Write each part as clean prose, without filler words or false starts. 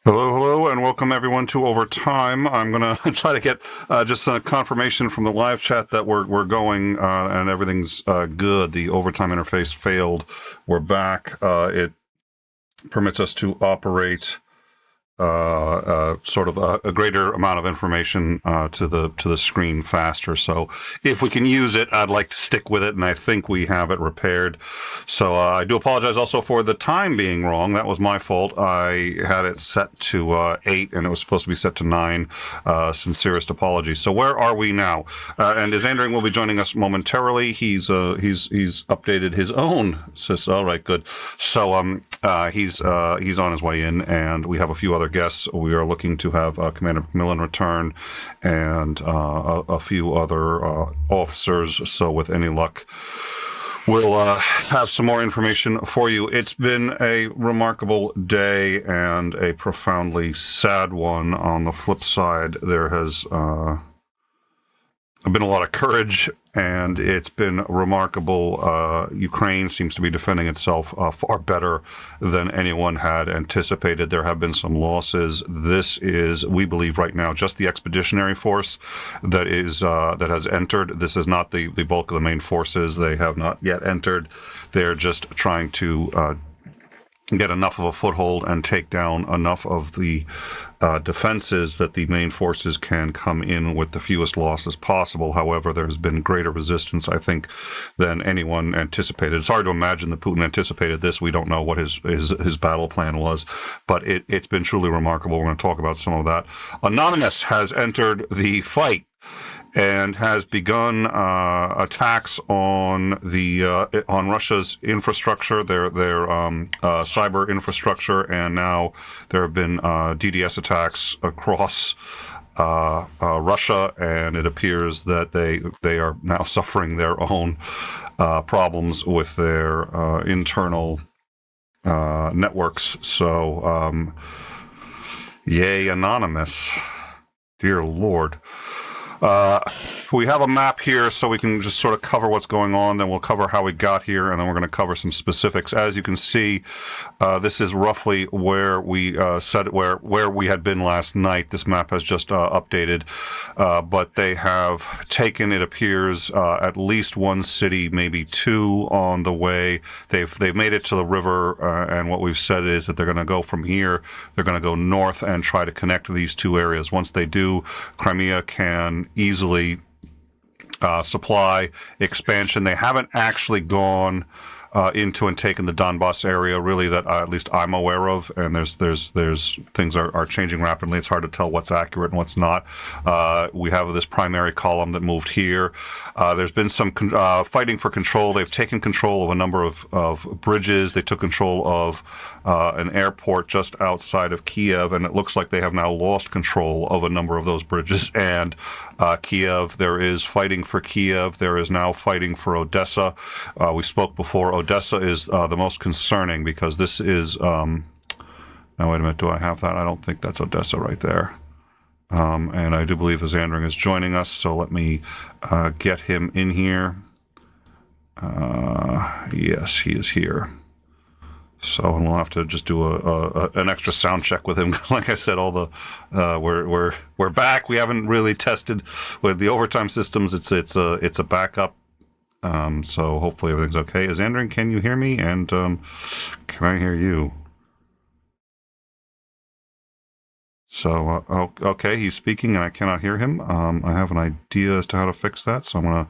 Hello, hello, and welcome everyone to Overtime. I'm going to try to get just a confirmation from the live chat that we're going and everything's good. The Overtime interface failed. We're back. It permits us to operate sort of a greater amount of information to the screen faster. So if we can use it, I'd like to stick with it, and I think we have it repaired. So I do apologize also for the time being wrong. That was my fault. I had it set to 8, and it was supposed to be set to 9. Sincerest apologies. So where are we now? And Isandering will be joining us momentarily. He's updated his own system. All right, good. So he's on his way in, and we have a few other guests. We are looking to have Commander McMillan return and a few other officers. So with any luck, we'll have some more information for you. It's been a remarkable day and a profoundly sad one. On the flip side, there has been a lot of courage, and it's been remarkable. Ukraine seems to be defending itself far better than anyone had anticipated. There have been some losses. This is, we believe right now, just the expeditionary force that has entered. This is not the bulk of the main forces. They have not yet entered. They're just trying to get enough of a foothold and take down enough of the defenses that the main forces can come in with the fewest losses possible. However, there's been greater resistance, I think, than anyone anticipated. It's hard to imagine that Putin anticipated this. We don't know what his battle plan was, but it's been truly remarkable. We're going to talk about some of that. Anonymous has entered the fight and has begun attacks on on Russia's infrastructure, their cyber infrastructure, and now there have been DDoS attacks across Russia, and it appears that they are now suffering their own problems with their internal networks. So, yay, Anonymous. Dear Lord. We have a map here so we can just sort of cover what's going on, then we'll cover how we got here, and then we're going to cover some specifics. As you can see, this is roughly where we said where we had been last night. This map has just updated, but they have taken, it appears, at least one city, maybe two on the way. They've made it to the river, and what we've said is that they're going to go from here. They're going to go north and try to connect these two areas. Once they do, Crimea can easily supply expansion. They haven't actually gone into and taken the Donbass area, really, that at least I'm aware of. And there's things are changing rapidly. It's hard to tell what's accurate and what's not. We have this primary column that moved here. There's been some fighting for control. They've taken control of a number of bridges. They took control of an airport just outside of Kiev, and it looks like they have now lost control of a number of those bridges and Kiev. There is fighting for Kiev. There is now fighting for Odessa. We spoke before. Odessa is the most concerning because this is, now wait a minute, do I have that? I don't think that's Odessa right there. And I do believe Isandering is joining us, so let me get him in here. Yes, he is here. So, and we'll have to just do an extra sound check with him. Like I said, all the we're back. We haven't really tested with the overtime systems. It's a backup. So hopefully everything's okay. Isandering, can you hear me? And can I hear you? So okay, he's speaking and I cannot hear him. I have an idea as to how to fix that, so I'm gonna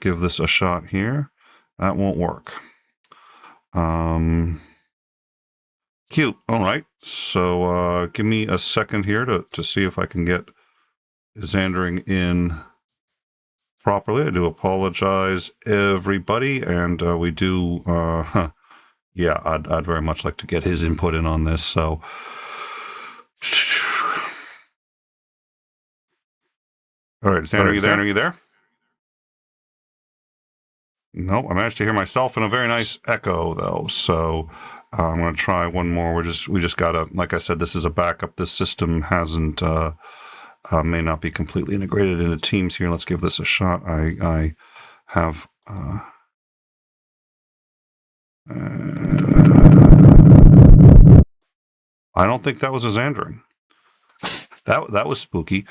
give this a shot here. That won't work. Cute. All right. So give me a second here to see if I can get Isandering in properly. I do apologize, everybody, and we do. Yeah, I'd very much like to get his input in on this. So. All right, Isandering, are you there? No, I managed to hear myself in a very nice echo, though. So I'm going to try one more. We just got to, like I said, this is a backup. This system hasn't, may not be completely integrated into Teams here. Let's give this a shot. I have, I don't think that was a Xandering. That was spooky.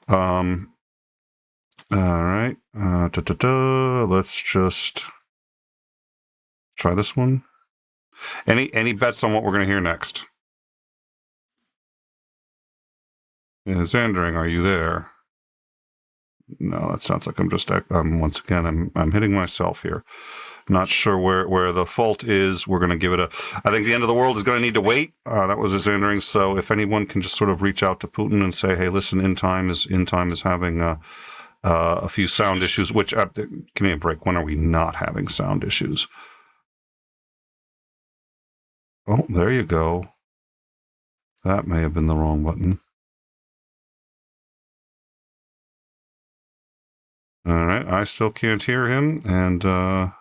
All right. Let's just try this one. Any bets on what we're going to hear next? Xandering, are you there? No, that sounds like I'm just once again I'm hitting myself here. Not sure where the fault is. We're going to give it I think the end of the world is going to need to wait. That was his Xandering. So if anyone can just sort of reach out to Putin and say, hey, listen, in time is having a few sound issues. Which give me a break. When are we not having sound issues? Oh, there you go. That may have been the wrong button. All right, I still can't hear him, and all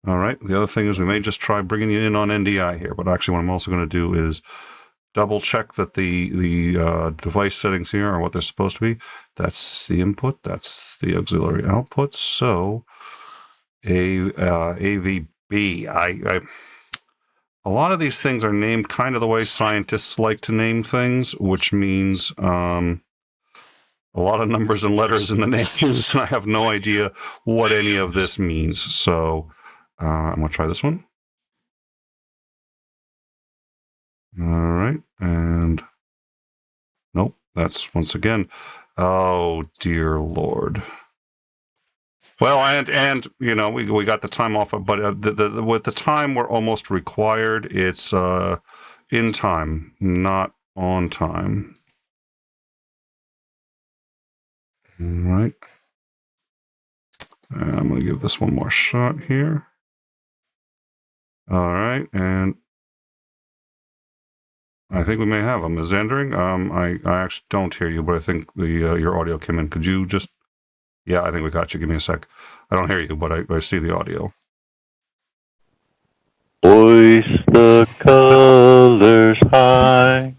right. The other thing is we may just try bringing you in on NDI here, but actually what I'm also going to do is double check that the device settings here are what they're supposed to be. That's the input, that's the auxiliary output. So AVB, a lot of these things are named kind of the way scientists like to name things, which means a lot of numbers and letters in the names, and I have no idea what any of this means. So I'm going to try this one. All right, and nope, that's once again. Oh, dear Lord. Well, and you know, we got the time off, but with the time we're almost required, it's in time, not on time. All right. I'm going to give this one more shot here. All right, and I think we may have him. Is Xandering? I actually don't hear you, but I think your audio came in. Could you just... Yeah, I think we got you. Give me a sec. I don't hear you, but I see the audio. Hoist the colors high.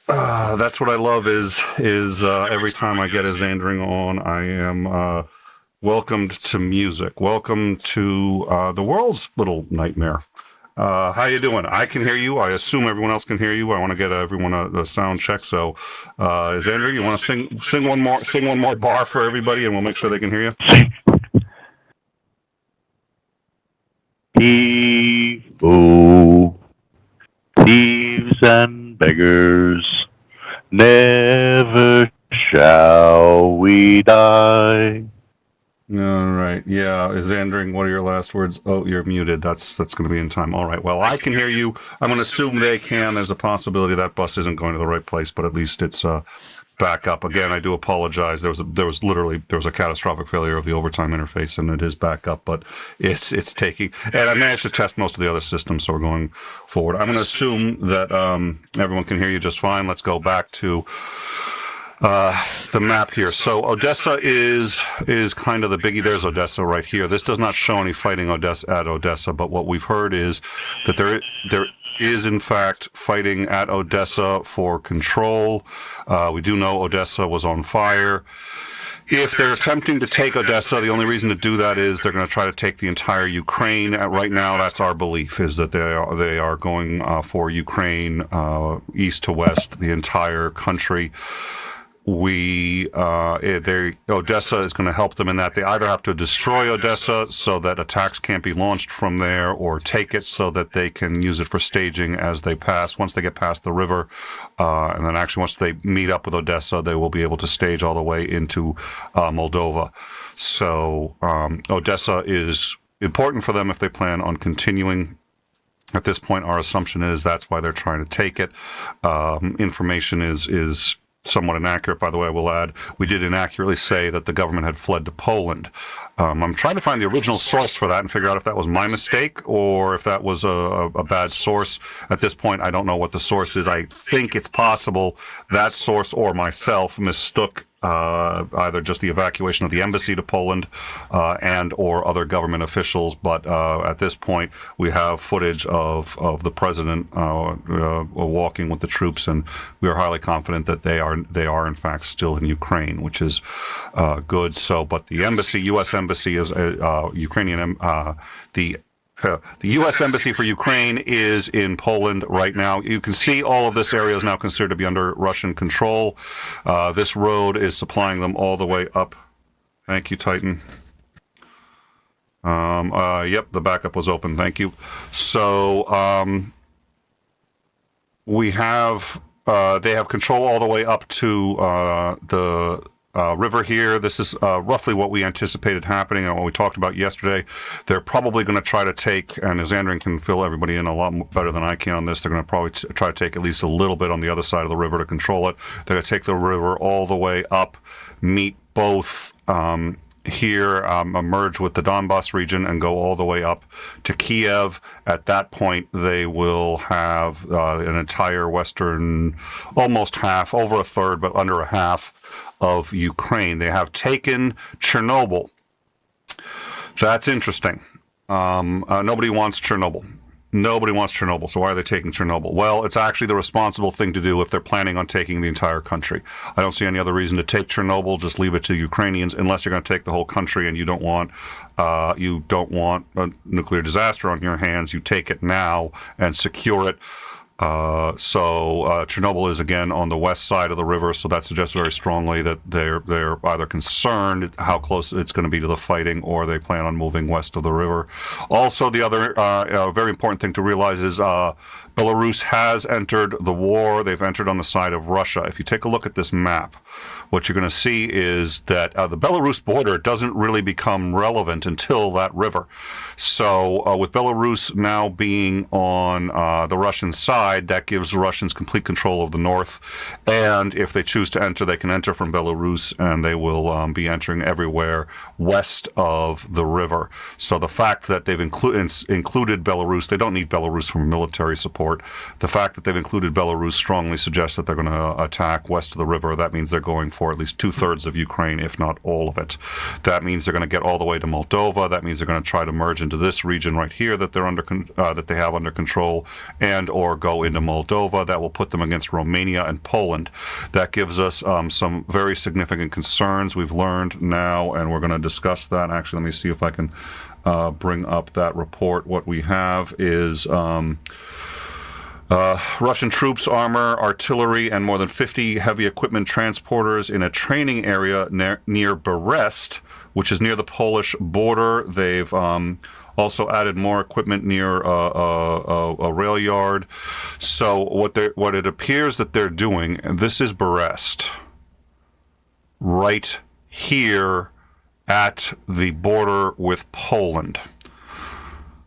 That's what I love is every time I get a Xandering on, I am welcomed to music. Welcome to the world's little nightmare. How you doing? I can hear you. I assume everyone else can hear you. I want to get everyone a sound check. So, Xander, you want to sing one more bar for everybody, and we'll make sure they can hear you. Oh, thieves and beggars, never shall we die. All right. Yeah. Xandering, what are your last words? Oh, you're muted. That's going to be in time. All right. Well, I can hear you. I'm going to assume they can. There's a possibility that bus isn't going to the right place, but at least it's back up. Again, I do apologize. There was a catastrophic failure of the overtime interface, and it is back up, but it's taking. And I managed to test most of the other systems, so we're going forward. I'm going to assume that everyone can hear you just fine. Let's go back to the map here. So Odessa is kind of the biggie. There's Odessa right here. This does not show any fighting at Odessa, but what we've heard is that there is in fact fighting at Odessa for control. We do know Odessa was on fire. If they're attempting to take Odessa, the only reason to do that is they're going to try to take the entire Ukraine. Right now, that's our belief, is that they are going for Ukraine, east to west, the entire country. Odessa is going to help them in that they either have to destroy Odessa so that attacks can't be launched from there, or take it so that they can use it for staging as they pass. Once they get past the river, and then actually once they meet up with Odessa, they will be able to stage all the way into Moldova. So Odessa is important for them if they plan on continuing. At this point, our assumption is that's why they're trying to take it. Information is somewhat inaccurate, by the way, I will add. We did inaccurately say that the government had fled to Poland. I'm trying to find the original source for that and figure out if that was my mistake or if that was a bad source. At this point, I don't know what the source is. I think it's possible that source or myself mistook either just the evacuation of the embassy to Poland and or other government officials. But at this point, we have footage of the president walking with the troops, and we are highly confident that they are in fact still in Ukraine, which is good. So, but the embassy, U.S. embassy, is Ukrainian. The The U.S. Embassy for Ukraine is in Poland right now. You can see all of this area is now considered to be under Russian control. This road is supplying them all the way up. Thank you, Titan. Yep, the backup was open. Thank you. So we have they have control all the way up to the river here. This is roughly what we anticipated happening and what we talked about yesterday. They're probably going to try to take, and as Andrew can fill everybody in a lot better than I can on this, they're going to probably try to take at least a little bit on the other side of the river to control it. They're going to take the river all the way up, meet both here, merge with the Donbass region and go all the way up to Kiev. At that point, they will have an entire western, almost half, over a third, but under a half of Ukraine. They have taken Chernobyl. That's interesting. Nobody wants Chernobyl. Nobody wants Chernobyl, so why are they taking Chernobyl? Well, it's actually the responsible thing to do if they're planning on taking the entire country. I don't see any other reason to take Chernobyl. Just leave it to the Ukrainians, unless you're going to take the whole country and you don't want a nuclear disaster on your hands. You take it now and secure it. Chernobyl is again on the west side of the river, so that suggests very strongly that they're either concerned how close it's going to be to the fighting, or they plan on moving west of the river. Also, the other very important thing to realize is Belarus has entered the war. They've entered on the side of Russia. If you take a look at this map, what you're going to see is that the Belarus border doesn't really become relevant until that river. So with Belarus now being on the Russian side, that gives the Russians complete control of the north. And if they choose to enter, they can enter from Belarus, and they will be entering everywhere west of the river. So the fact that they've included Belarus, they don't need Belarus for military support. The fact that they've included Belarus strongly suggests that they're going to attack west of the river. That means they're going for at least 2/3 of Ukraine, if not all of it. That means they're going to get all the way to Moldova. That means they're going to try to merge into this region right here that they're that they have under control, and or go into Moldova. That will put them against Romania and Poland. That gives us some very significant concerns we've learned now, and we're going to discuss that. Actually, let me see if I can bring up that report. What we have is Russian troops, armor, artillery, and more than 50 heavy equipment transporters in a training area near Brest, which is near the Polish border. They've also added more equipment near a rail yard. So what it appears that they're doing, and this is Brest, right here at the border with Poland.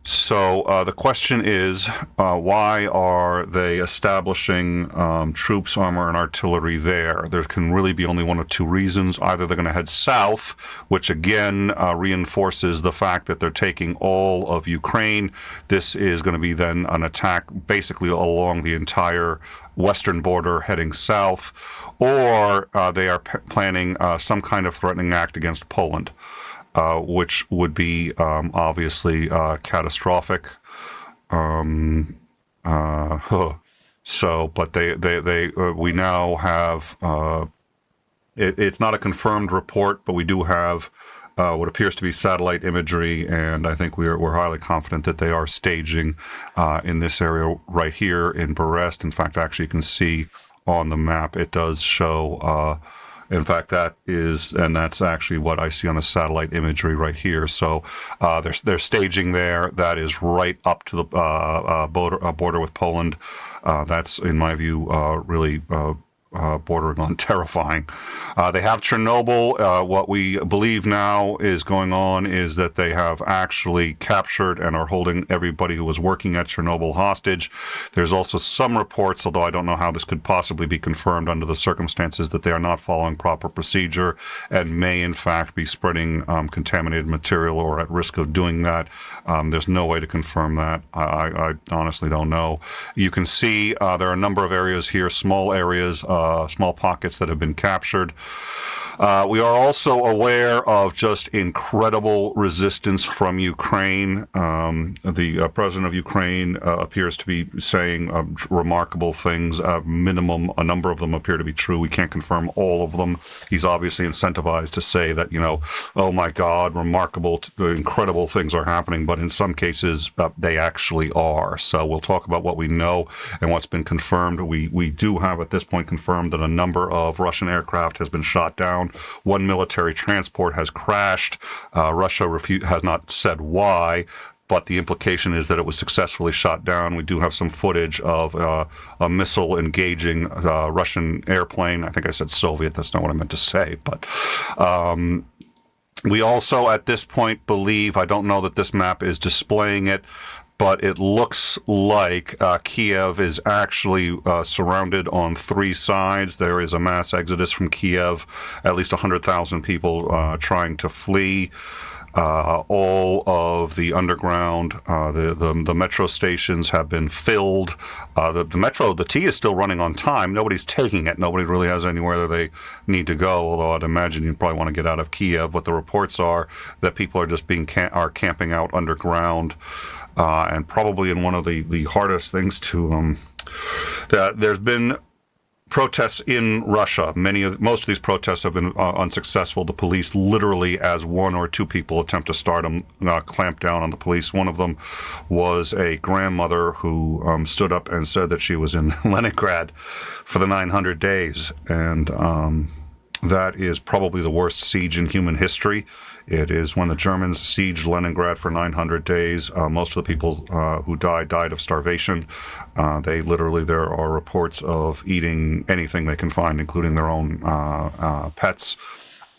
So the question is, why are they establishing troops, armor, and artillery there? There can really be only one of two reasons. Either they're going to head south, which again reinforces the fact that they're taking all of Ukraine. This is going to be then an attack basically along the entire western border heading south, or they are planning some kind of threatening act against Poland. Which would be obviously catastrophic. So, but we now have. It's not a confirmed report, but we do have what appears to be satellite imagery, and I think we're highly confident that they are staging in this area right here in Brest. In fact, actually, you can see on the map it does show. In fact, that's actually what I see on the satellite imagery right here. So they're staging there. That is right up to the border with Poland. That's, in my view, really bordering on terrifying. They have Chernobyl. What we believe now is going on is that they have actually captured and are holding everybody who was working at Chernobyl hostage. There's also some reports, although I don't know how this could possibly be confirmed under the circumstances, that they are not following proper procedure and may in fact be spreading contaminated material or at risk of doing that. There's no way to confirm that. I honestly don't know. You can see there are a number of areas here, small areas, small pockets that have been captured. We are also aware of just incredible resistance from Ukraine. The president of Ukraine appears to be saying remarkable things. Minimum, a number of them appear to be true. We can't confirm all of them. He's obviously incentivized to say that, oh my God, remarkable, incredible things are happening. But in some cases, they actually are. So we'll talk about what we know and what's been confirmed. We do have at this point confirmed that a number of Russian aircraft has been shot down. One military transport has crashed. Russia has not said why, but the implication is that it was successfully shot down. We do have some footage of a missile engaging a Russian airplane. I think I said Soviet. That's not what I meant to say. But we also, at this point, believe, I don't know that this map is displaying it, but it looks like Kiev is actually surrounded on three sides. There is a mass exodus from Kiev, at least 100,000 people trying to flee. All of the underground, the metro stations have been filled. The T is still running on time. Nobody's taking it. Nobody really has anywhere that they need to go, although I'd imagine you'd probably want to get out of Kiev. But the reports are that people are just camping out underground. And probably in one of the hardest things to that there's been protests in Russia. Most of these protests have been unsuccessful. The police literally, as one or two people attempt to start them, clamp down on the police. One of them was a grandmother who stood up and said that she was in Leningrad for the 900 days. And that is probably the worst siege in human history. It is when the Germans sieged Leningrad for 900 days. Most of the people who died of starvation. There are reports of eating anything they can find, including their own pets,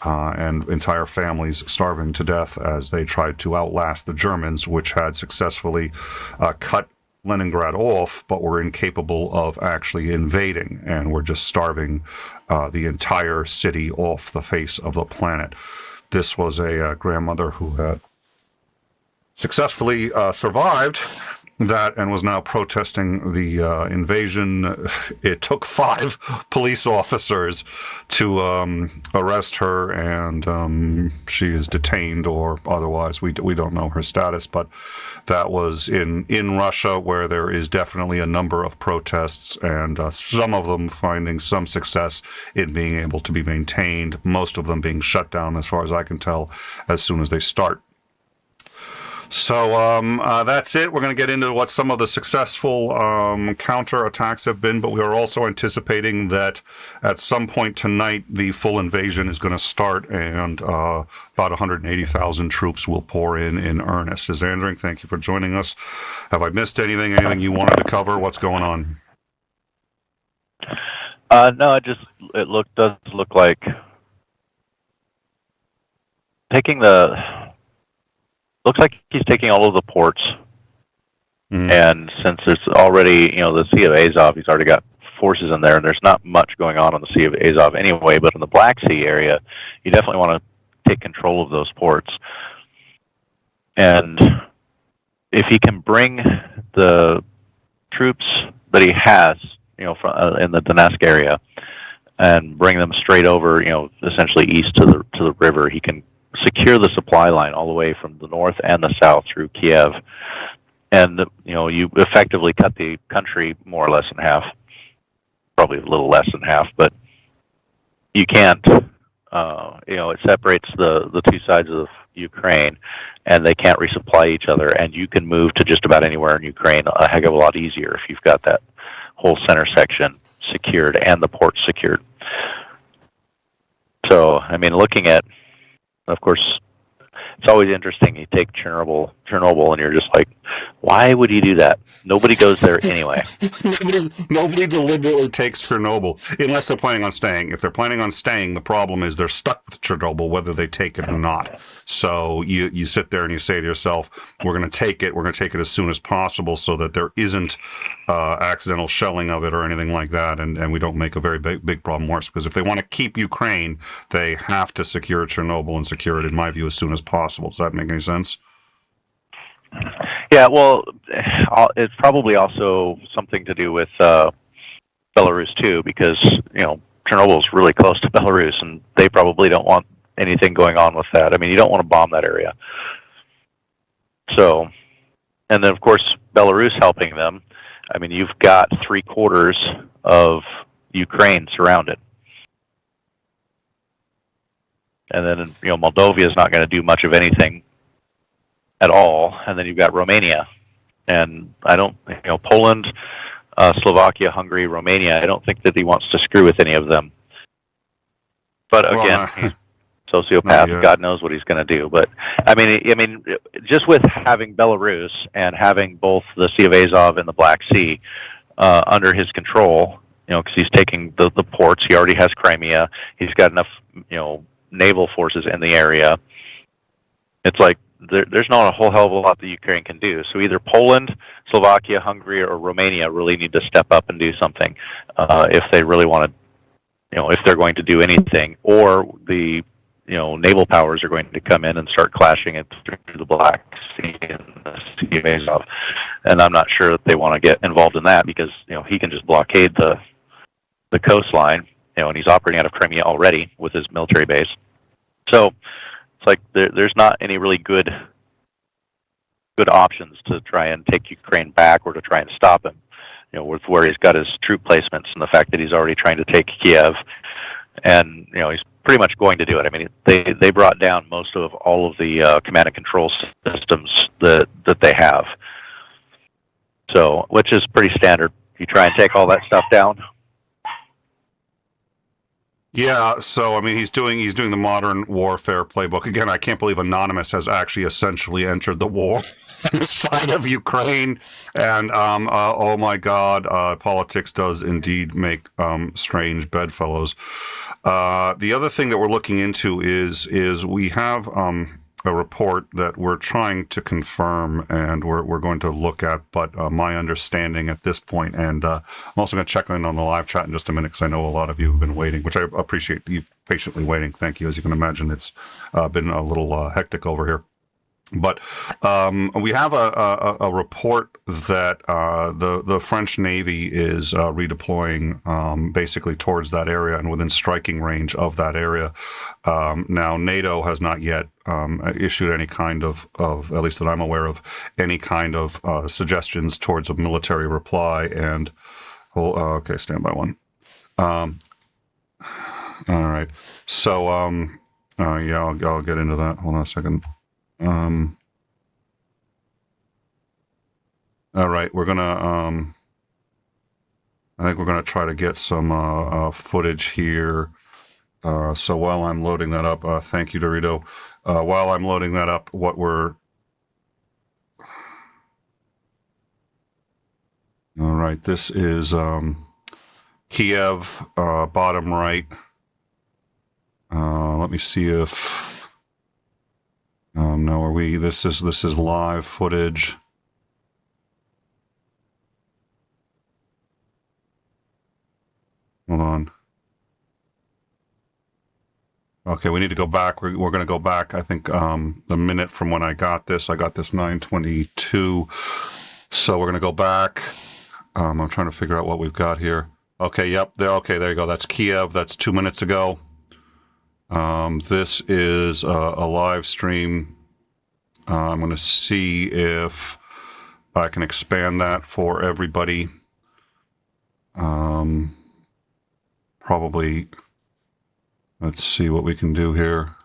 and entire families starving to death as they tried to outlast the Germans, which had successfully cut Leningrad off, but were incapable of actually invading, and were just starving the entire city off the face of the planet. This was a grandmother who had successfully survived that and was now protesting the invasion. It took 5 police officers to arrest her, and she is detained or otherwise. We don't know her status, but that was in Russia, where there is definitely a number of protests, and some of them finding some success in being able to be maintained, most of them being shut down, as far as I can tell, as soon as they start. So that's it. We're going to get into what some of the successful counterattacks have been, but we are also anticipating that at some point tonight the full invasion is going to start, and about 180,000 troops will pour in earnest. Zandring, thank you for joining us. Have I missed anything? Anything you wanted to cover? What's going on? No, it does look like looks like he's taking all of the ports. Mm-hmm. And since it's already, the Sea of Azov, he's already got forces in there, and there's not much going on the Sea of Azov anyway, but in the Black Sea area, you definitely want to take control of those ports. And if he can bring the troops that he has, in the Donetsk area, and bring them straight over, essentially east to the river, he can secure the supply line all the way from the north and the south through Kiev, and you effectively cut the country more or less in half, probably a little less than half, but you can't. It separates the two sides of Ukraine, and they can't resupply each other, and you can move to just about anywhere in Ukraine a heck of a lot easier if you've got that whole center section secured and the ports secured. So, looking at, of course, it's always interesting. You take Chernobyl, and you're just like, why would you do that? Nobody goes there anyway. Nobody deliberately takes Chernobyl, unless they're planning on staying. If they're planning on staying, the problem is they're stuck with Chernobyl, whether they take it or not. So you sit there and you say to yourself, we're going to take it. We're going to take it as soon as possible so that there isn't accidental shelling of it or anything like that, and we don't make a very big problem worse. Because if they want to keep Ukraine, they have to secure Chernobyl and secure it, in my view, as soon as possible. Does that make any sense? Yeah, well, it's probably also something to do with Belarus too, because Chernobyl's really close to Belarus, and they probably don't want anything going on with that. I mean, you don't want to bomb that area. So, and then of course Belarus helping them. I mean, you've got 3/4 of Ukraine surrounded, and then Moldova is not going to do much of anything at all, and then you've got Romania, and I don't, Poland, Slovakia, Hungary, Romania. I don't think that he wants to screw with any of them. But again, he's a sociopath. God knows what he's going to do. But I mean, just with having Belarus and having both the Sea of Azov and the Black Sea under his control, because he's taking the ports. He already has Crimea. He's got enough, naval forces in the area. It's like there's not a whole hell of a lot that Ukraine can do. So either Poland, Slovakia, Hungary, or Romania really need to step up and do something if they really want to, if they're going to do anything, or the naval powers are going to come in and start clashing it through the Black Sea and the Sea of Azov. And I'm not sure that they want to get involved in that because he can just blockade the coastline, and he's operating out of Crimea already with his military base. So it's like there's not any really good options to try and take Ukraine back or to try and stop him. With where he's got his troop placements and the fact that he's already trying to take Kiev, and he's pretty much going to do it. I mean, they brought down most of all of the command and control systems that they have. So, which is pretty standard. You try and take all that stuff down. Yeah, so I mean, he's doing the modern warfare playbook again. I can't believe Anonymous has actually essentially entered the war on the side of Ukraine, and oh my God, politics does indeed make strange bedfellows. The other thing that we're looking into is we have a report that we're trying to confirm and we're going to look at, but my understanding at this point, and I'm also going to check in on the live chat in just a minute because I know a lot of you have been waiting, which I appreciate you patiently waiting. Thank you. As you can imagine, it's been a little hectic over here. But we have a report that the French Navy is redeploying basically towards that area and within striking range of that area. Now, Nato has not yet issued any kind of, at least that I'm aware of, any kind of suggestions towards a military reply. And, okay, stand by one. All right. So, yeah, I'll get into that. Hold on a second. All right, we're gonna I think we're gonna try to get some footage here. So while I'm loading that up, thank you, Dorito. While I'm loading that up, what we're all right. This is Kiev, bottom right. Let me see if. No, are we? This is live footage. Hold on. Okay, we need to go back. We're going to go back. I think the minute from when I got this 9:22. So we're going to go back. I'm trying to figure out what we've got here. Okay, yep. There. Okay, there you go. That's Kiev. That's 2 minutes ago. This is a live stream. I'm going to see if I can expand that for everybody. Probably, let's see what we can do here.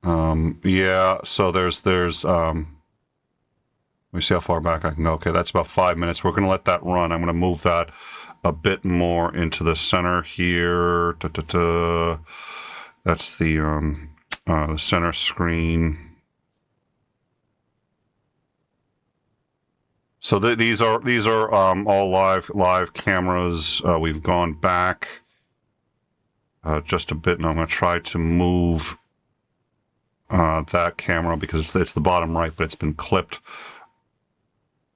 Yeah, so there's, let me see how far back I can go. Okay, that's about 5 minutes. We're going to let that run. I'm going to move that a bit more into the center here. That's the center screen. So these are all live cameras. We've gone back just a bit, and I'm going to try to move that camera because it's the bottom right, but it's been clipped.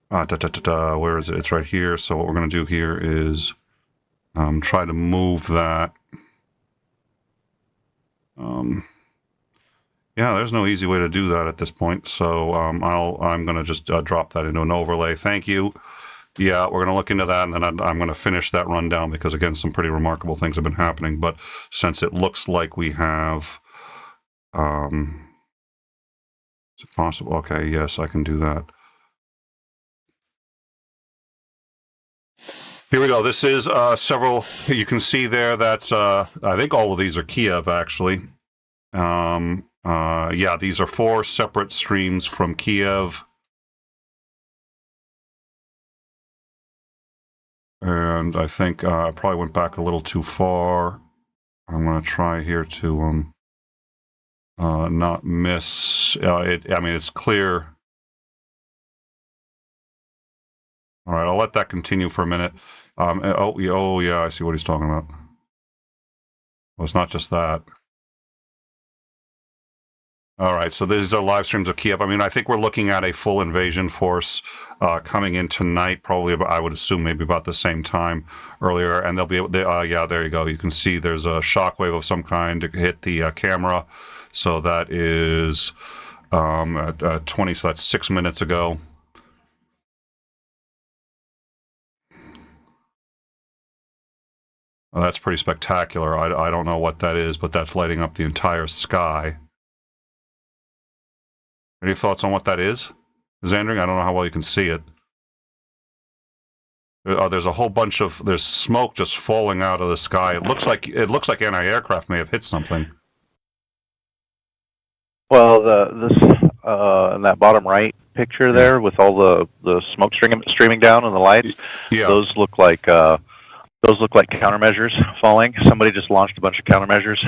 Where is it? It's right here. So what we're going to do here is try to move that. Yeah, there's no easy way to do that at this point. So I'm going to just drop that into an overlay. Thank you. Yeah, we're going to look into that, and then I'm going to finish that rundown because, again, some pretty remarkable things have been happening. But since it looks like we have, is it possible? Okay, yes, I can do that. Here we go. This is several. You can see there. That's I think all of these are Kiev, actually. Yeah, these are 4 separate streams from Kiev. And I think I probably went back a little too far. I'm going to try here to not miss it. I mean, it's clear. All right, I'll let that continue for a minute. Oh, yeah, I see what he's talking about. Well, it's not just that. All right, so these are live streams of Kiev. I mean, I think we're looking at a full invasion force coming in tonight, probably, I would assume, maybe about the same time earlier. And they'll be able yeah, there you go. You can see there's a shockwave of some kind to hit the camera. So that is at 20, so that's 6 minutes ago. Well, that's pretty spectacular. I don't know what that is, but that's lighting up the entire sky. Any thoughts on what that is? Xandring, I don't know how well you can see it. There's a whole bunch of there's smoke just falling out of the sky. It looks like anti-aircraft may have hit something. Well, this in that bottom right picture there with all the smoke streaming down and the lights, yeah, those look like countermeasures falling. Somebody just launched a bunch of countermeasures,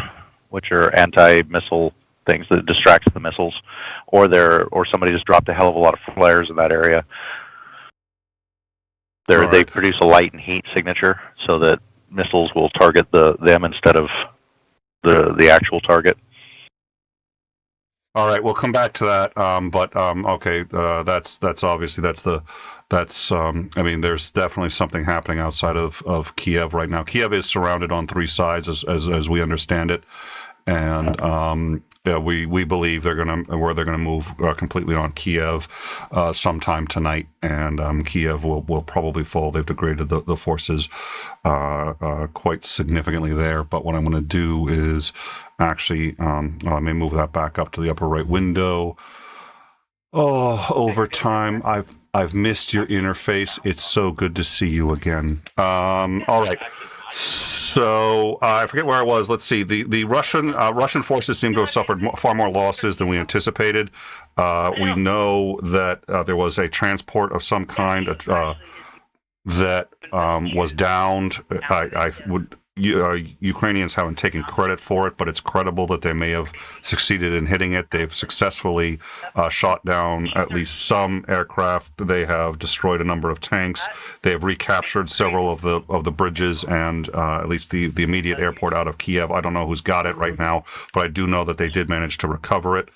which are anti-missile things that distracts the missiles, or somebody just dropped a hell of a lot of flares in that area. They produce a light and heat signature so that missiles will target them instead of the actual target. All right, we'll come back to that. Okay, that's obviously I mean, there's definitely something happening outside of Kiev right now. Kiev is surrounded on 3 sides, as we understand it, and yeah, we believe they're gonna move completely on Kiev sometime tonight, and Kiev will probably fall. They've degraded the forces quite significantly there. But what I'm going to do is actually, I may move that back up to the upper right window. Oh, over time, I've missed your interface. It's so good to see you again. All right. So I forget where I was. Let's see. The Russian forces seem to have suffered far more losses than we anticipated. We know that there was a transport of some kind that was downed. Ukrainians haven't taken credit for it, but it's credible that they may have succeeded in hitting it. They've successfully shot down at least some aircraft. They have destroyed a number of tanks. They have recaptured several of the bridges and at least the immediate airport out of Kiev. I don't know who's got it right now, but I do know that they did manage to recover it.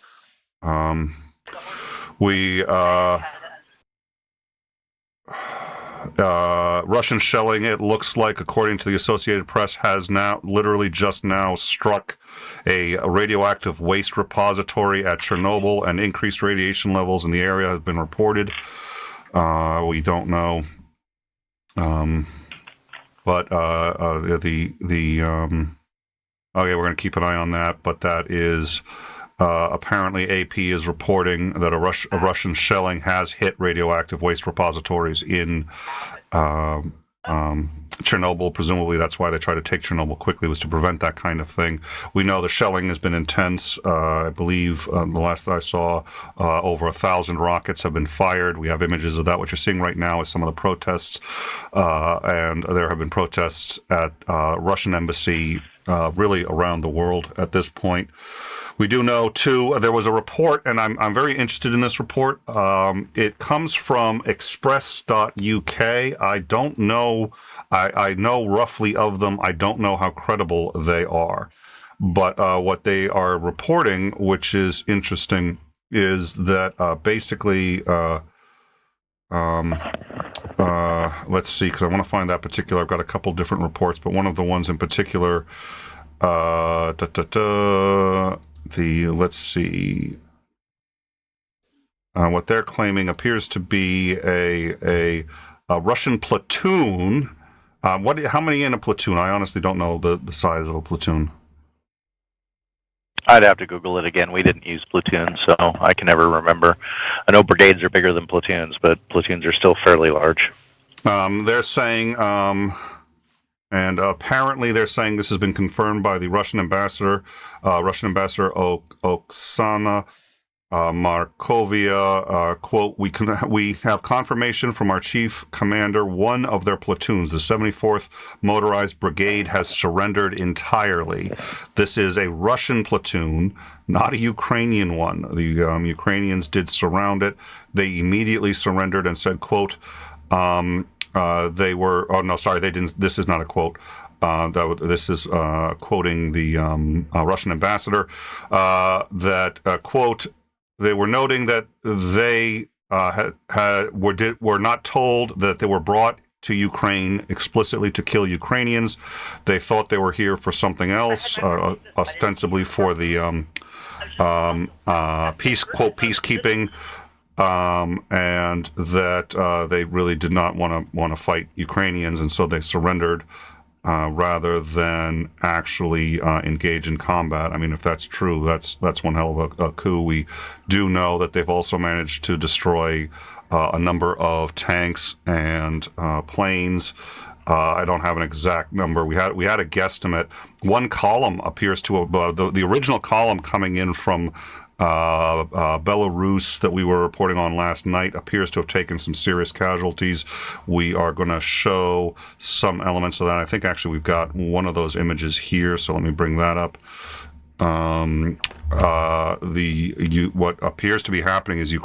Russian shelling, it looks like, according to the Associated Press, has now literally just now struck a radioactive waste repository at Chernobyl, and increased radiation levels in the area have been reported. We don't know, but okay, we're going to keep an eye on that. But that is. Apparently, AP is reporting that a Russian shelling has hit radioactive waste repositories in Chernobyl. Presumably, that's why they tried to take Chernobyl quickly, was to prevent that kind of thing. We know the shelling has been intense. I believe the last that I saw, over 1,000 rockets have been fired. We have images of that. What you're seeing right now is some of the protests, and there have been protests at Russian embassy really around the world at this point. We do know, too, there was a report, and I'm very interested in this report. It comes from express.uk. I don't know. I know roughly of them. I don't know how credible they are. But what they are reporting, which is interesting, is that basically, let's see, because I want to find that particular. I've got a couple different reports, but one of the ones in particular, let's see. What they're claiming appears to be a Russian platoon. How many in a platoon? I honestly don't know the size of a platoon. I'd have to Google it again. We didn't use platoons, so I can never remember. I know brigades are bigger than platoons, but platoons are still fairly large. They're saying, and apparently they're saying this has been confirmed by the Russian ambassador, Oksana Markovia. Quote, we have confirmation from our chief commander, one of their platoons, the 74th Motorized Brigade, has surrendered entirely. This is a Russian platoon, not a Ukrainian one. The Ukrainians did surround it. They immediately surrendered and said, quote, they were, oh no, sorry, they didn't, this is not a quote. This is quoting the Russian ambassador, that, quote, they were noting that they were not told that they were brought to Ukraine explicitly to kill Ukrainians. They thought they were here for something else, ostensibly for the peacekeeping, and that they really did not want to fight Ukrainians, and so they surrendered. Rather than actually engage in combat. I mean, if that's true, that's one hell of a coup. We do know that they've also managed to destroy a number of tanks and planes. I don't have an exact number. We had a guesstimate. One column appears to have the original column coming in from Belarus that we were reporting on last night appears to have taken some serious casualties. We are going to show some elements of that. I think actually we've got one of those images here, so let me bring that up. What appears to be happening is the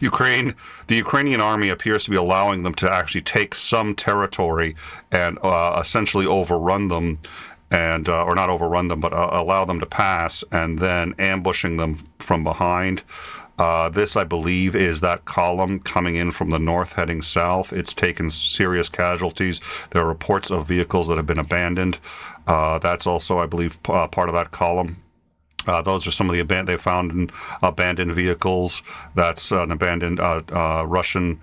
Ukrainian army appears to be allowing them to actually take some territory and essentially overrun them. And or not overrun them, but allow them to pass, and then ambushing them from behind. This, I believe, is that column coming in from the north heading south. It's taken serious casualties. There are reports of vehicles that have been abandoned. That's also, I believe, part of that column. Those are some of the they found abandoned vehicles. That's an abandoned Russian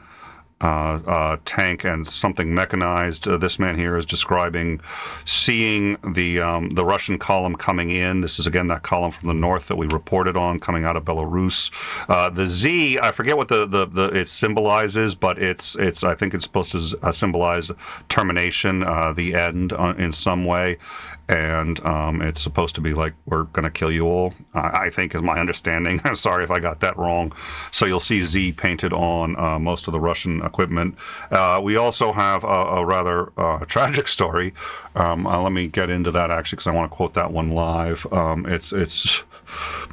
tank and something mechanized. This man here is describing seeing the Russian column coming in. This is again that column from the north that we reported on coming out of Belarus. The Z, I forget what the it symbolizes, but it's I think it's supposed to symbolize termination, the end in some way. And it's supposed to be like, we're going to kill you all, I think is my understanding. I'm sorry if I got that wrong. So you'll see Z painted on most of the Russian equipment. We also have a rather tragic story. Let me get into that actually, because I want to quote that one live. It's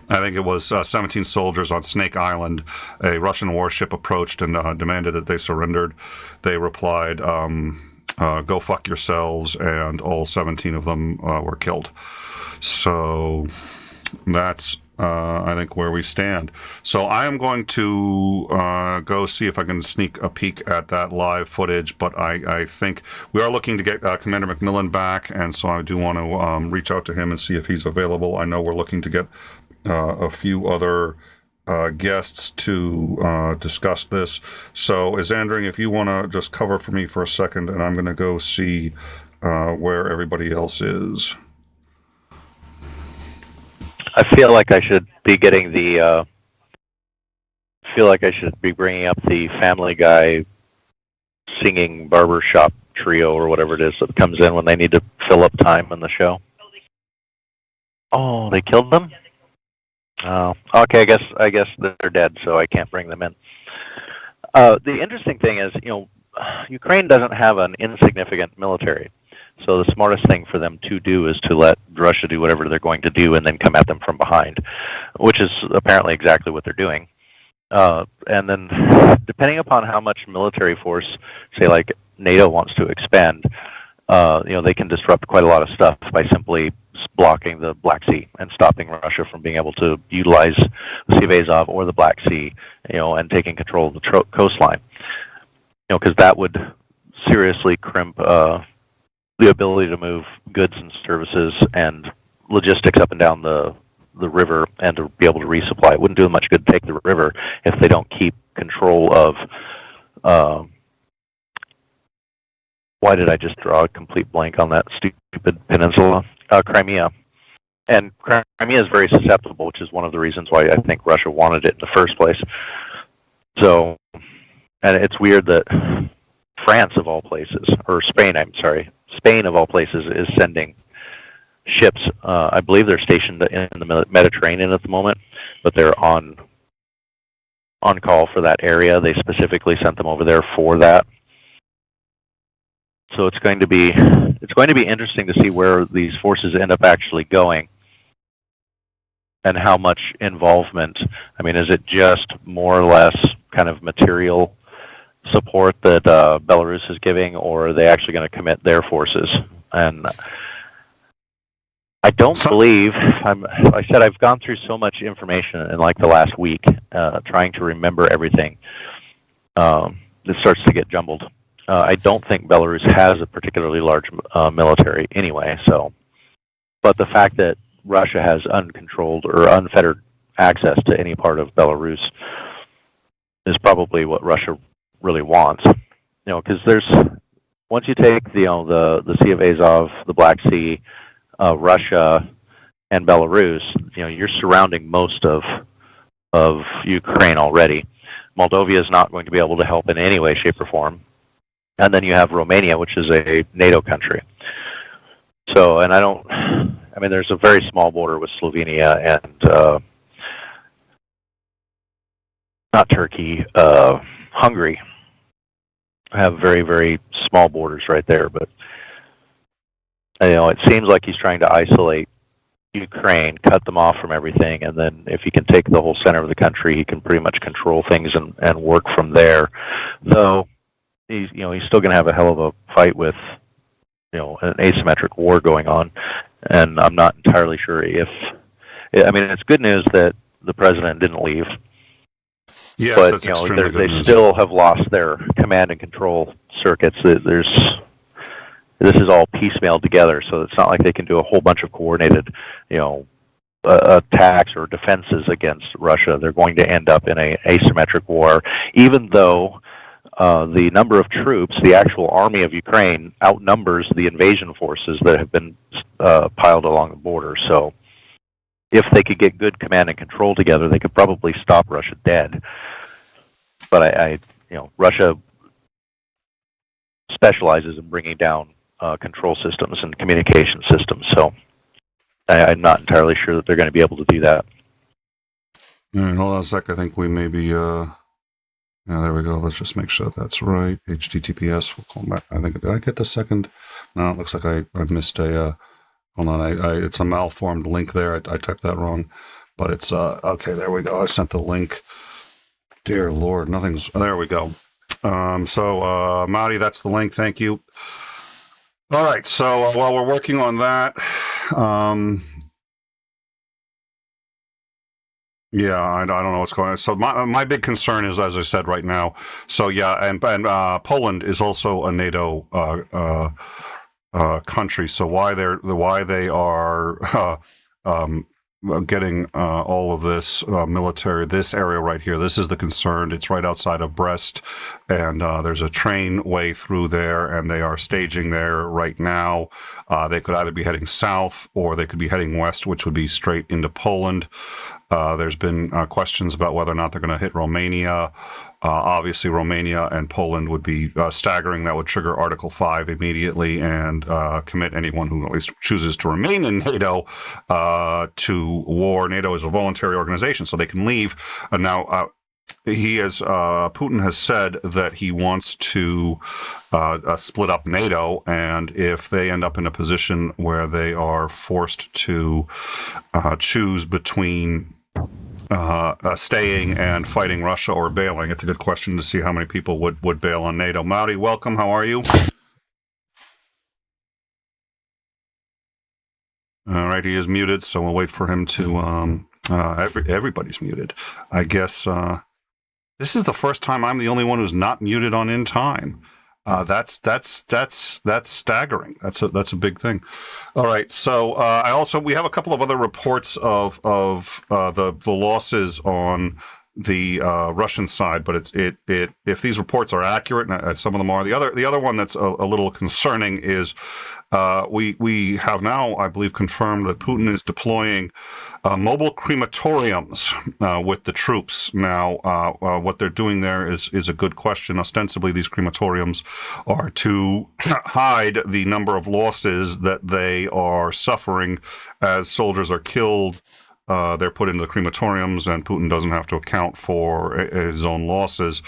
I think it was 17 soldiers on Snake Island. A Russian warship approached and demanded that they surrendered. They replied, go fuck yourselves, and all 17 of them were killed. So that's, I think, where we stand. So I am going to go see if I can sneak a peek at that live footage, but I think we are looking to get Commander McMillan back, and so I do want to reach out to him and see if he's available. I know we're looking to get a few other guests to discuss this. So, Isandring, if you want to just cover for me for a second, and I'm going to go see where everybody else is. I feel like I should be getting the. Feel like I should be bringing up the Family Guy singing barbershop trio or whatever it is that comes in when they need to fill up time in the show. Oh, they killed them? Oh, okay. I guess they're dead, so I can't bring them in. The interesting thing is, Ukraine doesn't have an insignificant military. So the smartest thing for them to do is to let Russia do whatever they're going to do and then come at them from behind, which is apparently exactly what they're doing. And then depending upon how much military force, say like NATO wants to expand, they can disrupt quite a lot of stuff by simply blocking the Black Sea and stopping Russia from being able to utilize the Sea of Azov or the Black Sea, and taking control of the coastline. Because that would seriously crimp the ability to move goods and services and logistics up and down the river and to be able to resupply. It wouldn't do them much good to take the river if they don't keep control of why did I just draw a complete blank on that stupid peninsula? Crimea. And Crimea is very susceptible, which is one of the reasons why I think Russia wanted it in the first place. So, and it's weird that France, of all places, or Spain, I'm sorry, Spain, of all places, is sending ships. I believe they're stationed in the Mediterranean at the moment, but they're on call for that area. They specifically sent them over there for that. So it's going to be interesting to see where these forces end up actually going, and how much involvement. I mean, is it just more or less kind of material support that Belarus is giving, or are they actually going to commit their forces? And I don't believe, I said I've gone through so much information in like the last week, trying to remember everything. It starts to get jumbled. I don't think Belarus has a particularly large military anyway, but the fact that Russia has uncontrolled or unfettered access to any part of Belarus is probably what Russia really wants. Because once you take the Sea of Azov, the Black Sea, Russia, and Belarus, you're surrounding most of Ukraine already. Moldova is not going to be able to help in any way, shape, or form. And then you have Romania, which is a NATO country. So, there's a very small border with Slovenia and not Turkey, Hungary have very, very small borders right there. But it seems like he's trying to isolate Ukraine, cut them off from everything, and then if he can take the whole center of the country, he can pretty much control things and work from there. So he's still going to have a hell of a fight with an asymmetric war going on, and I'm not entirely sure if. It's good news that the president didn't leave. Yes, but that's extremely good they news. still have lost their command and control circuits. This is all piecemeal together, so it's not like they can do a whole bunch of coordinated, attacks or defenses against Russia. They're going to end up in a asymmetric war, even though the number of troops, the actual army of Ukraine, outnumbers the invasion forces that have been piled along the border. So if they could get good command and control together, they could probably stop Russia dead. But Russia specializes in bringing down control systems and communication systems. So I'm not entirely sure that they're going to be able to do that. All right, hold on a sec. I think we may be... yeah, there we go. Let's just make sure that's right. HTTPS. We'll call back. I think, did I get the second? No, it looks like I missed a... hold on. It's a malformed link there. I typed that wrong. But it's... okay, there we go. I sent the link. Dear Lord, nothing's... there we go. Marty, that's the link. Thank you. All right, so while we're working on that, yeah, I don't know what's going on. So my big concern is, as I said right now, so yeah, and Poland is also a NATO country. So why they are getting all of this military, this area right here, this is the concern. It's right outside of Brest, and there's a train way through there, and they are staging there right now. They could either be heading south or they could be heading west, which would be straight into Poland. There's been questions about whether or not they're going to hit Romania. Obviously, Romania and Poland would be staggering. That would trigger Article 5 immediately and commit anyone who at least chooses to remain in NATO to war. NATO is a voluntary organization, so they can leave. Now, Putin has said that he wants to split up NATO, and if they end up in a position where they are forced to choose between staying and fighting Russia or bailing, it's a good question to see how many people would bail on NATO. Marty, welcome. How are you? All right, he is muted, so we'll wait for him to... everybody's muted. I guess this is the first time I'm the only one who's not muted on In Time. That's staggering. That's a big thing. All right. So we have a couple of other reports of the losses on Russian side, but if these reports are accurate, and some of them are, the other one that's a little concerning is we have now, I believe, confirmed that Putin is deploying mobile crematoriums with the troops. Now, what they're doing there is a good question. Ostensibly, these crematoriums are to hide the number of losses that they are suffering as soldiers are killed. They're put into the crematoriums, and Putin doesn't have to account for his own losses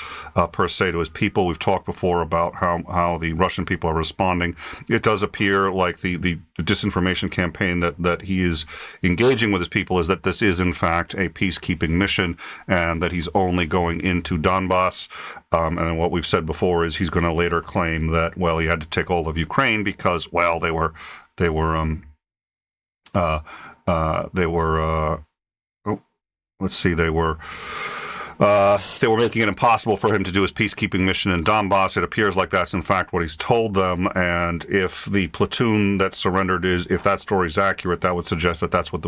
per se to his people. We've talked before about how the Russian people are responding. It does appear like the disinformation campaign that he is engaging with his people is that this is in fact a peacekeeping mission, and that he's only going into Donbass. And what we've said before is he's going to later claim that, well, he had to take all of Ukraine because, well, they were making it impossible for him to do his peacekeeping mission in Donbass. It appears like that's in fact what he's told them. And if the platoon that surrendered if that story is accurate, that would suggest that that's what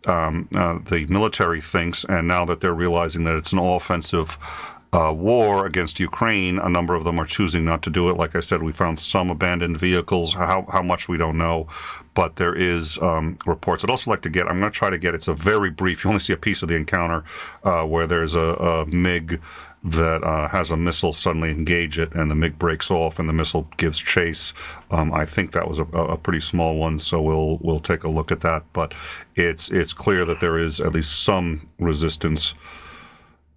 the military thinks. And now that they're realizing that it's an all-offensive war against Ukraine, a number of them are choosing not to do it. Like I said, we found some abandoned vehicles. How much we don't know, but there is reports. I'd also like to get. I'm going to try to get. It's a very brief. You only see a piece of the encounter where there's a MiG that has a missile suddenly engage it, and the MiG breaks off, and the missile gives chase. I think that was a pretty small one, so we'll take a look at that. But it's clear that there is at least some resistance.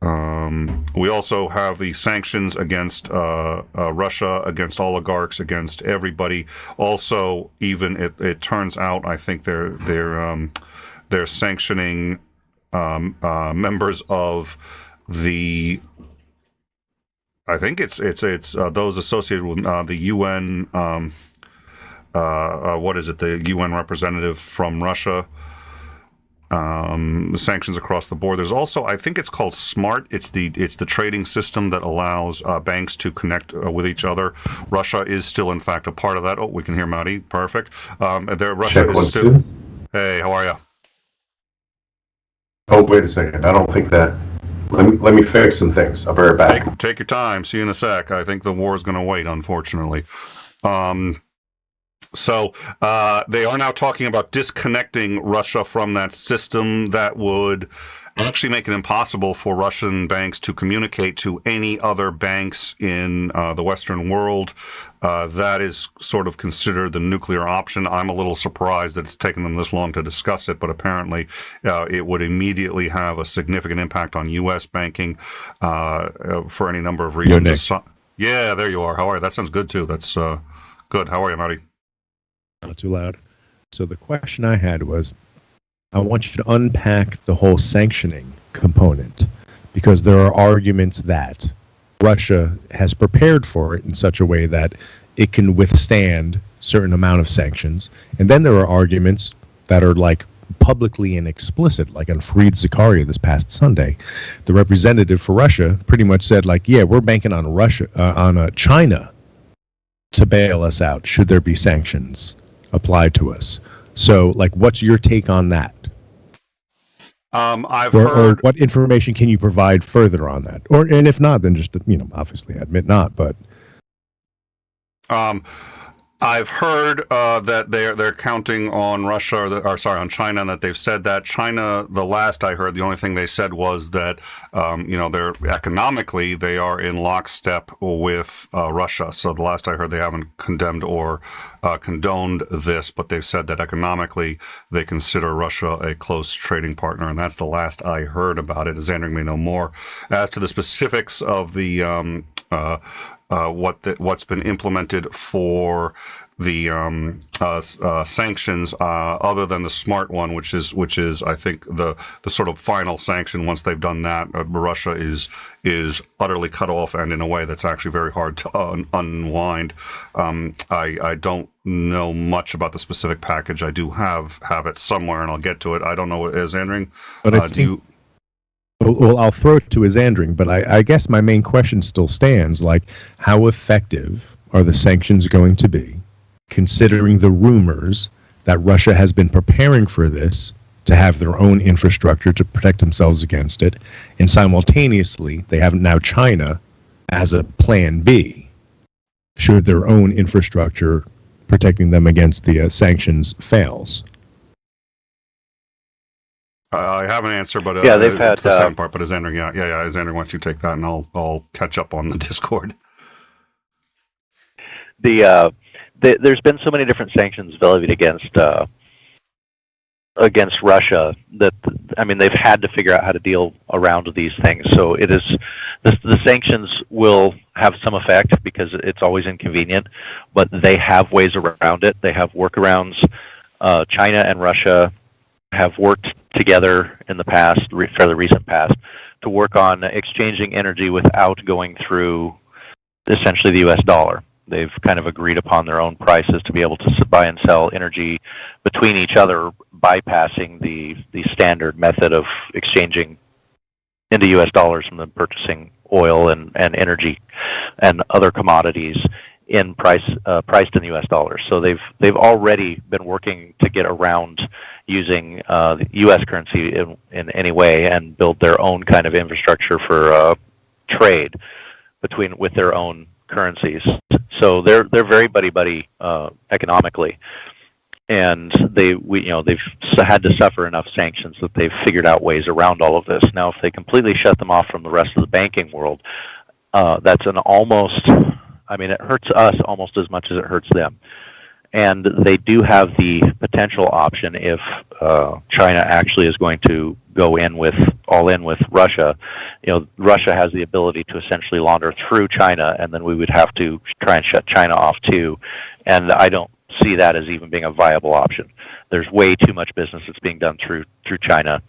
We also have the sanctions against Russia, against oligarchs, against everybody. Also, even it turns out, I think they're sanctioning members of the. I think it's those associated with the UN. What is it? The UN representative from Russia. Sanctions across the board. There's also, I think it's called SMART. It's the trading system that allows banks to connect with each other. Russia is still, in fact, a part of that. Oh, we can hear Maddie. Perfect. Russia is still. Two. Hey, how are you? Oh, wait a second. I don't think that. Let me fix some things. I'll be right back. Take your time. See you in a sec. I think the war is going to wait, unfortunately. So they are now talking about disconnecting Russia from that system. That would actually make it impossible for Russian banks to communicate to any other banks in the Western world. That is sort of considered the nuclear option. I'm a little surprised that it's taken them this long to discuss it, but apparently it would immediately have a significant impact on U.S. banking for any number of reasons. Yeah, there you are. How are you? That sounds good, too. That's good. How are you, Marty? Not too loud. So the question I had was, I want you to unpack the whole sanctioning component, because there are arguments that Russia has prepared for it in such a way that it can withstand certain amount of sanctions. And then there are arguments that are like publicly and explicit, like on Fareed Zakaria this past Sunday. The representative for Russia pretty much said, like, yeah, we're banking on China to bail us out should there be sanctions applied to us. So, like, what's your take on that? I've heard. Or what information can you provide further on that? And if not, then just, obviously admit not, but. I've heard that they're counting on Russia, on China, and that they've said that China. The last I heard, the only thing they said was that they're economically they are in lockstep with Russia. So the last I heard, they haven't condemned or condoned this, but they've said that economically they consider Russia a close trading partner, and that's the last I heard about it. As Andrew may know more as to the specifics of the. What's been implemented for the sanctions, other than the SMART one, which is I think the sort of final sanction. Once they've done that, Russia is utterly cut off, and in a way that's actually very hard to unwind. I don't know much about the specific package. I do have it somewhere, and I'll get to it. I don't know what it is, Andring. Do you? Well, I'll throw it to his Andring, but I guess my main question still stands, like, how effective are the sanctions going to be, considering the rumors that Russia has been preparing for this to have their own infrastructure to protect themselves against it. And simultaneously, they have now China as a plan B, should their own infrastructure protecting them against the sanctions fails. I have an answer, but Yeah, they've had, to the second part. But Xander, yeah, Xander, why don't you take that, and I'll catch up on the Discord. There's been so many different sanctions levied against Russia that, I mean, they've had to figure out how to deal around these things. So it is the sanctions will have some effect because it's always inconvenient, but they have ways around it. They have workarounds. China and Russia have worked together in the past, fairly recent past, to work on exchanging energy without going through essentially the U.S. dollar. They've kind of agreed upon their own prices to be able to buy and sell energy between each other, bypassing the standard method of exchanging into U.S. dollars from them purchasing oil and energy and other commodities in priced in U.S. dollars. So they've already been working to get around using the U.S. currency in any way and build their own kind of infrastructure for trade with their own currencies. So they're very buddy economically, and they've had to suffer enough sanctions that they've figured out ways around all of this. Now, if they completely shut them off from the rest of the banking world, that's an almost. I mean, it hurts us almost as much as it hurts them. And they do have the potential option if China actually is going to go all in with Russia. Russia has the ability to essentially launder through China, and then we would have to try and shut China off too. And I don't see that as even being a viable option. There's way too much business that's being done through China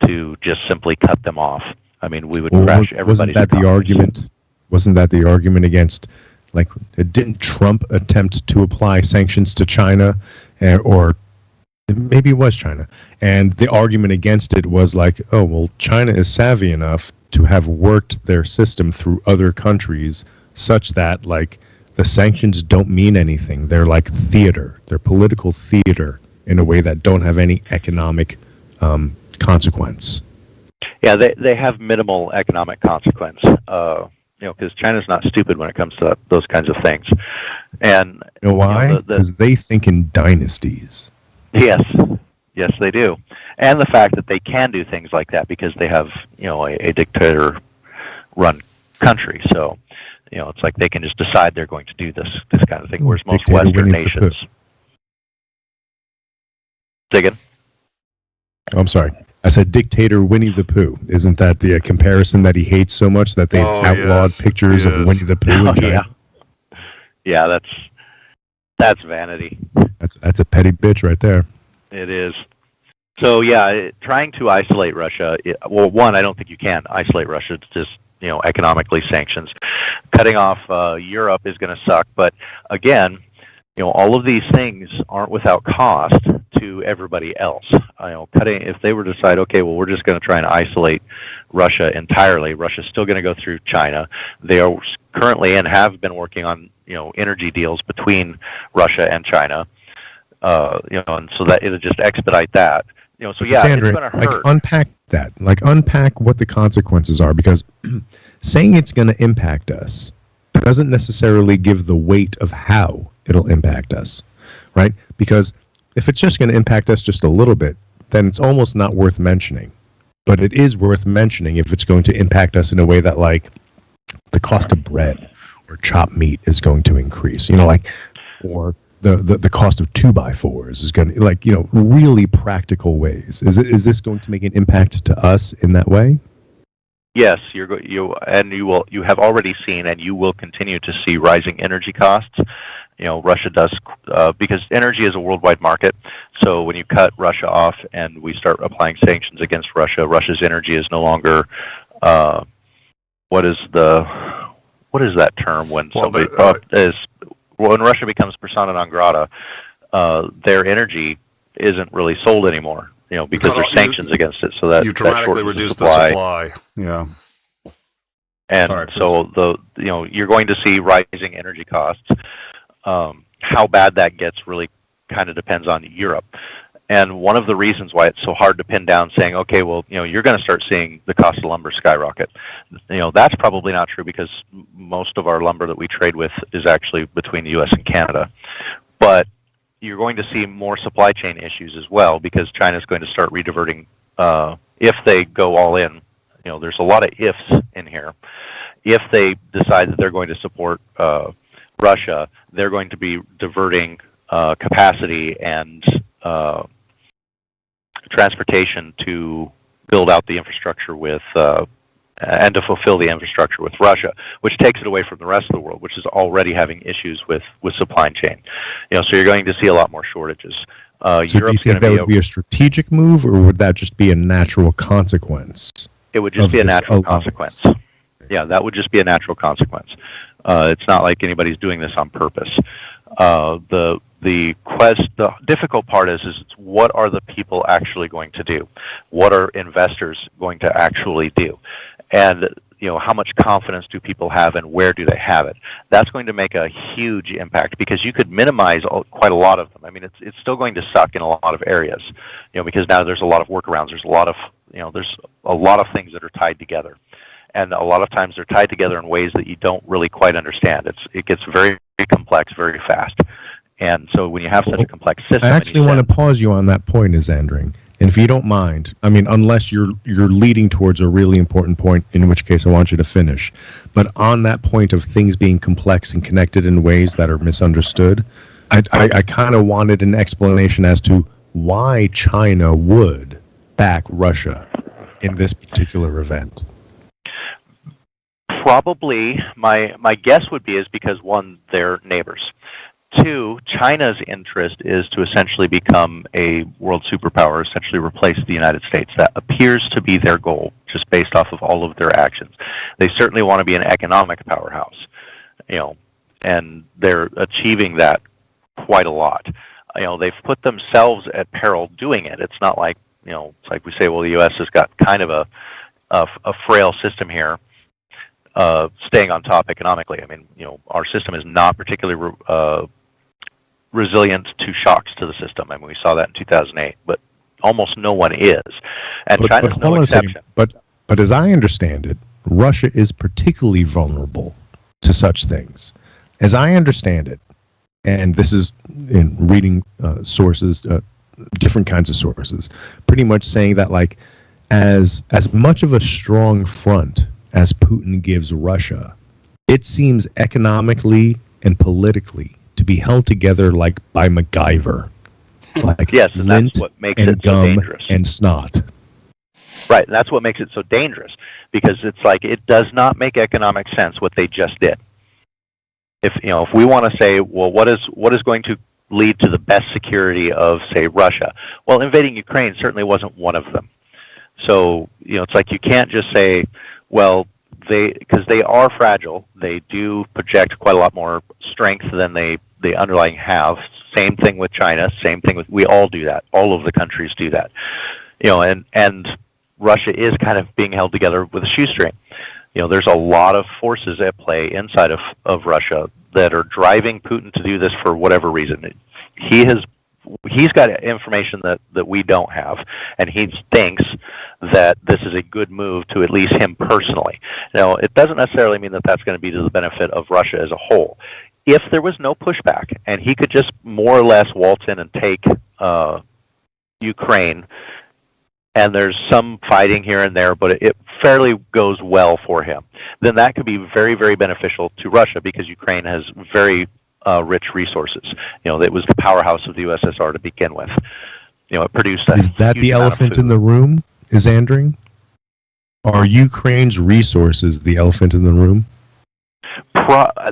to just simply cut them off. I mean, we would crash everybody's economies. Wasn't that the argument against? Like, didn't Trump attempt to apply sanctions to China, or maybe it was China? And the argument against it was like, oh, well, China is savvy enough to have worked their system through other countries such that, like, the sanctions don't mean anything. They're like theater. They're political theater in a way that don't have any economic consequence. Yeah, they have minimal economic consequence. Because China's not stupid when it comes to those kinds of things. And you know why? Because they think in dynasties. Yes, they do. And the fact that they can do things like that because they have, a dictator-run country. So, it's like they can just decide they're going to do this kind of thing. Whereas most Western nations. Say again? Oh, I'm sorry. I said dictator Winnie the Pooh. Isn't that the comparison that he hates so much that they've outlawed pictures of Winnie the Pooh in China? Yeah, that's vanity. That's a petty bitch right there. It is. So yeah, trying to isolate Russia. One, I don't think you can isolate Russia. It's just economically sanctions. Cutting off Europe is going to suck. But again, all of these things aren't without cost to everybody else. If they were to decide, okay, well, we're just going to try and isolate Russia entirely. Russia's still going to go through China. They are currently and have been working on energy deals between Russia and China. And so that it'll just expedite that. So yeah, Sandra, it's going to hurt. Unpack that. Unpack what the consequences are, because saying it's going to impact us doesn't necessarily give the weight of how it'll impact us, right? Because if it's just going to impact us just a little bit, then it's almost not worth mentioning. But it is worth mentioning if it's going to impact us in a way that, like, the cost of bread or chopped meat is going to increase, or the cost of 2x4s is going to, really practical ways. Is this going to make an impact to us in that way? Yes, you have already seen, and you will continue to see rising energy costs. Russia does because energy is a worldwide market. So when you cut Russia off and we start applying sanctions against Russia, Russia's energy is no longer what is that term when when Russia becomes persona non grata, their energy isn't really sold anymore. Because there's sanctions against it, so that you dramatically reduce the supply. Yeah, and so you're going to see rising energy costs. How bad that gets really kind of depends on Europe, And one of the reasons why it's so hard to pin down saying, okay, well, you're going to start seeing the cost of lumber skyrocket. That's probably not true because most of our lumber that we trade with is actually between the U.S. and Canada. But you're going to see more supply chain issues as well because China's going to start rediverting if they go all in. There's a lot of ifs in here. If they decide that they're going to support Russia, they're going to be diverting capacity and transportation to build out the infrastructure with and to fulfill the infrastructure with Russia, which takes it away from the rest of the world, which is already having issues with supply chain. So you're going to see a lot more shortages. So do you think that would be a strategic move, or would that just be a natural consequence? It would just be a natural consequence. Yeah, that would just be a natural consequence. It's not like anybody's doing this on purpose. The difficult part is what are the people actually going to do? What are investors going to actually do? And how much confidence do people have, and where do they have it? That's going to make a huge impact because you could minimize quite a lot of them. I mean, it's still going to suck in a lot of areas, because now there's a lot of workarounds. There's a lot of things that are tied together, and a lot of times they're tied together in ways that you don't really quite understand. It gets very complex very fast. And so when you have such a complex system... I actually want to pause you on that point, Isandring. And if you don't mind, I mean, unless you're leading towards a really important point, in which case I want you to finish. But on that point of things being complex and connected in ways that are misunderstood, I kind of wanted an explanation as to why China would back Russia in this particular event. Probably, my guess would be is because, one, they're neighbors. Two, China's interest is to essentially become a world superpower, essentially replace the United States. That appears to be their goal, just based off of all of their actions. They certainly want to be an economic powerhouse, and they're achieving that quite a lot. They've put themselves at peril doing it. It's not like, it's like we say, well, the U.S. has got kind of a frail system here, staying on top economically. I mean, our system is not particularly resilient to shocks to the system. I mean, we saw that in 2008, but almost no one is, and China's no exception. But as I understand it, Russia is particularly vulnerable to such things. As I understand it, and this is in reading sources, different kinds of sources, pretty much saying that, like, as much of a strong front as Putin gives Russia, it seems economically and politically to be held together like by MacGyver. Like yes, and that's what makes it so dangerous. And snot. Right, and that's what makes it so dangerous, because it's like it does not make economic sense what they just did. If we want to say, well, what is going to lead to the best security of, say, Russia? Well, invading Ukraine certainly wasn't one of them. So, it's like you can't just say, well, because they are fragile, they do project quite a lot more strength than they underlying have. Same thing with China, same thing with, we all do that. All of the countries do that. And Russia is kind of being held together with a shoestring. There's a lot of forces at play inside of Russia that are driving Putin to do this for whatever reason. He's got information that we don't have, and he thinks that this is a good move to at least him personally. Now, it doesn't necessarily mean that that's going to be to the benefit of Russia as a whole. If there was no pushback, and he could just more or less waltz in and take Ukraine, and there's some fighting here and there, but it fairly goes well for him, then that could be very, very beneficial to Russia, because Ukraine has very rich resources. It was the powerhouse of the USSR to begin with. It produced Is that the elephant in the room, Isandring? Are Ukraine's resources the elephant in the room?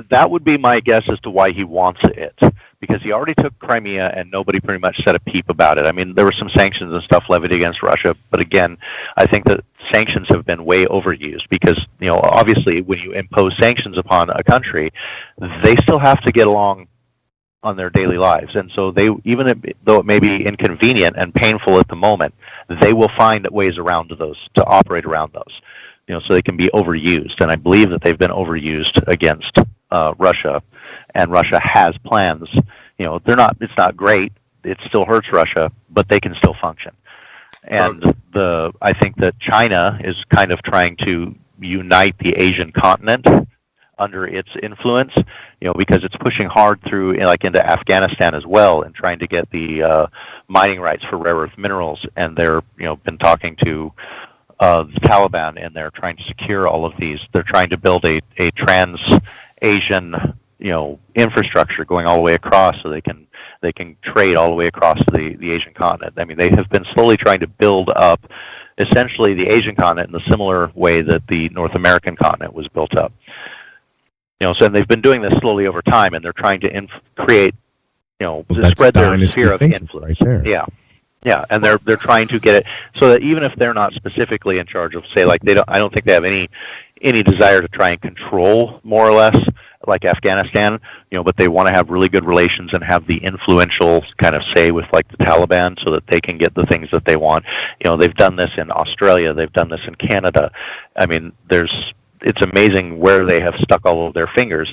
That would be my guess as to why he wants it, because he already took Crimea and nobody pretty much said a peep about it. I mean, there were some sanctions and stuff levied against Russia, but again, I think that sanctions have been way overused, because, obviously when you impose sanctions upon a country, they still have to get along on their daily lives. And so they, even though it may be inconvenient and painful at the moment, they will find ways around those, to operate around those. So they can be overused, and I believe that they've been overused against Russia, and Russia has plans. It's not great, it still hurts Russia, but they can still function. And I think that China is kind of trying to unite the Asian continent under its influence, because it's pushing hard through, like into Afghanistan as well, and trying to get the mining rights for rare earth minerals. And they're, been talking to the Taliban, and they're trying to secure all of these. They're trying to build a trans-Asian, infrastructure going all the way across, so they can trade all the way across the Asian continent. I mean, they have been slowly trying to build up essentially the Asian continent in the similar way that the North American continent was built up. So they've been doing this slowly over time, and they're trying to create, to spread their sphere of influence. Right there. Yeah, and they're trying to get it so that even if they're not specifically in charge of, say, like I don't think they have any desire to try and control more or less like Afghanistan, but they want to have really good relations and have the influential kind of say with like the Taliban, so that they can get the things that they want. They've done this in Australia, they've done this in Canada. I mean, it's amazing where they have stuck all of their fingers.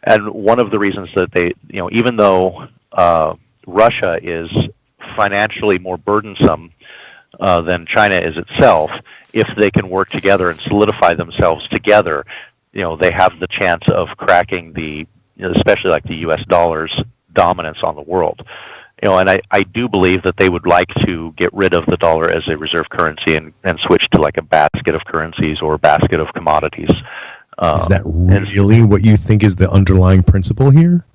And one of the reasons that they, even though Russia is financially more burdensome than China is itself, if they can work together and solidify themselves together, they have the chance of cracking especially like the U.S. dollar's dominance on the world. And I do believe that they would like to get rid of the dollar as a reserve currency and switch to like a basket of currencies or a basket of commodities. Is that really what you think is the underlying principle here?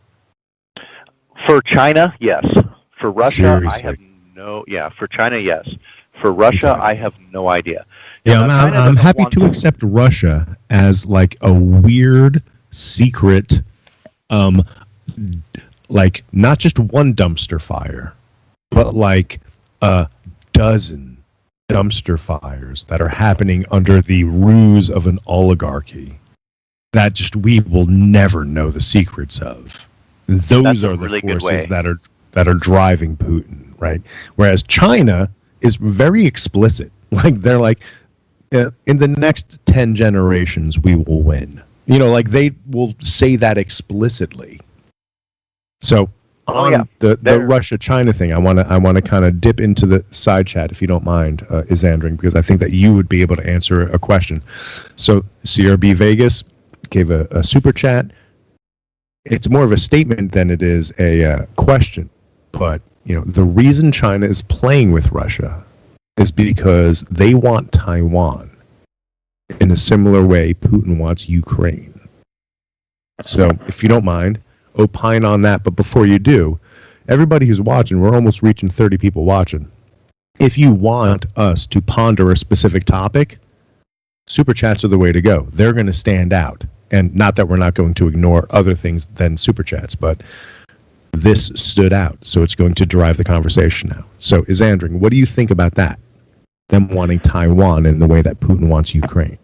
For China, yes. For Russia, Seriously? I have no. Yeah, for China, yes. For Russia, I have no idea. Yeah, I'm happy to accept Russia as like a weird secret, like not just one dumpster fire, but like a dozen dumpster fires that are happening under the ruse of an oligarchy that just we will never know the secrets of. Those are the forces that are driving Putin, right? Whereas China is very explicit. Like they're like, in the next 10 generations, we will win. Like they will say that explicitly. So the Russia-China thing, I want to kind of dip into the side chat, if you don't mind, Isandring, because I think that you would be able to answer a question. So CRB Vegas gave a super chat. It's more of a statement than it is a question. But the reason China is playing with Russia is because they want Taiwan in a similar way Putin wants Ukraine. So if you don't mind, opine on that. But before you do, everybody who's watching, we're almost reaching 30 people watching. If you want us to ponder a specific topic, super chats are the way to go. They're going to stand out. And not that we're not going to ignore other things than super chats, but this stood out, so it's going to drive the conversation now. So, Isandring, what do you think about that? Them wanting Taiwan in the way that Putin wants Ukraine.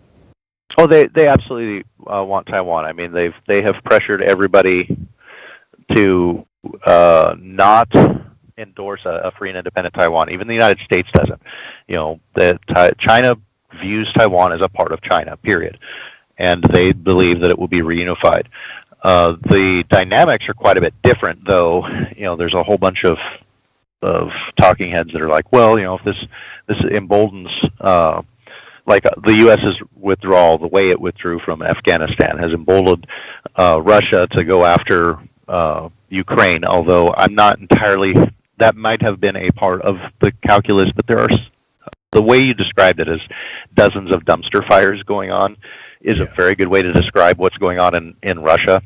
Oh, they absolutely want Taiwan. I mean, they have pressured everybody to not endorse a free and independent Taiwan. Even the United States doesn't. China views Taiwan as a part of China, period. And they believe that it will be reunified. The dynamics are quite a bit different, though. There's a whole bunch of talking heads that are like, well, if this emboldens, like the U.S.'s withdrawal, the way it withdrew from Afghanistan, has emboldened Russia to go after Ukraine. Although I'm not entirely, that might have been a part of the calculus, but there are, the way you described it as dozens of dumpster fires going on is a very good way to describe what's going on in Russia.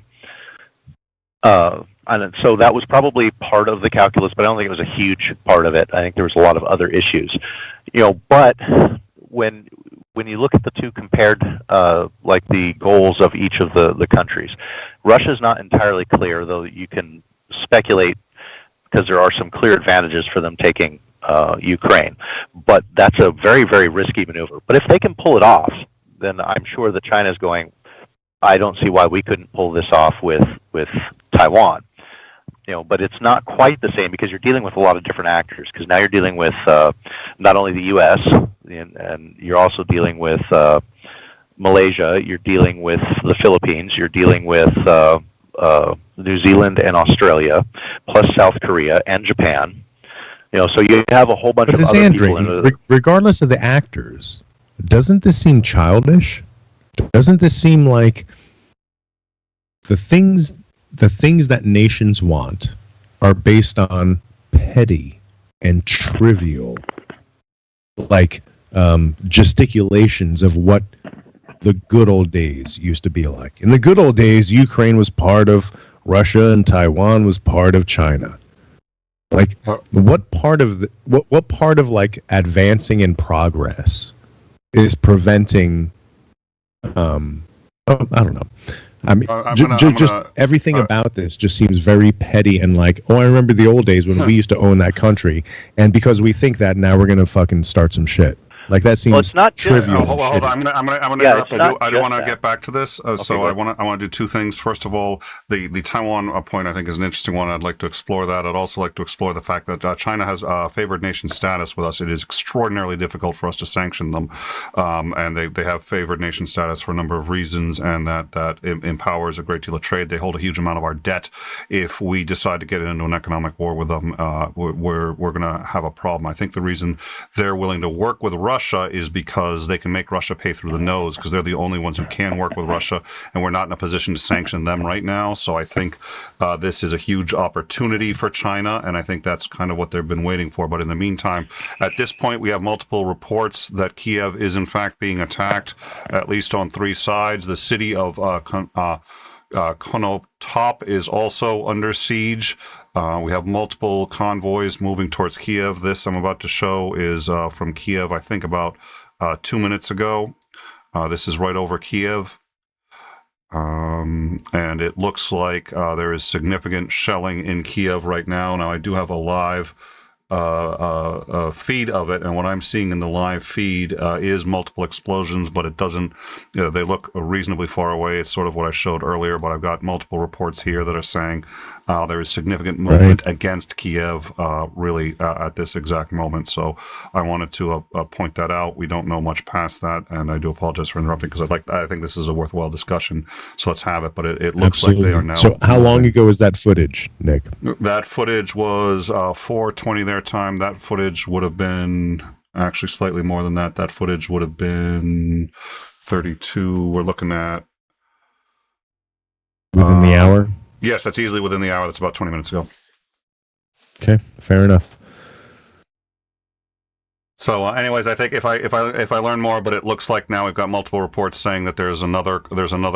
And so that was probably part of the calculus, but I don't think it was a huge part of it. I think there was a lot of other issues. But when you look at the two compared, like the goals of each of the countries, Russia's not entirely clear, though you can speculate because there are some clear advantages for them taking Ukraine. But that's a very, very risky maneuver. But if they can pull it off, then I'm sure that China's going, I don't see why we couldn't pull this off with Taiwan. But it's not quite the same because you're dealing with a lot of different actors, because now you're dealing with not only the U.S., and you're also dealing with Malaysia, you're dealing with the Philippines, you're dealing with New Zealand and Australia, plus South Korea and Japan. So you have a whole bunch But of as other people in Andrew, it. regardless of the actors, doesn't this seem childish? Doesn't this seem like the things that nations want are based on petty and trivial, like gesticulations of what the good old days used to be like. In the good old days, Ukraine was part of Russia and Taiwan was part of China. Like, what part of what part of like advancing in progress is preventing? I don't know. I mean, just everything about this just seems very petty and like, oh, I remember the old days when we used to own that country, and because we think that now we're gonna fucking start some shit. Like that seems it's not just- trivial. Hold on. I'm gonna Yeah, interrupt. it's not I do just want to that. get back to this. Okay, So go I ahead. want to do two things. First of all, the Taiwan point I think is an interesting one. I'd like to explore that. I'd also like to explore the fact that China has favored nation status with us. It is extraordinarily difficult for us to sanction them, and they have favored nation status for a number of reasons, and that empowers a great deal of trade. They hold a huge amount of our debt. If we decide to get into an economic war with them, we're going to have a problem. I think the reason they're willing to work with Russia is because they can make Russia pay through the nose, because they're the only ones who can work with Russia, and we're not in a position to sanction them right now. So I think this is a huge opportunity for China, and I think that's kind of what they've been waiting for. But in the meantime, at this point, we have multiple reports that Kiev is in fact being attacked, at least on three sides. The city of Konotop is also under siege. We have multiple convoys moving towards Kiev. This I'm about to show is from Kiev, I think about 2 minutes ago. This is right over Kiev. And it looks like there is significant shelling in Kiev right now. Now, I do have a live feed of it, and what I'm seeing in the live feed is multiple explosions, but it doesn't, they look reasonably far away. It's sort of what I showed earlier, but I've got multiple reports here that are saying there is significant movement against Kiev really at this exact moment. So I wanted to point that out. We don't know much past that, and I do apologize for interrupting, because I think this is a worthwhile discussion. So let's have it, but it looks like they are now. So how long ago was that footage, Nick? That footage was 4:20 their time. That footage would have been actually slightly more than that. That footage would have been 32. We're looking at within the hour. Yes, that's easily within the hour. That's about 20 minutes ago. Okay, fair enough. So, anyways, I think if I learn more, but it looks like now we've got multiple reports saying that there's another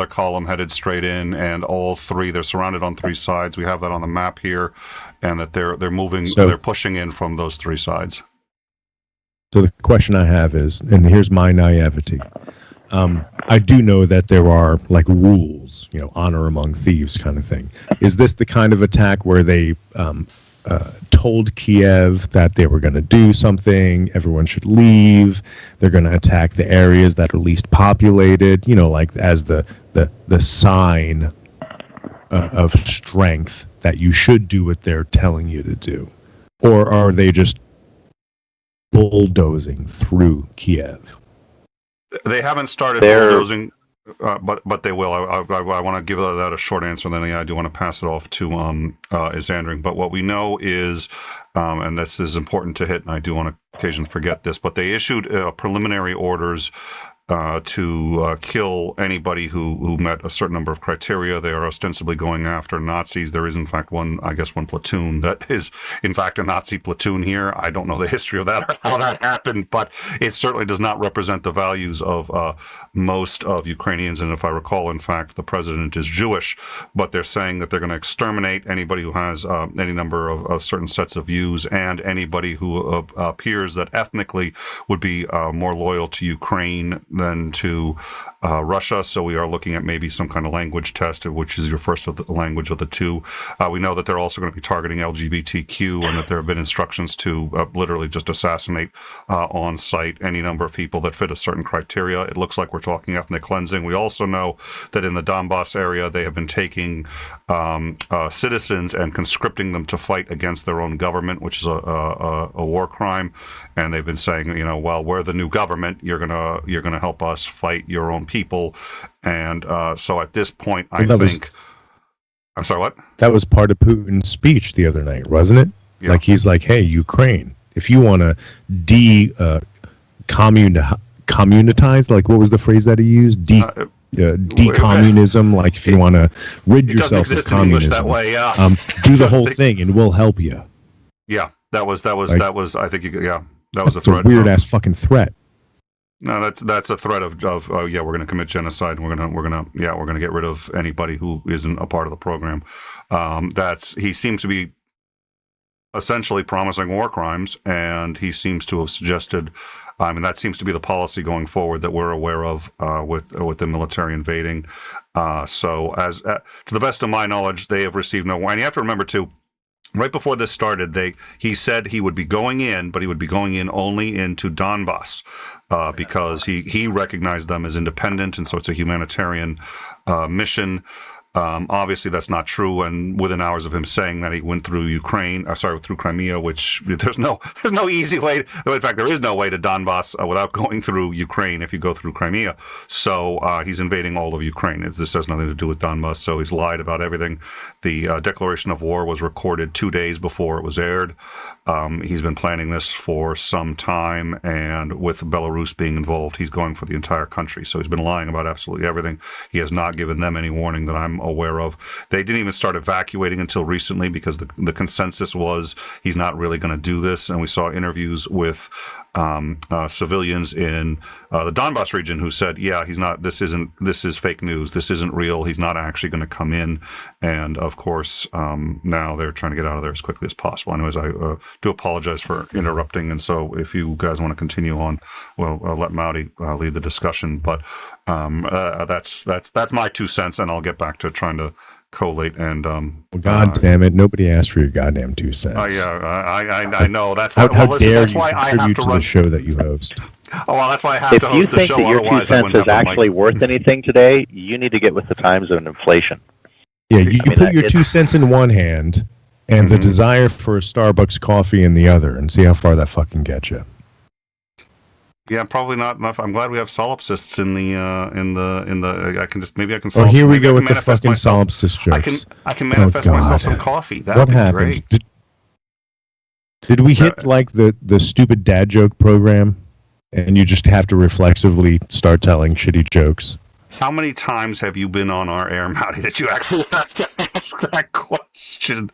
column headed straight in, and all three, they're surrounded on three sides. We have that on the map here, and that they're moving, they're pushing in from those three sides. So the question I have is, and here's my naivety. I do know that there are like rules, honor among thieves kind of thing. Is this the kind of attack where they told Kiev that they were going to do something, everyone should leave, they're going to attack the areas that are least populated, like as the sign of strength that you should do what they're telling you to do? Or are they just bulldozing through Kiev? They haven't started bulldozing, but they will. I want to give that a short answer, then I do want to pass it off to Isandring. But what we know is, and this is important to hit, and I do want to occasionally forget this, but they issued preliminary orders to kill anybody who met a certain number of criteria. They are ostensibly going after Nazis. There is, in fact, one platoon that is, in fact, a Nazi platoon here. I don't know the history of that or how that happened, but it certainly does not represent the values of most of Ukrainians. And if I recall, in fact, the president is Jewish, but they're saying that they're going to exterminate anybody who has any number of certain sets of views, and anybody who appears that ethnically would be more loyal to Ukraine than to Russia. So we are looking at maybe some kind of language test, which is your first of the language of the two. We know that they're also going to be targeting LGBTQ, and that there have been instructions to literally just assassinate on site any number of people that fit a certain criteria. It looks like we're talking ethnic cleansing. We also know that in the Donbass area, they have been taking citizens and conscripting them to fight against their own government, which is a war crime. And they've been saying, well, we're the new government. You're gonna help us fight your own people. And so at this point, I'm sorry, what? That was part of Putin's speech the other night, wasn't it? Yeah. Like he's like, hey, Ukraine, if you want to communitize, like what was the phrase that he used? Decommunism, like if you want to rid It doesn't yourself of exist in English communism, that way. Yeah. do the whole thing and we'll help you. Yeah, that was. I think that was a It's a threat. weird ass fucking threat. No, that's a threat of we're going to commit genocide. And we're going to get rid of anybody who isn't a part of the program. He seems to be essentially promising war crimes, and he seems to have suggested. I mean, that seems to be the policy going forward that we're aware of with the military invading. So, to the best of my knowledge, they have received no warning. You have to remember too. Right before this started, he said he would be going in, but he would be going in only into Donbass because he recognized them as independent, and so it's a humanitarian mission. Obviously, that's not true. And within hours of him saying that, he went through through Crimea, which there's no easy way. In fact, there is no way to Donbass without going through Ukraine if you go through Crimea. So he's invading all of Ukraine. This has nothing to do with Donbass. So he's lied about everything. The declaration of war was recorded 2 days before it was aired. He's been planning this for some time, and with Belarus being involved, he's going for the entire country. So he's been lying about absolutely everything. He has not given them any warning that I'm aware of. They didn't even start evacuating until recently because the consensus was he's not really going to do this. And we saw interviews with civilians in the Donbass region who said, yeah, he's not, this is fake news. This isn't real. He's not actually going to come in. And of course, now they're trying to get out of there as quickly as possible. Anyways, I do apologize for interrupting. And so if you guys want to continue on, well, let Maudy lead the discussion. But that's my 2 cents, and I'll get back to trying to collate and well, God damn it! Nobody asked for your goddamn 2 cents. I know. That's why. How dare that's you why I have contribute to to run the show that you host? Oh well, that's why I have to host the If show. you think that your 2 cents is actually worth anything today, you need to get with the times of inflation. Yeah, you put your 2 cents in one hand and the desire for a Starbucks coffee in the other, and see how far that fucking gets you. Yeah, probably not enough. I'm glad we have solipsists in the. I can just maybe I can. Oh, here we go with the fucking solipsist jokes. I can manifest myself some coffee. That would be happened? great. Did we hit like the stupid dad joke program, and you just have to reflexively start telling shitty jokes? How many times have you been on our air, Mouty, that you actually have to ask that question?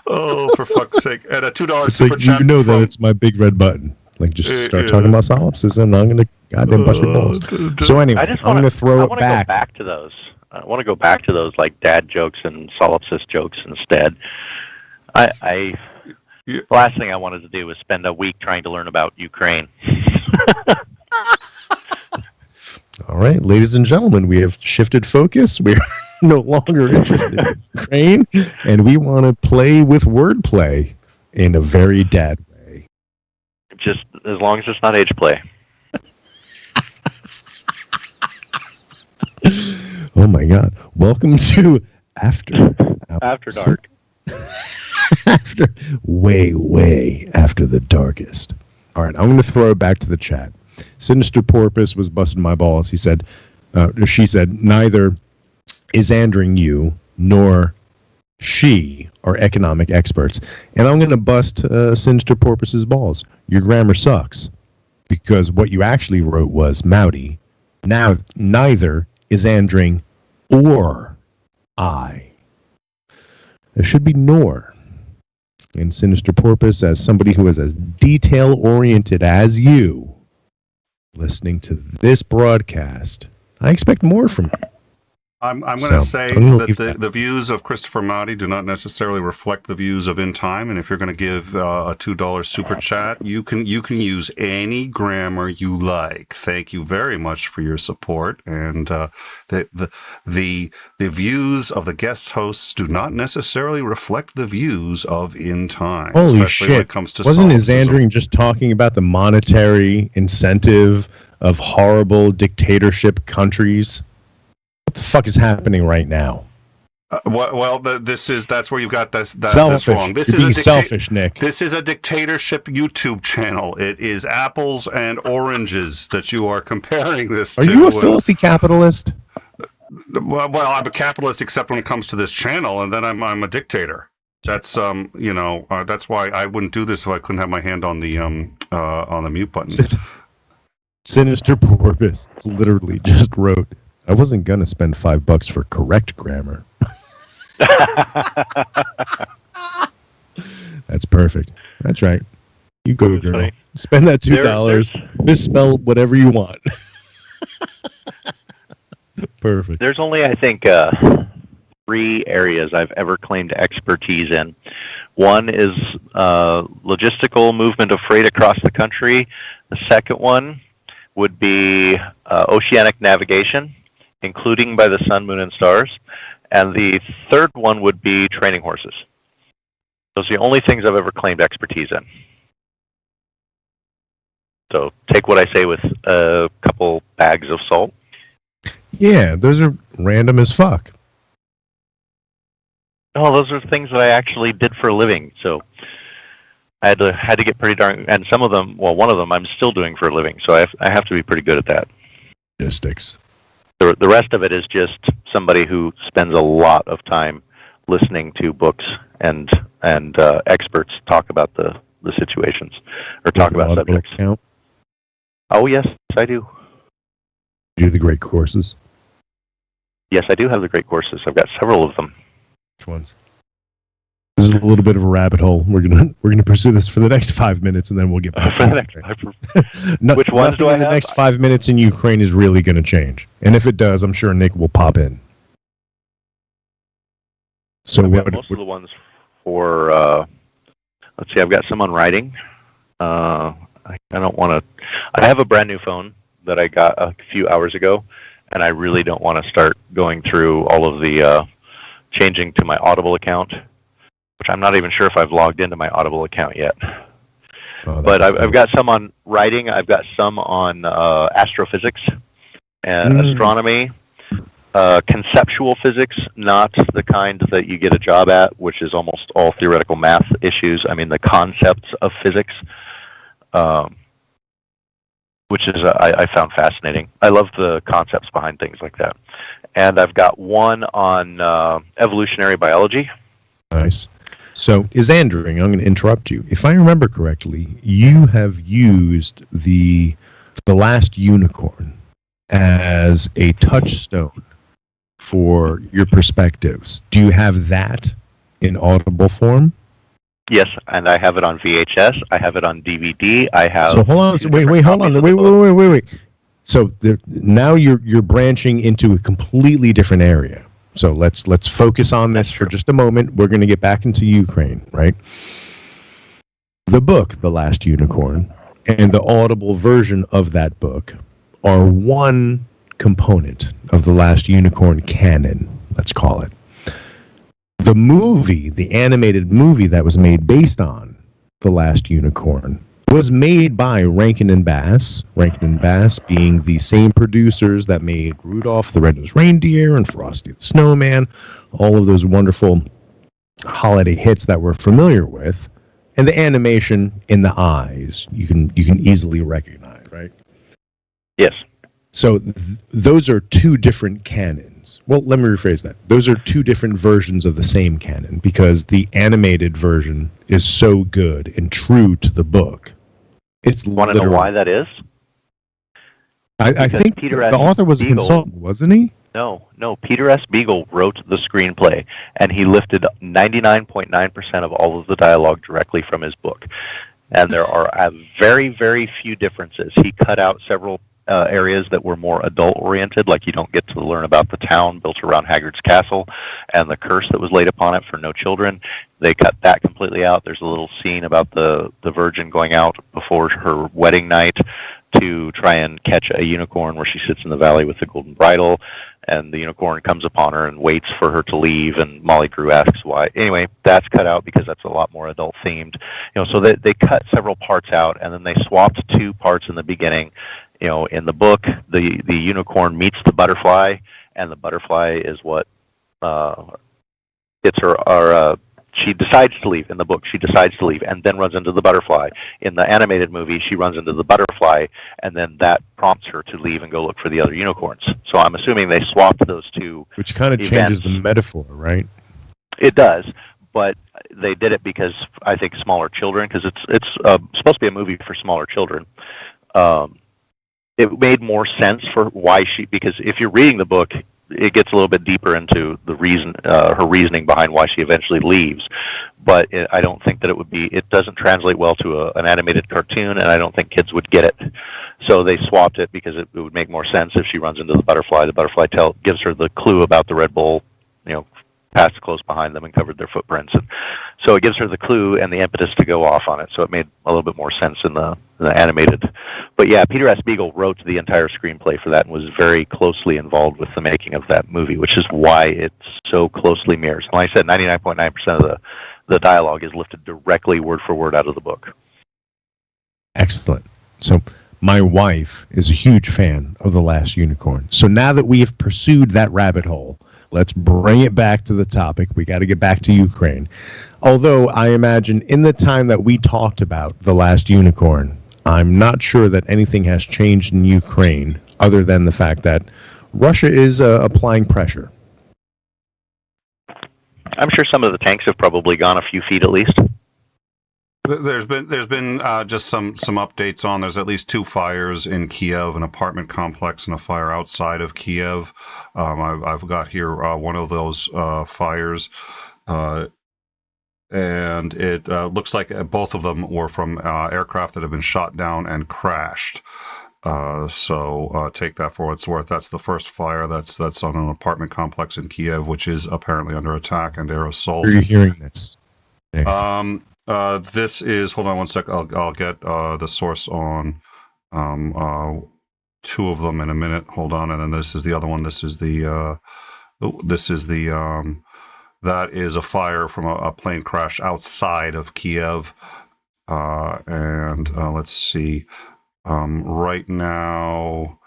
Oh, for fuck's sake! And a $2 super chat. You know that it's my big red button. Like, just start talking about solipsis, and I'm going to goddamn bust your balls. So anyway, I'm going to throw it back. Go back to those. I want to go back to those, like, dad jokes and solipsis jokes instead. The last thing I wanted to do was spend a week trying to learn about Ukraine. All right, ladies and gentlemen, we have shifted focus. We're no longer interested in Ukraine, and we want to play with wordplay in a very dad way. Just as long as it's not age play. Oh my God! Welcome to After Dark. After way after the darkest. All right, I'm going to throw it back to the chat. Sinister Porpoise was busting my balls. She said, neither Isandering you nor she are economic experts. And I'm going to bust Sinister Porpoise's balls. Your grammar sucks. Because what you actually wrote was Mouty. Now, neither Isandering or I. There should be nor. And Sinister Porpoise, as somebody who is as detail-oriented as you, listening to this broadcast, I expect more from you. I'm going to say that the views of Christopher Maudy do not necessarily reflect the views of In Time, and if you're going to give a $2 super chat, you can use any grammar you like. Thank you very much for your support, and the views of the guest hosts do not necessarily reflect the views of In Time. Holy especially shit! When it comes to wasn't Isandering just talking about the monetary incentive of horrible dictatorship countries? What the fuck is happening right now? That's where you got that's wrong. You're being selfish, Nick. This is a dictatorship YouTube channel. It is apples and oranges that you are comparing this to. Are you a filthy capitalist? Well, I'm a capitalist except when it comes to this channel, and then I'm a dictator. That's that's why I wouldn't do this if I couldn't have my hand on the mute button. Sinister Porpoise literally just wrote, I wasn't going to spend $5 for correct grammar. That's perfect. That's right. You go, girl. Funny. Spend that $2. Misspell whatever you want. Perfect. There's only, I think, 3 areas I've ever claimed expertise in. One is logistical movement of freight across the country. The second one would be oceanic navigation, including by the sun, moon, and stars. And the third one would be training horses. Those are the only things I've ever claimed expertise in. So take what I say with a couple bags of salt. Yeah, those are random as fuck. Oh, those are things that I actually did for a living. So I had to get pretty darn, and some of them, well, one of them I'm still doing for a living. So I have to be pretty good at that. Logistics. The rest of it is just somebody who spends a lot of time listening to books and experts talk about the situations or talk about subjects. Account? Oh yes, I do. You do the great courses. Yes, I do have the great courses. I've got several of them. Which ones? This is a little bit of a rabbit hole. We're gonna pursue this for the next 5 minutes, and then we'll get back to it. Which ones do I have? The next 5 minutes in Ukraine is really going to change, and if it does, I'm sure Nick will pop in. So I've got most of the ones for. Let's see. I've got some on writing. I don't want to. I have a brand new phone that I got a few hours ago, and I really don't want to start going through all of the changing to my Audible account, which I'm not even sure if I've logged into my Audible account yet. But I've got some on writing. I've got some on astrophysics and astronomy, conceptual physics, not the kind that you get a job at, which is almost all theoretical math issues. I mean, the concepts of physics, which is I found fascinating. I love the concepts behind things like that. And I've got one on evolutionary biology. Nice. So, Isandering, I'm going to interrupt you. If I remember correctly, you have used the Last Unicorn as a touchstone for your perspectives. Do you have that in Audible form? Yes, and I have it on VHS. I have it on DVD. I have. So hold on. Wait. So now you're branching into a completely different area. So let's focus on this for just a moment. We're going to get back into Ukraine, right? The book, The Last Unicorn, and the Audible version of that book are one component of The Last Unicorn canon, let's call it. The movie, the animated movie that was made based on The Last Unicorn, was made by Rankin and Bass being the same producers that made Rudolph the Red-Nosed Reindeer and Frosty the Snowman, all of those wonderful holiday hits that we're familiar with, and the animation in the eyes you can easily recognize, right? Yes. So those are two different canons. Well, let me rephrase that. Those are two different versions of the same canon because the animated version is so good and true to the book. It's want to know why that is? I think the author was a consultant, wasn't he? No. Peter S. Beagle wrote the screenplay, and he lifted 99.9% of all of the dialogue directly from his book. And there are very, very few differences. He cut out several areas that were more adult-oriented, like you don't get to learn about the town built around Haggard's Castle and the curse that was laid upon it for no children. They cut that completely out. There's a little scene about the Virgin going out before her wedding night to try and catch a unicorn where she sits in the valley with the golden bridle, and the unicorn comes upon her and waits for her to leave, and Molly Grew asks why. Anyway, that's cut out because that's a lot more adult-themed. So they cut several parts out, and then they swapped two parts in the beginning. In the book, the unicorn meets the butterfly, and the butterfly is what gets her. She decides to leave. In the book, she decides to leave and then runs into the butterfly. In the animated movie, she runs into the butterfly, and then that prompts her to leave and go look for the other unicorns. So I'm assuming they swapped those two. Which kind of changes the metaphor, right? It does. but they did it because I think smaller children, because it's supposed to be a movie for smaller children. It made more sense for why because if you're reading the book, it gets a little bit deeper into the reason, her reasoning behind why she eventually leaves. But I don't think that it doesn't translate well to an animated cartoon, and I don't think kids would get it. So they swapped it because it would make more sense if she runs into the butterfly. The butterfly gives her the clue about the Red Bull, passed close behind them and covered their footprints. And so it gives her the clue and the impetus to go off on it. So it made a little bit more sense in the animated. But yeah, Peter S. Beagle wrote the entire screenplay for that and was very closely involved with the making of that movie, which is why it so closely mirrors. Like I said, 99.9% of the dialogue is lifted directly word for word out of the book. Excellent. So my wife is a huge fan of The Last Unicorn. So now that we have pursued that rabbit hole, let's bring it back to the topic. We got to get back to Ukraine. Although I imagine in the time that we talked about The Last Unicorn, I'm not sure that anything has changed in Ukraine other than the fact that Russia is applying pressure. I'm sure some of the tanks have probably gone a few feet at least. There's been just some updates on. There's at least 2 fires in Kiev, an apartment complex, and a fire outside of Kiev. I've got here one of those fires, and it looks like both of them were from aircraft that have been shot down and crashed. So take that for what it's worth. That's the first fire. That's on an apartment complex in Kiev, which is apparently under attack and air assault. Are you hearing this? This is, hold on one sec. I'll get the source on 2 of them in a minute. Hold on, and then this is the other one. That is a fire from a plane crash outside of Kiev. And let's see. Right now,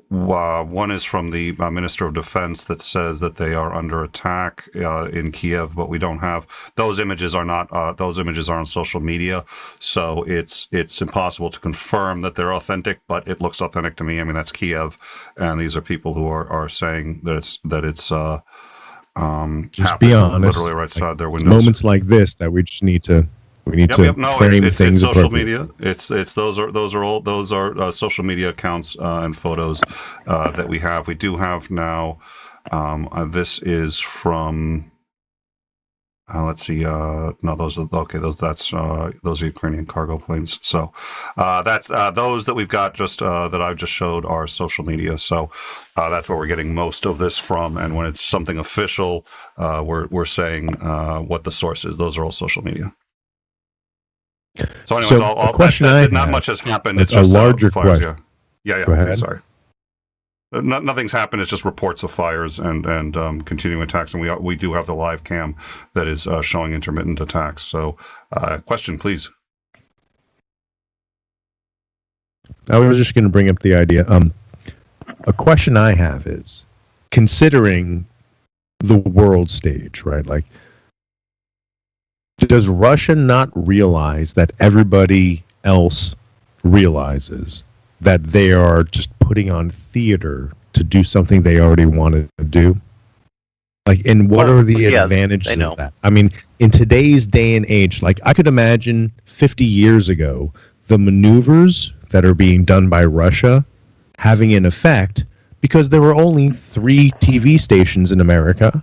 one is from the Minister of Defense that says that they are under attack in Kiev, but we don't have those images. Are not those images are on social media, so it's impossible to confirm that they're authentic. But it looks authentic to me. I mean, that's Kiev, and these are people who are saying that it's just be honest. Literally right outside their windows. Moments like this that we just need to. We need to frame it's things social media. It's those are social media accounts and photos that we have. We do have now. This is from. Let's see. No, those are okay. Those are Ukrainian cargo planes. So that's those that we've got. Just that I've just showed are social media. So that's where we're getting most of this from. And when it's something official, we're saying what the source is. Those are all social media. So, anyways, a question that's it. Not much has happened. It's a just larger fires, question. Yeah. Go ahead. Okay, sorry. Nothing's happened. It's just reports of fires and continuing attacks, and we do have the live cam that is showing intermittent attacks. So, question, please. I was just going to bring up the idea. A question I have is, considering the world stage, right? Like, does Russia not realize that everybody else realizes that they are just putting on theater to do something they already wanted to do? Like, and what are the advantages of that? I mean, in today's day and age, like, I could imagine 50 years ago, the maneuvers that are being done by Russia having an effect because there were only 3 TV stations in America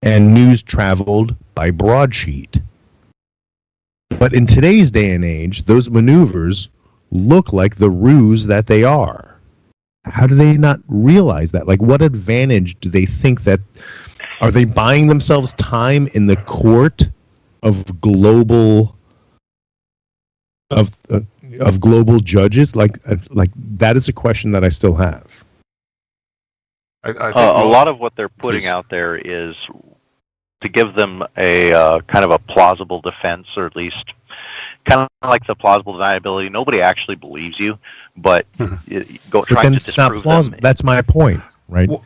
and news traveled by broadsheet. But in today's day and age, those maneuvers look like the ruse that they are. How do they not realize that? Like, what advantage do they think that... Are they buying themselves time in the court of global... of global judges? Like that is a question that I still have. I think a lot of what they're putting out there is to give them a kind of a plausible defense, or at least kind of like the plausible deniability. Nobody actually believes you, but trying to disprove not plausible. Them. That's my point, right? Well,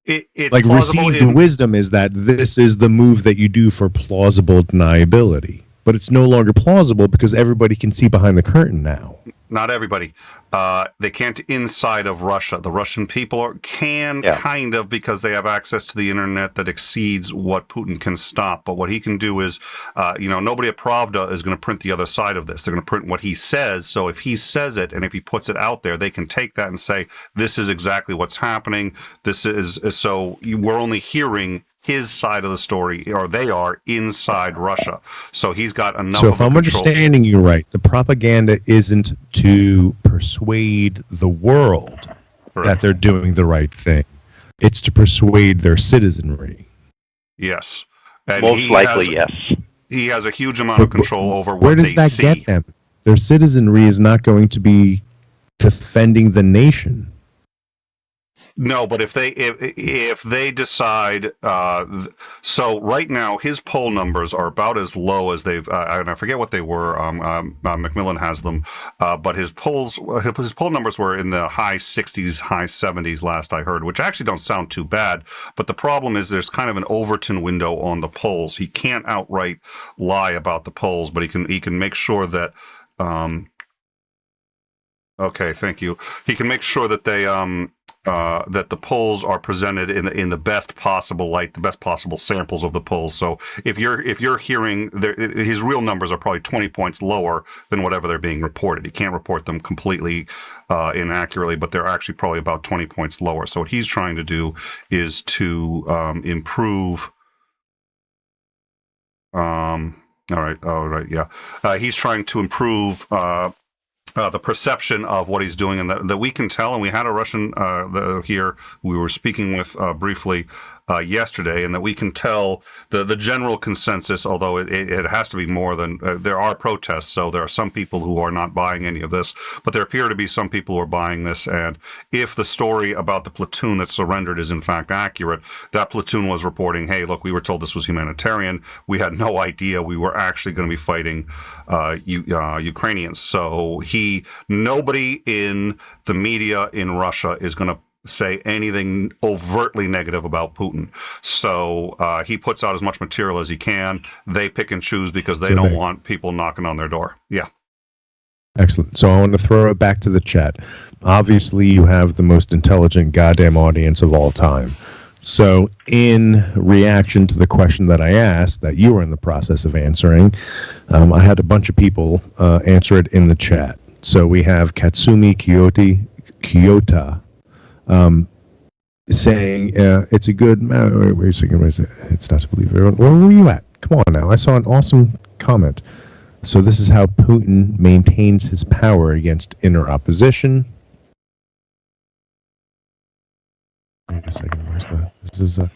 it's like received wisdom is that this is the move that you do for plausible deniability, but it's no longer plausible because everybody can see behind the curtain now. Not everybody. They can't inside of Russia. The Russian people can kind of, because they have access to the internet that exceeds what Putin can stop. But what he can do is, nobody at Pravda is going to print the other side of this. They're going to print what he says. So if he says it and if he puts it out there, they can take that and say, this is exactly what's happening. This is so we're only hearing his side of the story, or they are inside Russia. So he's got enough. So if I'm understanding you right, the propaganda isn't to persuade the world that they're doing the right thing. It's to persuade their citizenry. Yes. And most likely, yes. He has a huge amount of control over what where does they that see. get them? Their citizenry is not going to be defending the nation. No, but if they decide, so right now his poll numbers are about as low as they've, and I forget what they were. Macmillan has them, but his poll numbers were in the high 60s, high 70s last I heard, which actually don't sound too bad. But the problem is there's kind of an Overton window on the polls. He can't outright lie about the polls, but he can make sure that. Okay, thank you. He can make sure that they that the polls are presented in the best possible light, the best possible samples of the polls. So if you're hearing his real numbers are probably 20 points lower than whatever they're being reported. He can't report them completely inaccurately, but they're actually probably about 20 points lower. So what he's trying to do is to improve. All right, yeah. He's trying to improve. The perception of what he's doing, and that we can tell. And we had a Russian here we were speaking with briefly yesterday, and that we can tell the general consensus, although it has to be more than, there are protests, so there are some people who are not buying any of this, but there appear to be some people who are buying this. And if the story about the platoon that surrendered is in fact accurate, that platoon was reporting, hey, look, we were told this was humanitarian. We had no idea we were actually going to be fighting Ukrainians. So nobody in the media in Russia is going to say anything overtly negative about Putin. So he puts out as much material as he can. They pick and choose because they don't want people knocking on their door. Yeah. Excellent. So I want to throw it back to the chat. Obviously, you have the most intelligent goddamn audience of all time. So in reaction to the question that I asked, that you were in the process of answering, I had a bunch of people answer it in the chat. So we have Katsumi Kyoto saying it's a good. Wait a second. It's not to believe everyone. Where were you at? Come on now. I saw an awesome comment. So this is how Putin maintains his power against inner opposition. Wait a second. Where's the?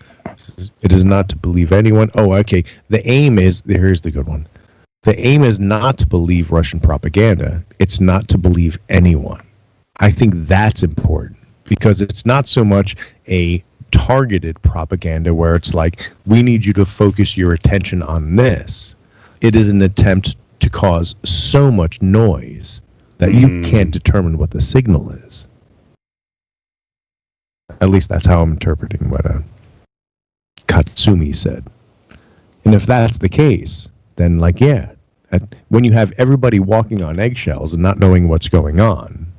It is not to believe anyone. Oh, okay. The aim is. Here's the good one. The aim is not to believe Russian propaganda. It's not to believe anyone. I think that's important, because it's not so much a targeted propaganda where it's like, we need you to focus your attention on this. It is an attempt to cause so much noise that you can't determine what the signal is. At least that's how I'm interpreting what Katsumi said. And if that's the case, then when you have everybody walking on eggshells and not knowing what's going on,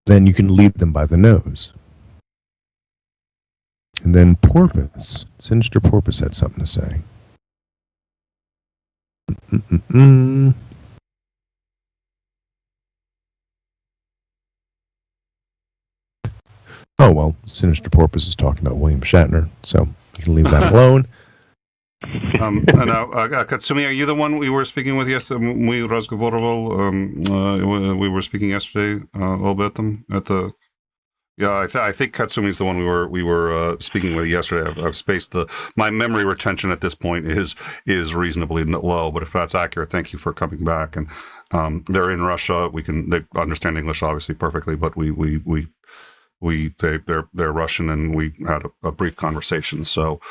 then you can lead them by the nose. And then Porpoise, Sinister Porpoise had something to say. Oh, well, Sinister Porpoise is talking about William Shatner, so you can leave that alone. Katsumi, are you the one we were speaking with yesterday? We were speaking yesterday об этом at the. Yeah, I think Katsumi's the one we were speaking with yesterday. I've spaced my memory retention at this point is reasonably low, but if that's accurate, thank you for coming back. And they're in Russia. They understand English obviously perfectly, but they're Russian, and we had a brief conversation. So.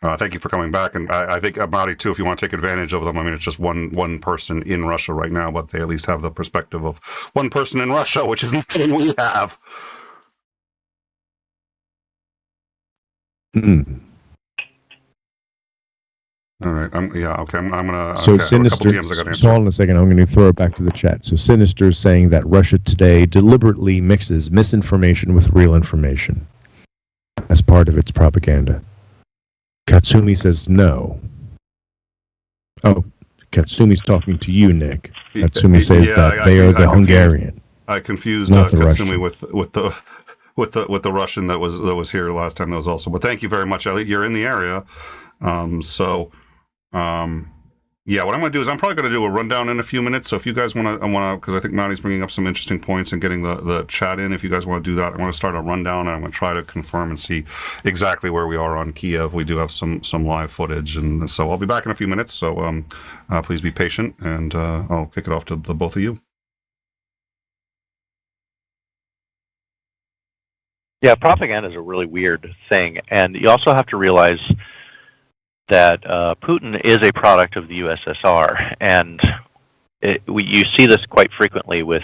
Thank you for coming back, and I think Marty too. If you want to take advantage of them, I mean, it's just one person in Russia right now, but they at least have the perspective of one person in Russia, which is nothing we have. All right. Okay. I'm gonna. So okay, I have a couple Sinister, DMs I got to so answer. hold on a second, I'm going to throw it back to the chat. So Sinister is saying that Russia today deliberately mixes misinformation with real information as part of its propaganda. Katsumi says no. Oh, Katsumi's talking to you, Nick. Katsumi says that they are the Hungarian. I confused not the Katsumi Russian. with the Russian that was here last time. That was also. But thank you very much, Elliot. You're in the area, yeah. What I'm going to do is I'm probably going to do a rundown in a few minutes. So if you guys want to, because I think Nadi's bringing up some interesting points and getting the chat in. If you guys want to do that, I want to start a rundown, and I'm going to try to confirm and see exactly where we are on Kiev. We do have some live footage, and so I'll be back in a few minutes. So please be patient, and I'll kick it off to the both of you. Yeah, propaganda is a really weird thing, and you also have to realize that Putin is a product of the USSR, and you see this quite frequently with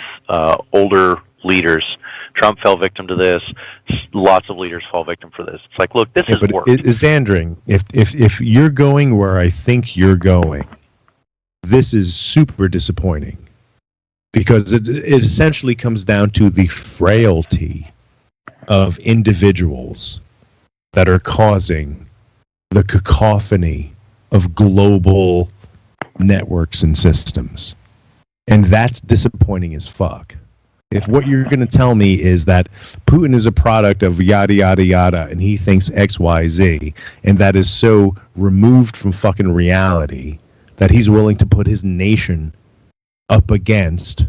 older leaders. Trump fell victim to this. Lots of leaders fall victim for this. It's like, look, this is work. Xandring, if you're going where I think you're going, this is super disappointing, because it essentially comes down to the frailty of individuals that are causing the cacophony of global networks and systems. And that's disappointing as fuck. If what you're going to tell me is that Putin is a product of yada, yada, yada, and he thinks X, Y, Z, and that is so removed from fucking reality that he's willing to put his nation up against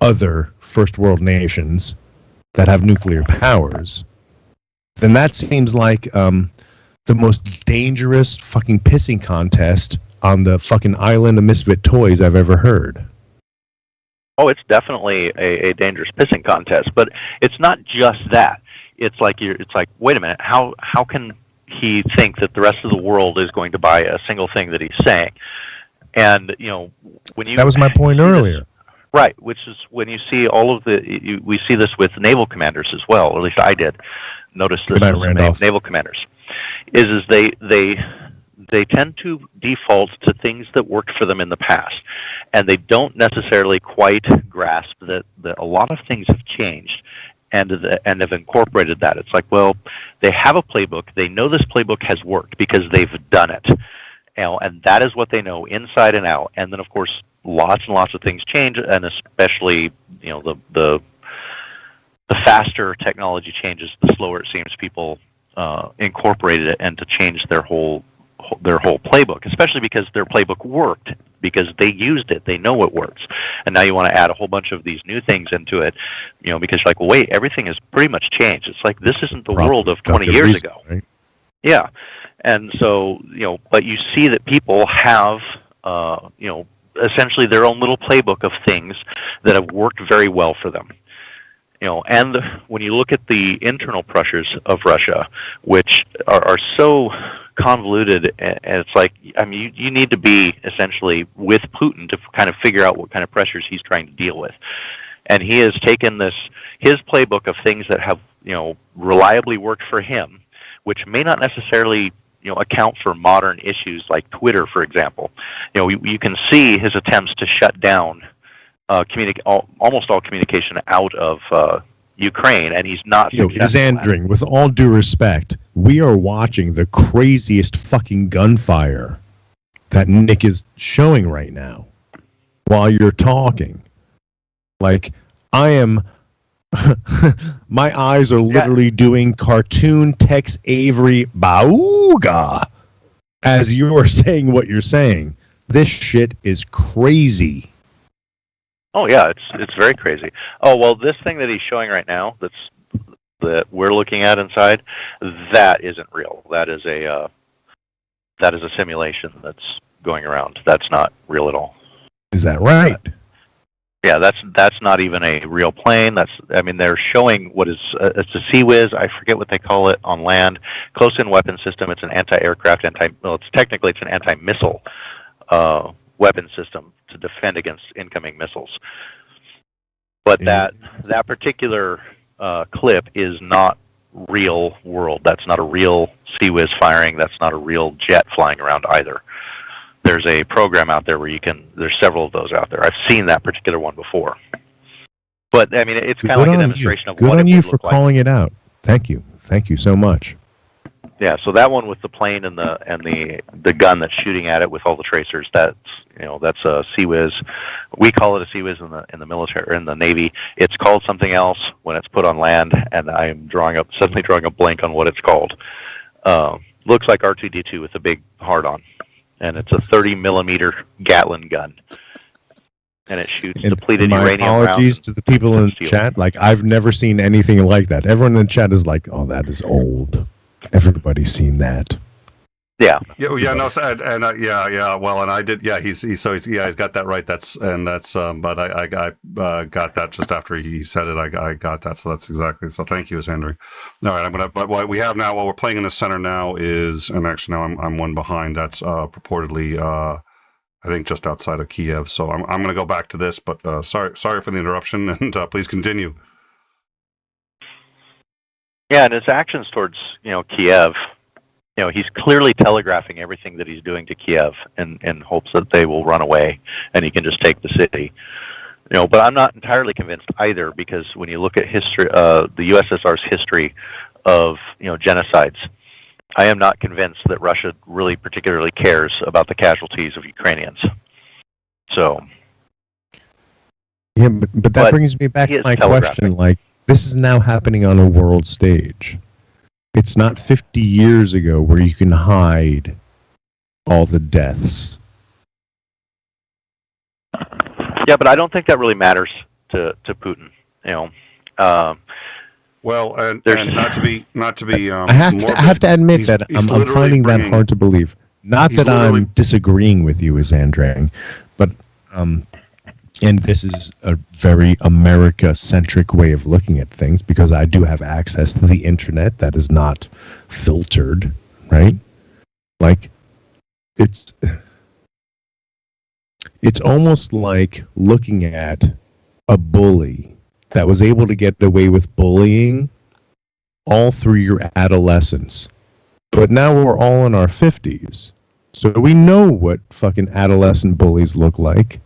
other first world nations that have nuclear powers, then that seems like the most dangerous fucking pissing contest on the fucking island of misfit toys I've ever heard. Oh, it's definitely a dangerous pissing contest, but it's not just that. It's like wait a minute, how can he think that the rest of the world is going to buy a single thing that he's saying? And when you that was my point earlier. Right, which is when you see all of we see this with naval commanders as well, or at least I did notice this with naval commanders, is they tend to default to things that worked for them in the past, and they don't necessarily quite grasp that a lot of things have changed and have incorporated that. It's like, well, they have a playbook, they know this playbook has worked because they've done it, and that is what they know inside and out. And then, of course, lots and lots of things change, and especially the faster technology changes, the slower it seems people incorporated it and to change their whole playbook, especially because their playbook worked, because they used it, they know it works, and now you want to add a whole bunch of these new things into it, because you're like, well, wait, everything has pretty much changed. It's like, this isn't the world of 20 years ago. Right? Yeah, and so but you see that people have essentially their own little playbook of things that have worked very well for them. And when you look at the internal pressures of Russia, which are so convoluted, and it's like, you need to be essentially with Putin to kind of figure out what kind of pressures he's trying to deal with. And he has taken his playbook of things that have, reliably worked for him, which may not necessarily account for modern issues like Twitter, for example. You can see his attempts to shut down almost all communication out of Ukraine, and he's not successful. Xandring, with all due respect, we are watching the craziest fucking gunfire that Nick is showing right now while you're talking. Like, I am... my eyes are literally doing cartoon Tex Avery Bauga as you're saying what you're saying. This shit is crazy. Oh yeah, it's very crazy. Oh well, this thing that he's showing right now, that we're looking at inside, that isn't real. That is a simulation that's going around. That's not real at all. Is that right? Yeah, that's not even a real plane. They're showing what is it's a CIWS. I forget what they call it on land. Close-in weapon system. It's an anti-aircraft, it's an anti-missile weapon system to defend against incoming missiles. But that particular clip is not real world. That's not a real CIWS firing. That's not a real jet flying around either. there's a program out there where there's several of those out there. I've seen that particular one before. But I mean, it's kind of like a demonstration of what it would look like. Good on you for calling it out. Thank you so much. Yeah, so that one with the plane and the gun that's shooting at it with all the tracers, that's a CWIS. We call it a CWIS in the military or in the Navy. It's called something else when it's put on land, and I'm suddenly drawing a blank on what it's called. Looks like R2D2 with a big hard-on, and it's a 30 millimeter Gatling gun. And it shoots depleted uranium rounds. My apologies to the people in the chat. Like, I've never seen anything like that. Everyone in the chat is like, "Oh, that is old." Everybody's seen that. Yeah. Yeah. No. Yeah. Well, and I did. Yeah. He's got that right. But I got that just after he said it. I got that. So that's exactly. So thank you, Henry. All right. But what we have now, while we're playing in the center now, is, and actually now I'm one behind. That's purportedly. I think just outside of Kiev. So I'm going to go back to this, but sorry for the interruption, and please continue. Yeah, and his actions towards Kiev, he's clearly telegraphing everything that he's doing to Kiev in hopes that they will run away and he can just take the city. But I'm not entirely convinced either, because when you look at history, the USSR's history of genocides, I am not convinced that Russia really particularly cares about the casualties of Ukrainians. So, yeah, but that brings me back to my question. Like, this is now happening on a world stage. It's not 50 years ago where you can hide all the deaths. Yeah, but I don't think that really matters to Putin. Well, and not to be. I have to admit that I'm finding that hard to believe. Not that I'm disagreeing with you, Xandran, but and this is a very America-centric way of looking at things, because I do have access to the internet that is not filtered, right? Like, it's almost like looking at a bully that was able to get away with bullying all through your adolescence. But now we're all in our 50s. So we know what fucking adolescent bullies look like.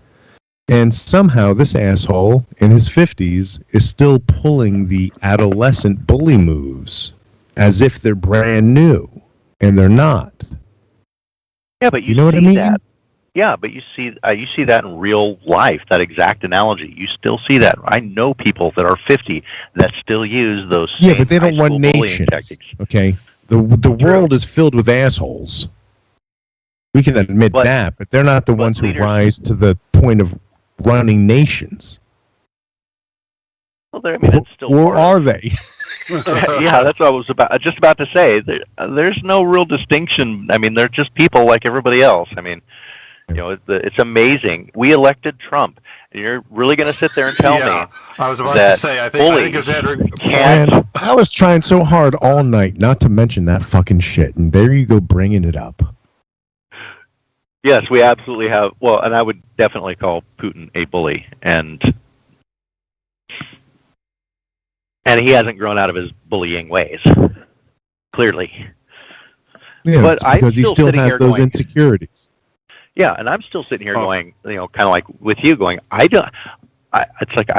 And somehow this asshole in his 50s is still pulling the adolescent bully moves as if they're brand new. And they're not. Yeah, but you know what I mean? That. Yeah, but you see that in real life, that exact analogy. You still see that. I know people that are 50 that still use those same but they don't run nations. Tactics. Okay? The world is filled with assholes. We can admit that, but they're not the ones who rise to the point of running nations. Well, it's still. Or are they? Yeah, that's what I was just about to say. There's no real distinction. I mean, they're just people like everybody else. I mean, it's amazing. We elected Trump, and you're really going to sit there and tell me? I was about to say. I think can't. I was trying so hard all night not to mention that fucking shit, and there you go, bringing it up. Yes, we absolutely have. Well, and I would definitely call Putin a bully, and he hasn't grown out of his bullying ways, clearly. Yeah, but because he still has those insecurities. Yeah, and I'm still sitting here going, kind of like with you, going, it's like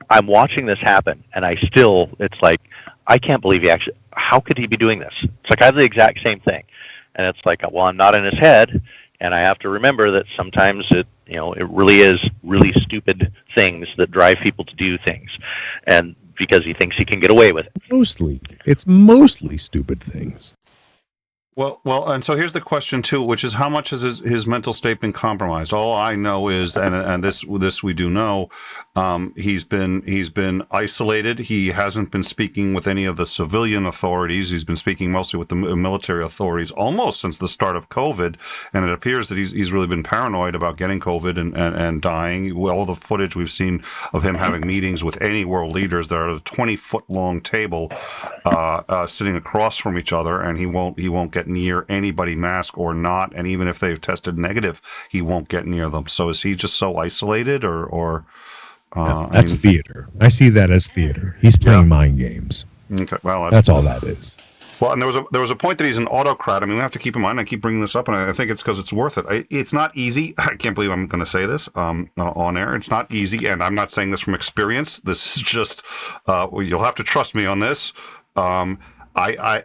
I'm watching this happen, and it's like, I can't believe how could he be doing this? It's like I have the exact same thing, and it's like, well, I'm not in his head, and I have to remember that sometimes it really is really stupid things that drive people to do things, and because he thinks he can get away with it. It's mostly stupid things. Well, and so here's the question too, which is how much has his mental state been compromised? All I know is, and this we do know, he's been isolated. He hasn't been speaking with any of the civilian authorities. He's been speaking mostly with the military authorities almost since the start of COVID, and it appears that he's really been paranoid about getting COVID and dying. All the footage we've seen of him having meetings with any world leaders that are at a 20-foot long table, sitting across from each other, and he won't get near anybody, mask or not, and even if they've tested negative, he won't get near them. So is he just so isolated, or that's theater? I see that as theater. He's playing mind games. Okay, well, that's all that is. Well, and there was a point that he's an autocrat. I mean, we have to keep in mind. I keep bringing this up, and I think it's because it's worth it. It's not easy. I can't believe I'm going to say this on air. It's not easy, and I'm not saying this from experience. This is just you'll have to trust me on this. I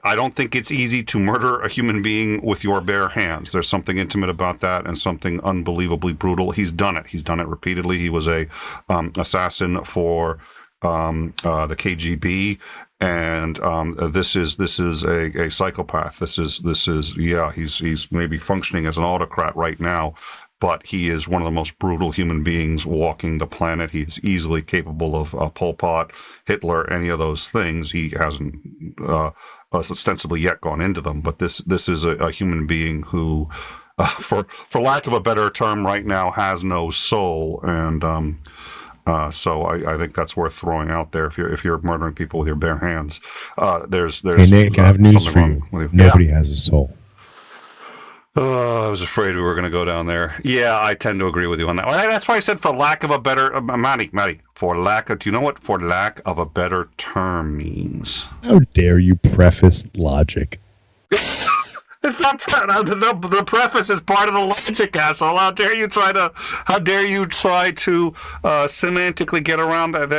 don't think it's easy to murder a human being with your bare hands. There's something intimate about that and something unbelievably brutal. He's done it. He's done it repeatedly. He was a assassin for the KGB, and this is a psychopath. This is yeah. He's maybe functioning as an autocrat right now, but he is one of the most brutal human beings walking the planet. He is easily capable of Pol Pot, Hitler, any of those things. He hasn't ostensibly yet gone into them, but this is a human being who, for lack of a better term, right now has no soul, and so I think that's worth throwing out there. If you're murdering people with your bare hands, there's Hey Nick, I have news for something you. wrong with you. Nobody has a soul. Oh, I was afraid we were going to go down there. Yeah, I tend to agree with you on that. Well, that's why I said for lack of a better, Matty, for lack of, do you know what for lack of a better term means? How dare you preface logic? It's not the preface is part of the logic, asshole. How dare you try to semantically get around that?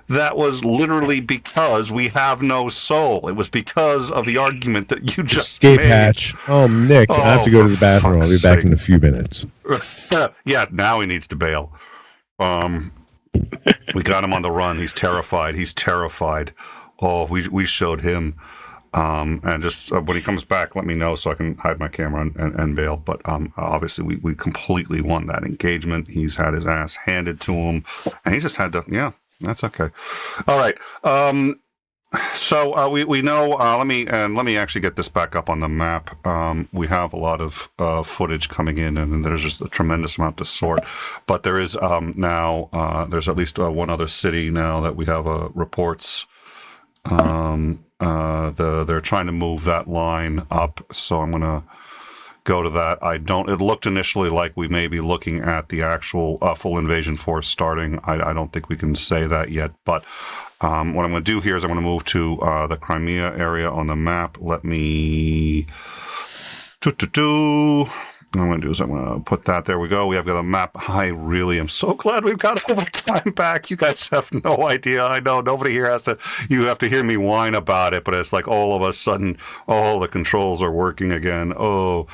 That was literally because we have no soul. It was because of the argument that you just Escape made. hatch. Oh, Nick, I have to go to the bathroom. I'll be back in a few minutes. Yeah, now he needs to bail. We got him on the run. He's terrified. Oh, we showed him. And just when he comes back, let me know so I can hide my camera and bail. But obviously, we completely won that engagement. He's had his ass handed to him, and he just had to. Yeah, that's okay. All right. So we know. Let me actually get this back up on the map. We have a lot of footage coming in, and there's just a tremendous amount to sort. But there is now there's at least one other city now that we have reports. They're trying to move that line up, so I'm going to go to that. It looked initially like we may be looking at the actual full invasion force starting. I don't think we can say that yet, but what I'm going to do here is I'm going to move to the Crimea area on the map. Let me... What I'm going to do is I'm going to put that. There we go. We have got a map. I really am so glad we've got overtime back. You guys have no idea. I know nobody here has to. You have to hear me whine about it, but it's like all of a sudden, all the controls are working again. Oh,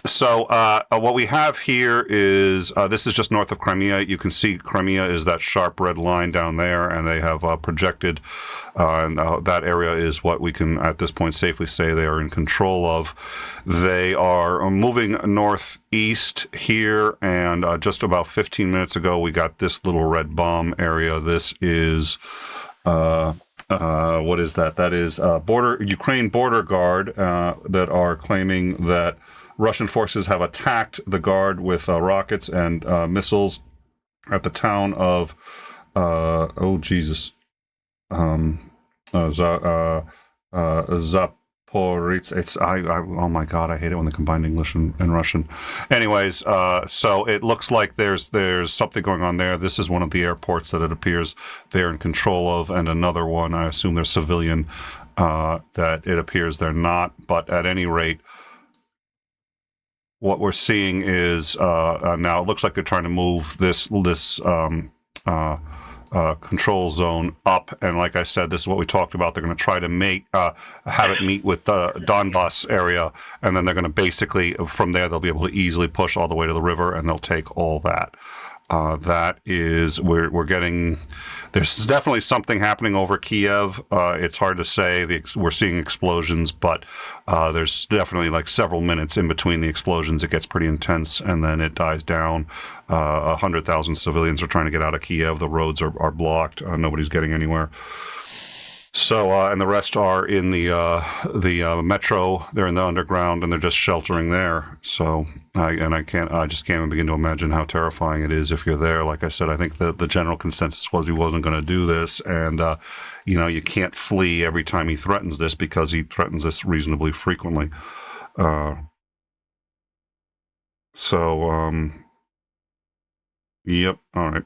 so what we have here is this is just north of Crimea. You can see Crimea is that sharp red line down there, and they have projected. And that area is what we can, at this point, safely say they are in control of. They are moving northeast here, and just about 15 minutes ago, we got this little red bomb area. This is, what is that? That is Ukraine border guard that are claiming that Russian forces have attacked the guard with rockets and missiles at the town of, Zaporizhzhia. Oh my god, I hate it when they combine English and Russian. Anyways, so it looks like there's something going on there. This is one of the airports that it appears they're in control of, and another one, I assume they're civilian, that it appears they're not. But at any rate, what we're seeing is now it looks like they're trying to move this control zone up, and like I said, this is what we talked about. They're going to try to have it meet with the Donbass area, and then they're going to basically from there they'll be able to easily push all the way to the river, and they'll take all that. That is, we're getting. There's definitely something happening over Kiev. It's hard to say. We're seeing explosions, but there's definitely like several minutes in between the explosions. It gets pretty intense, and then it dies down. 100,000 civilians are trying to get out of Kiev. The roads are blocked. Nobody's getting anywhere. So, and the rest are in the metro. They're in the underground, and they're just sheltering there. So, I just can't even begin to imagine how terrifying it is if you're there. Like I said, I think the general consensus was he wasn't going to do this, and you can't flee every time he threatens this because he threatens this reasonably frequently. Yep. All right.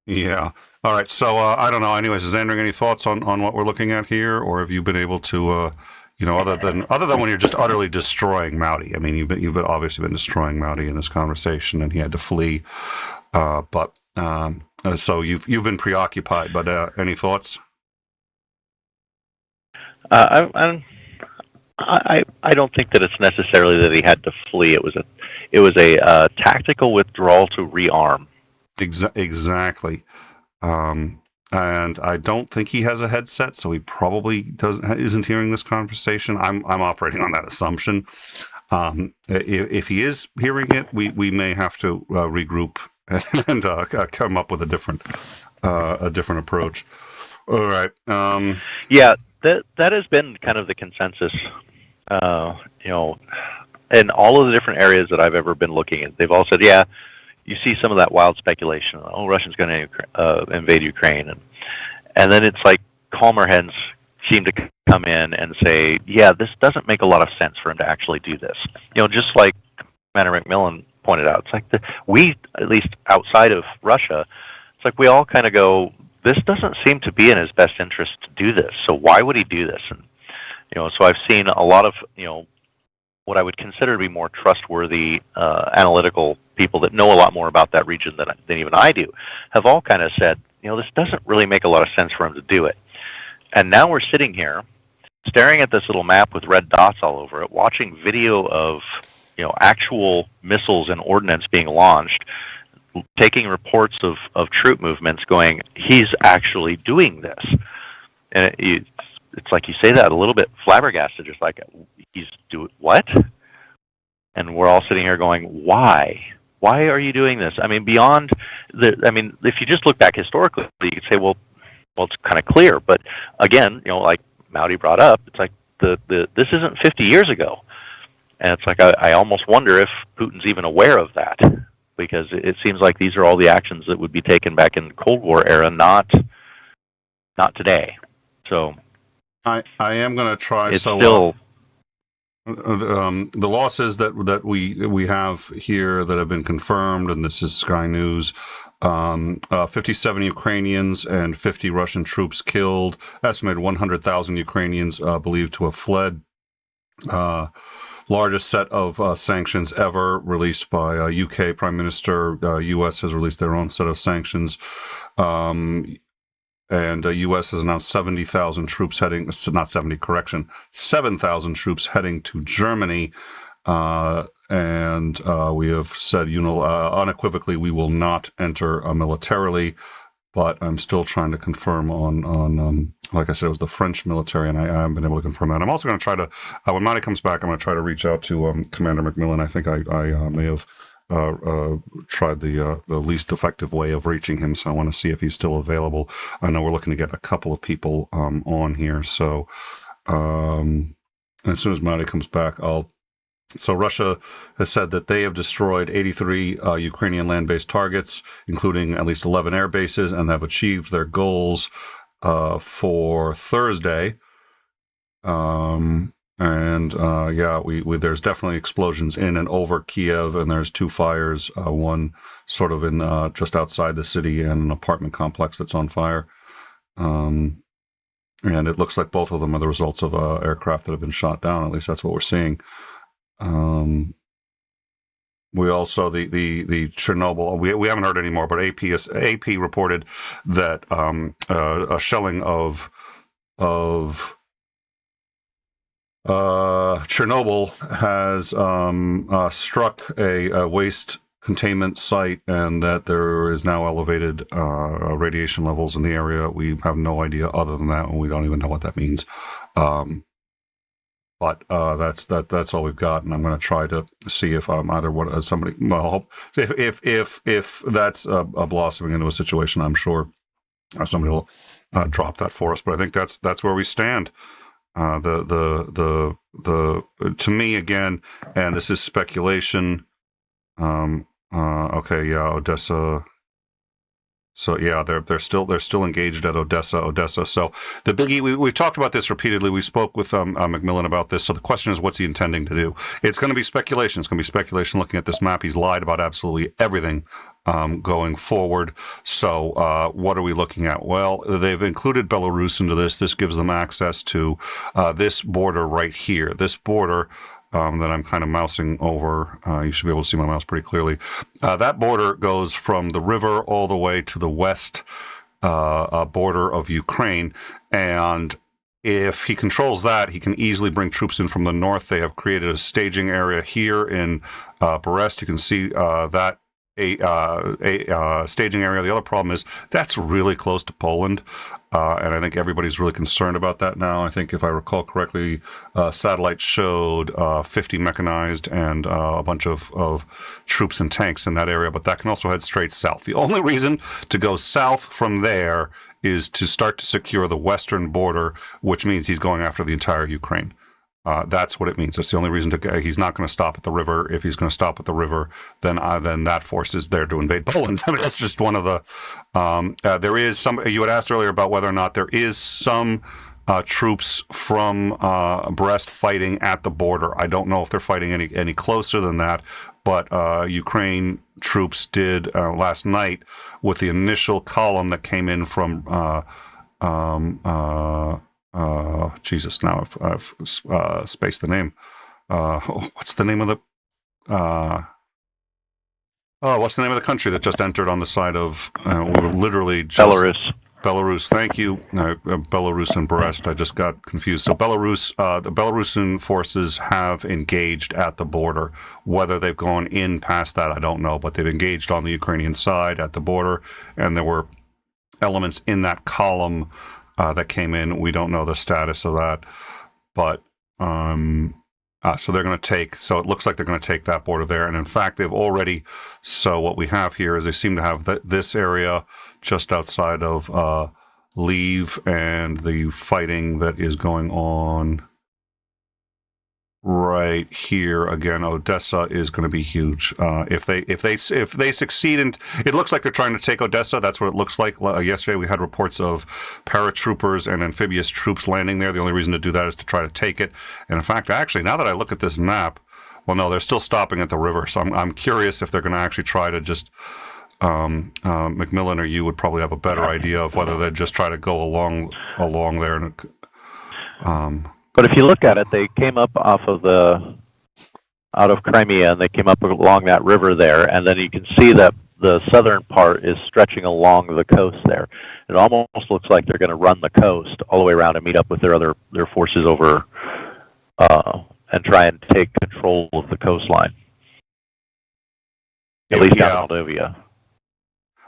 Yeah. All right. So I don't know. Anyways, is Andrew any thoughts on what we're looking at here, or have you been able to, other than when you're just utterly destroying Maudi? I mean, you've obviously been destroying Maudi in this conversation, and he had to flee. So you've been preoccupied. But any thoughts? I don't think that it's necessarily that he had to flee. It was a tactical withdrawal to rearm. Exactly. And I don't think he has a headset, so he probably isn't hearing this conversation. I'm operating on that assumption. If he is hearing it, we may have to regroup and come up with a different approach. All right. Yeah, that has been kind of the consensus. In all of the different areas that I've ever been looking at, they've all said, yeah, you see some of that wild speculation. Oh, Russia's going to invade Ukraine, and then it's like calmer heads seem to come in and say, yeah, this doesn't make a lot of sense for him to actually do this. Just like Commander McMillan pointed out, it's like we, at least outside of Russia, it's like we all kind of go, this doesn't seem to be in his best interest to do this. So why would he do this? And so I've seen a lot of what I would consider to be more trustworthy analytical people that know a lot more about that region than even I do, have all kind of said, this doesn't really make a lot of sense for him to do it. And now we're sitting here staring at this little map with red dots all over it, watching video of actual missiles and ordnance being launched, taking reports of troop movements, going, he's actually doing this. And it's like you say that a little bit flabbergasted, just like, he's doing what? And we're all sitting here going, why? Why are you doing this? I mean, if you just look back historically, you could say, well, it's kind of clear. But again, like Maudi brought up, it's like this isn't 50 years ago. And it's like, I almost wonder if Putin's even aware of that, because it seems like these are all the actions that would be taken back in the Cold War era, not today. So I am going to try. It's still the losses that we have here that have been confirmed, and this is Sky News. 57 Ukrainians and 50 Russian troops killed. Estimated 100,000 Ukrainians believed to have fled. Largest set of sanctions ever released by UK Prime Minister. US has released their own set of sanctions. And U.S. has announced 70,000 troops heading, not 70, correction, 7,000 troops heading to Germany. And we have said, unequivocally, we will not enter militarily. But I'm still trying to confirm on like I said, it was the French military, and I haven't been able to confirm that. I'm also going to try to, when Maudi comes back, I'm going to try to reach out to Commander McMillan. I think I may have tried the least effective way of reaching him, so I want to see if he's still available. I know we're looking to get a couple of people on here, so as soon as Maudi comes back, So Russia has said that they have destroyed 83 Ukrainian land-based targets, including at least 11 air bases, and have achieved their goals for Thursday. There's definitely explosions in and over Kiev, and there's two fires, one sort of in just outside the city and an apartment complex that's on fire. And it looks like both of them are the results of aircraft that have been shot down. At least that's what we're seeing. We also the Chernobyl. We haven't heard any more, but AP reported that a shelling of Chernobyl has struck a waste containment site, and that there is now elevated radiation levels in the area. We have no idea other than that, and we don't even know what that means. But that's all we've got, and I'm going to try to see if either somebody. Well, if that's blossoming into a situation, I'm sure somebody will drop that for us. But I think that's where we stand. To me again, and this is speculation. Odessa. So yeah, they're still engaged at Odessa. So the biggie, we've talked about this repeatedly. We spoke with McMillan about this. So the question is, what's he intending to do? It's going to be speculation. It's going to be speculation looking at this map. He's lied about absolutely everything going forward. So what are we looking at? Well, they've included Belarus into this. This gives them access to this border right here. This border that I'm kind of mousing over. You should be able to see my mouse pretty clearly. That border goes from the river all the way to the west border of Ukraine. And if he controls that, he can easily bring troops in from the north. They have created a staging area here in Brest. You can see that a staging area. The other problem is that's really close to Poland, and I think everybody's really concerned about that now. I think if I recall correctly, satellites showed 50 mechanized and a bunch of troops and tanks in that area, but that can also head straight south. The only reason to go south from there is to start to secure the western border, which means he's going after the entire Ukraine. That's what it means. That's the only reason to. He's not going to stop at the river. If he's going to stop at the river, then that force is there to invade Poland. I mean, that's just one of the. There is some. You had asked earlier about whether or not there is some troops from Brest fighting at the border. I don't know if they're fighting any closer than that, but Ukraine troops did last night with the initial column that came in from. Jesus, now I've spaced the name. What's the name of the? What's the name of the country that just entered on the side of? We're literally just, Belarus. Belarus. Thank you. Belarus and Brest. I just got confused. So Belarus, the Belarusian forces have engaged at the border. Whether they've gone in past that, I don't know. But they've engaged on the Ukrainian side at the border, and there were elements in that column. That came in. We don't know the status of that, but so they're going to take. So it looks like they're going to take that border there, and in fact, they've already. So what we have here is they seem to have this area just outside of Lviv, and the fighting that is going on right here. Again, Odessa is going to be huge. If they succeed, and it looks like they're trying to take Odessa. That's what it looks like. Yesterday we had reports of paratroopers and amphibious troops landing there. The only reason to do that is to try to take it. And in fact, actually, now that I look at this map, well, no, they're still stopping at the river. So I'm curious if they're going to actually try to just. Macmillan or you would probably have a better idea of whether they'd just try to go along there and. But if you look at it, they came up out of Crimea, and they came up along that river there, and then you can see that the southern part is stretching along the coast there. It almost looks like they're going to run the coast all the way around and meet up with their forces over and try and take control of the coastline. At least down in Moldavia.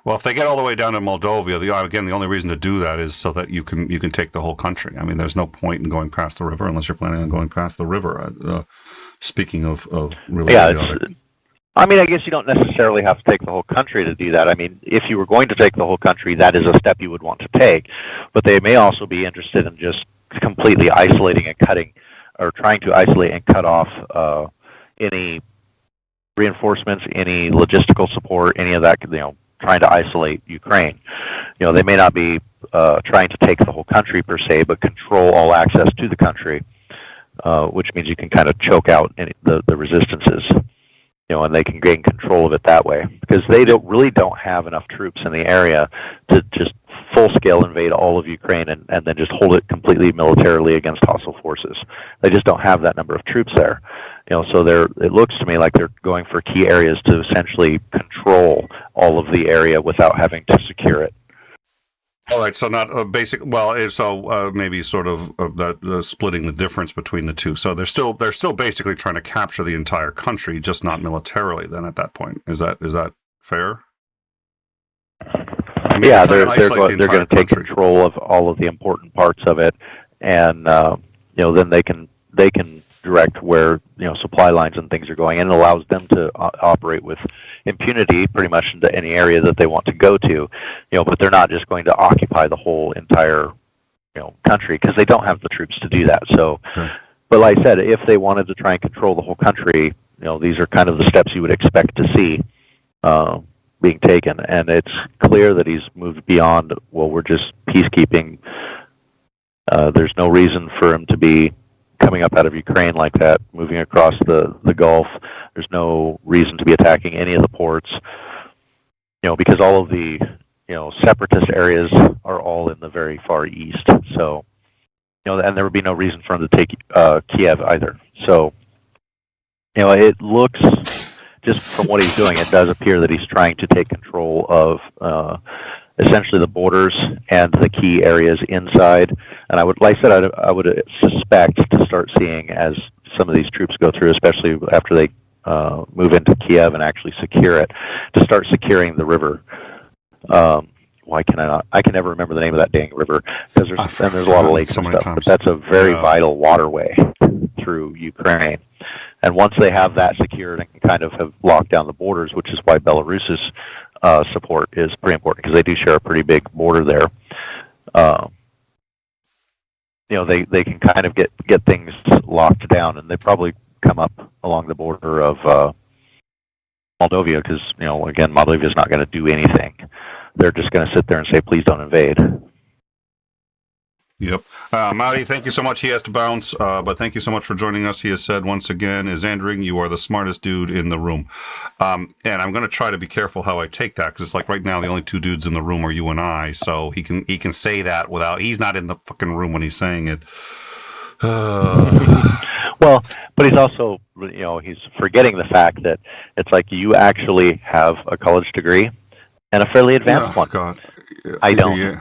Well, if they get all the way down to Moldova, the only reason to do that is so that you can take the whole country. I mean, there's no point in going past the river unless you're planning on going past the river. Speaking of really, I mean, I guess you don't necessarily have to take the whole country to do that. I mean, if you were going to take the whole country, that is a step you would want to take. But they may also be interested in just completely isolating and cutting, or trying to isolate and cut off any reinforcements, any logistical support, any of that. Trying to isolate Ukraine. They may not be trying to take the whole country per se, but control all access to the country, which means you can kind of choke out the resistances, and they can gain control of it that way, because they really don't have enough troops in the area to just full-scale invade all of Ukraine and then just hold it completely militarily against hostile forces. They just don't have that number of troops there. So it looks to me like they're going for key areas to essentially control all of the area without having to secure it. All right, so not basic. Well, so maybe sort of that splitting the difference between the two. So they're still basically trying to capture the entire country, just not militarily. Then at that point, is that fair? I mean, yeah, they're going to take control of all of the important parts of it, and then they can direct where supply lines and things are going, and it allows them to operate with impunity pretty much into any area that they want to go to. But they're not just going to occupy the whole entire country, because they don't have the troops to do that. So, but like I said, if they wanted to try and control the whole country, these are kind of the steps you would expect to see being taken, and it's clear that he's moved beyond, well, we're just peacekeeping. There's no reason for him to be coming up out of Ukraine like that, moving across the Gulf. There's no reason to be attacking any of the ports. because all of the separatist areas are all in the very far east. So, and there would be no reason for him to take Kiev either. So, it looks, just from what he's doing, it does appear that he's trying to take control of essentially the borders and the key areas inside. And I would, like I said, I would suspect to start seeing as some of these troops go through, especially after they move into Kiev and actually secure it, to start securing the river. Why can I not? I can never remember the name of that dang river, because there's a lot of lakes and stuff. But that's a very vital waterway through Ukraine. And once they have that secured and kind of have locked down the borders, which is why Belarus's support is pretty important, because they do share a pretty big border there. They can kind of get things locked down, and they probably come up along the border of Moldova, because again, Moldova is not going to do anything. They're just going to sit there and say, "Please don't invade." Yep. Maudie, thank you so much. He has to bounce, but thank you so much for joining us. He has said once again, Isandering, you are the smartest dude in the room. And I'm going to try to be careful how I take that, because it's like right now the only two dudes in the room are you and I, so he can say that without, he's not in the fucking room when he's saying it. Well, but he's also, he's forgetting the fact that it's like you actually have a college degree and a fairly advanced one. God. I don't.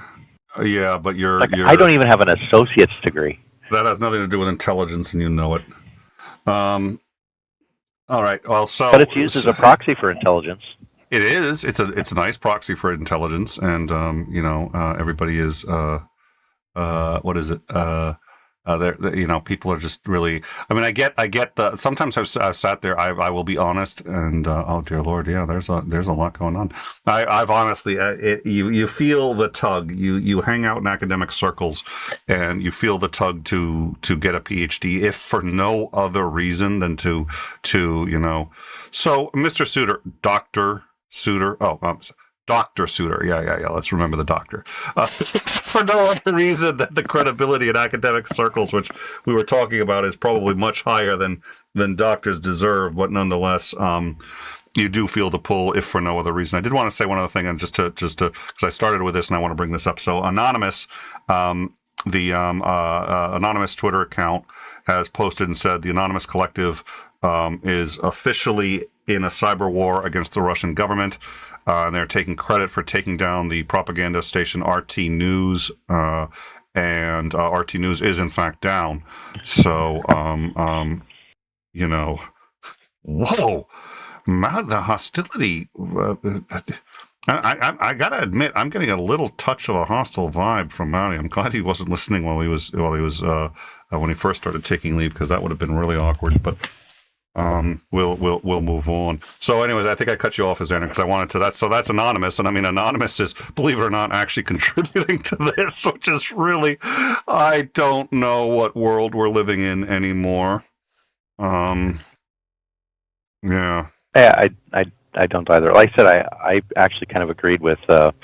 Yeah, but you're I don't even have an associate's degree. That has nothing to do with intelligence, and you know it. All right. Well, but it's used as a proxy for intelligence. It is. It's a nice proxy for intelligence, and everybody is what is it? People are just really. I mean, I get the. Sometimes I've sat there. I will be honest, and oh dear Lord, yeah, there's a lot going on. I've honestly, you feel the tug. You hang out in academic circles, and you feel the tug to get a PhD, if for no other reason than to. So, Mr. Soutter, Dr. Soutter. Dr. Soutter, yeah. Let's remember the doctor. For no other reason than the credibility in academic circles, which we were talking about, is probably much higher than doctors deserve. But nonetheless, you do feel the pull, if for no other reason. I did want to say one other thing, and just to because I started with this and I want to bring this up. So Anonymous, the Anonymous Twitter account has posted and said the Anonymous Collective is officially in a cyber war against the Russian government. And they're taking credit for taking down the propaganda station RT News, and RT News is in fact down. So, whoa, the hostility. I gotta admit, I'm getting a little touch of a hostile vibe from Maudie. I'm glad he wasn't listening while he was when he first started taking leave, because that would have been really awkward. But. We'll move on. So anyways, I think I cut you off, Xander, because I wanted to. So that's Anonymous, and I mean, Anonymous is, believe it or not, actually contributing to this, which is really, I don't know what world we're living in anymore. Yeah. Yeah, I don't either. Like I said, I actually kind of agreed with Commander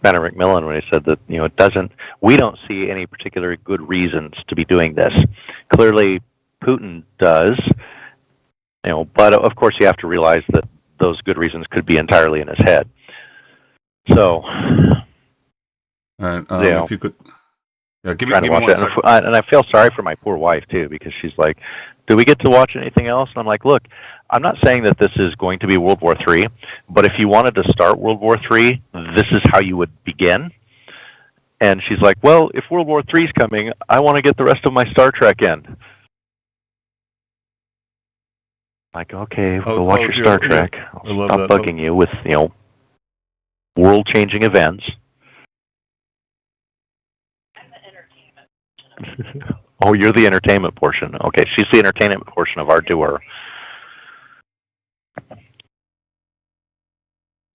McMillan when he said that we don't see any particular good reasons to be doing this. Clearly, Putin does. But of course you have to realize that those good reasons could be entirely in his head. So, if you could, give me one second. And I feel sorry for my poor wife too, because she's like, "Do we get to watch anything else?" And I'm like, "Look, I'm not saying that this is going to be World War III, but if you wanted to start World War III, this is how you would begin." And she's like, "Well, if World War III is coming, I want to get the rest of my Star Trek in." Like, okay, go watch your Star Trek. I'll stop bugging you with, world-changing events. I'm the entertainment. Oh, you're the entertainment portion. Okay, she's the entertainment portion of our tour.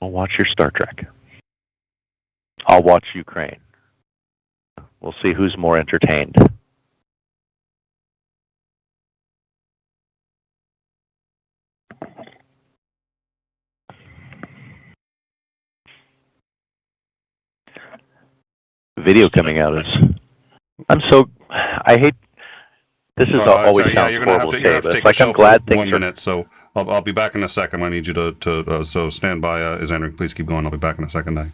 I'll watch your Star Trek. I'll watch Ukraine. We'll see who's more entertained. Video coming out is. I hate. This is always sounds horrible to say, but it's like I'm glad things are. So I'll be back in a second. I need you to so stand by. Is Andrew? Please keep going. I'll be back in a second.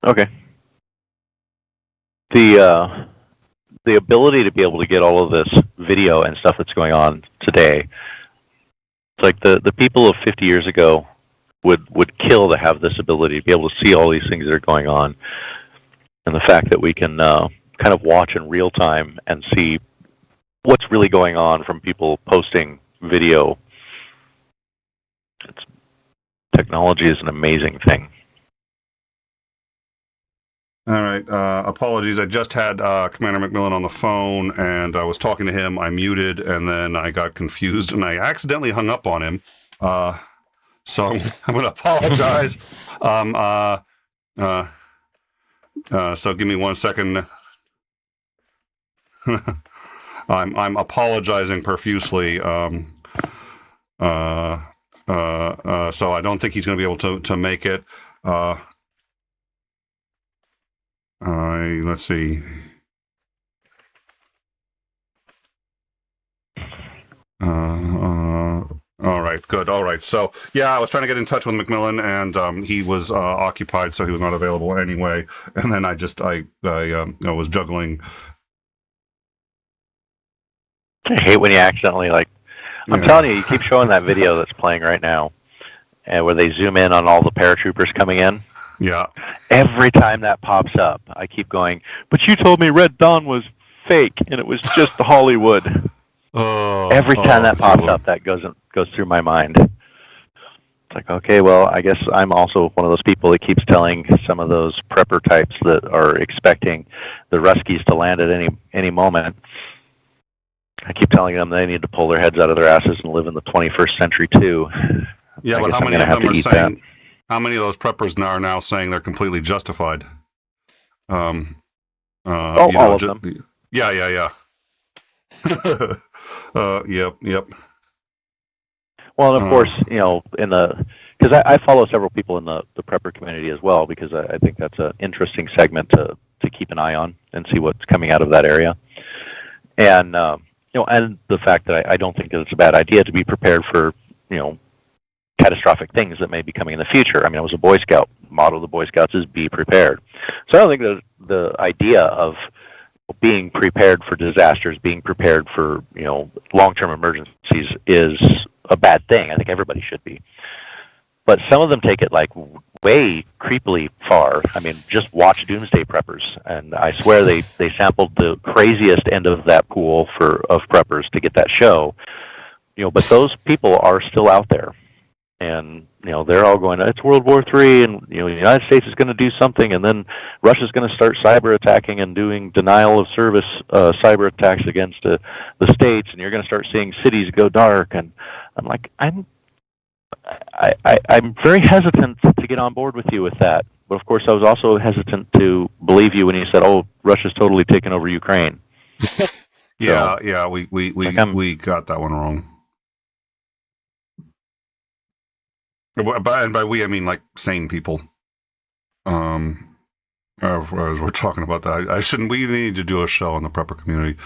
Okay. The ability to be able to get all of this video and stuff that's going on today, it's like the people of 50 years ago would kill to have this ability to be able to see all these things that are going on, and the fact that we can kind of watch in real time and see what's really going on from people posting video. Technology is an amazing thing. All right. Apologies. I just had Commander McMillan on the phone, and I was talking to him. I muted, and then I got confused, and I accidentally hung up on him. So I'm going to apologize. So give me 1 second. I'm apologizing profusely. So I don't think he's going to be able to make it. Let's see. All right, good. All right. So, yeah, I was trying to get in touch with McMillan, and he was occupied, so he was not available anyway. And then I was juggling. I hate when you accidentally, I'm telling you, you keep showing that video that's playing right now, and where they zoom in on all the paratroopers coming in. Yeah. Every time that pops up, I keep going, but you told me Red Dawn was fake, and it was just Hollywood. Every time that pops up, that goes through my mind. It's like, okay, well, I guess I'm also one of those people that keeps telling some of those prepper types that are expecting the Ruskies to land at any moment. I keep telling them they need to pull their heads out of their asses and live in the 21st century too. Yeah, but how many of them are saying? How many of those preppers are now saying they're completely justified? All of them. Yeah. Yep. Well, and of course, because I follow several people in the prepper community as well, because I think that's an interesting segment to keep an eye on and see what's coming out of that area. And and the fact that I don't think that it's a bad idea to be prepared for catastrophic things that may be coming in the future. I mean, I was a Boy Scout. Motto of the Boy Scouts is be prepared. So I don't think that the idea of being prepared for disasters, being prepared for long-term emergencies is a bad thing. I think everybody should be. But some of them take it way creepily far. I mean, just watch Doomsday Preppers, and I swear they sampled the craziest end of that pool of preppers to get that show. But those people are still out there. And they're all going, it's World War III, and the United States is going to do something, and then Russia's going to start cyber attacking and doing denial of service cyber attacks against the states, and you're going to start seeing cities go dark. And I'm like, I'm very hesitant to get on board with you with that. But of course, I was also hesitant to believe you when you said, "Oh, Russia's totally taken over Ukraine." Yeah, we got that one wrong. And by we, I mean sane people. As we're talking about that, we need to do a show on the prepper community.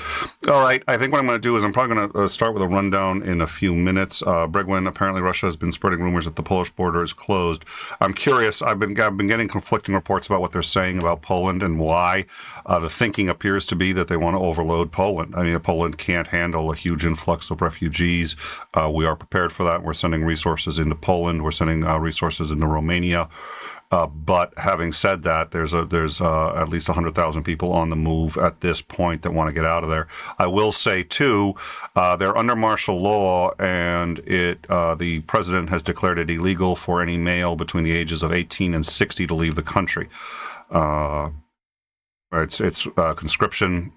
All right, I think what I'm going to do is I'm probably going to start with a rundown in a few minutes. Bregwin, apparently Russia has been spreading rumors that the Polish border is closed. I'm curious. I've been getting conflicting reports about what they're saying about Poland and why. The thinking appears to be that they want to overload Poland. I mean, Poland can't handle a huge influx of refugees. We are prepared for that. We're sending resources into Poland. We're sending resources into Romania. But having said that, there's at least 100,000 people on the move at this point that want to get out of there. I will say too, they're under martial law, and the president has declared it illegal for any male between the ages of 18 and 60 to leave the country. It's conscription.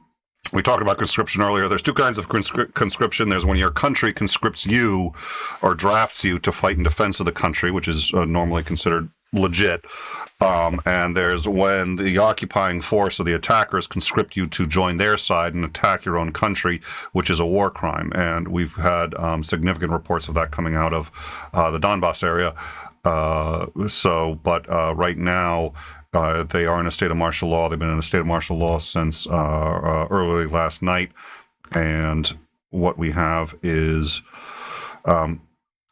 We talked about conscription earlier. There's two kinds of conscription. There's when your country conscripts you or drafts you to fight in defense of the country, which is normally considered legit. And there's when the occupying force or the attackers conscript you to join their side and attack your own country, which is a war crime. And we've had significant reports of that coming out of the Donbass area. But right now, they are in a state of martial law. They've been in a state of martial law since early last night, and what we have is.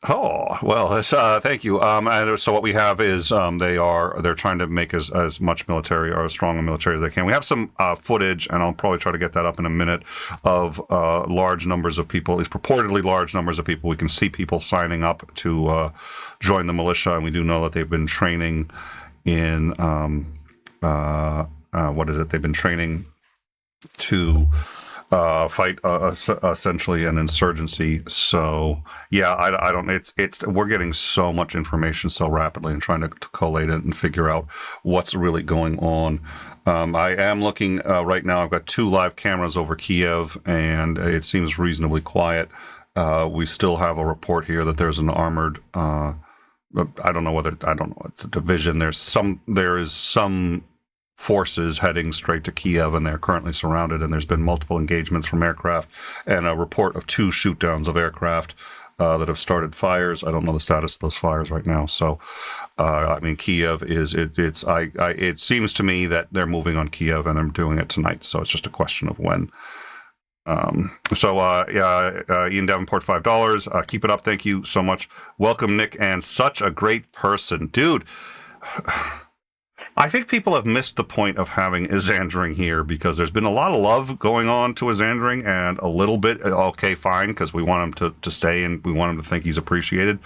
Oh well, thank you. And so what we have is they're trying to make as much military or as strong a military as they can. We have some footage, and I'll probably try to get that up in a minute, of large numbers of people, at least purportedly large numbers of people. We can see people signing up to join the militia, and we do know that they've been training in what is it? They've been training to fight essentially an insurgency. So yeah, I don't. It's we're getting so much information so rapidly and trying to collate it and figure out what's really going on. I am looking right now. I've got 2 live cameras over Kiev, and it seems reasonably quiet. We still have a report here that there's an armored. I don't know. It's a division. There is some forces heading straight to Kiev, and they're currently surrounded, and there's been multiple engagements from aircraft and a report of 2 shoot-downs of aircraft that have started fires. I don't know the status of those fires right now. So, I mean, Kiev it seems to me that they're moving on Kiev, and they're doing it tonight. So it's just a question of when. Ian Davenport, $5. Keep it up. Thank you so much. Welcome, Nick, and such a great person. Dude, I think people have missed the point of having Isandering here, because there's been a lot of love going on to Isandering, and a little bit, okay, fine, because we want him to stay and we want him to think he's appreciated.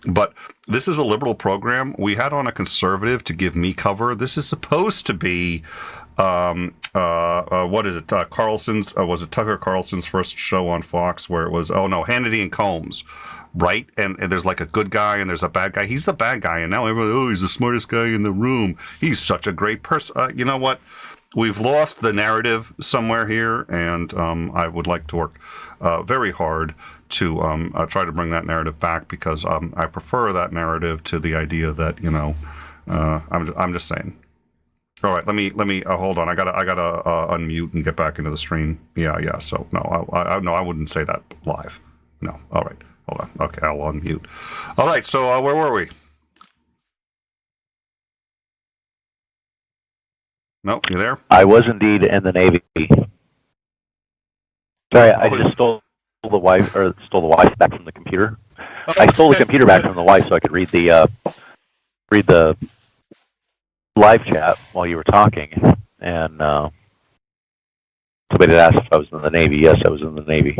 But this is a liberal program. We had on a conservative to give me cover. This is supposed to be, what is it? Carlson's, was it Tucker Carlson's first show on Fox, where it was, Hannity and Combs. Right, and there's like a good guy and there's a bad guy. He's the bad guy, and now everyone, he's the smartest guy in the room. He's such a great person. You know what? We've lost the narrative somewhere here, and I would like to work very hard to try to bring that narrative back, because I prefer that narrative to the idea that I'm just saying. All right, let me hold on. I gotta unmute and get back into the stream. Yeah. So no, I wouldn't say that live. No. All right. Hold on. Okay, I'll unmute. All right, so where were we? No, you there? I was indeed in the Navy. Sorry, I just stole the wife back from the computer. Okay. I stole the computer back from the wife so I could read the live chat while you were talking. And somebody had asked if I was in the Navy. Yes, I was in the Navy.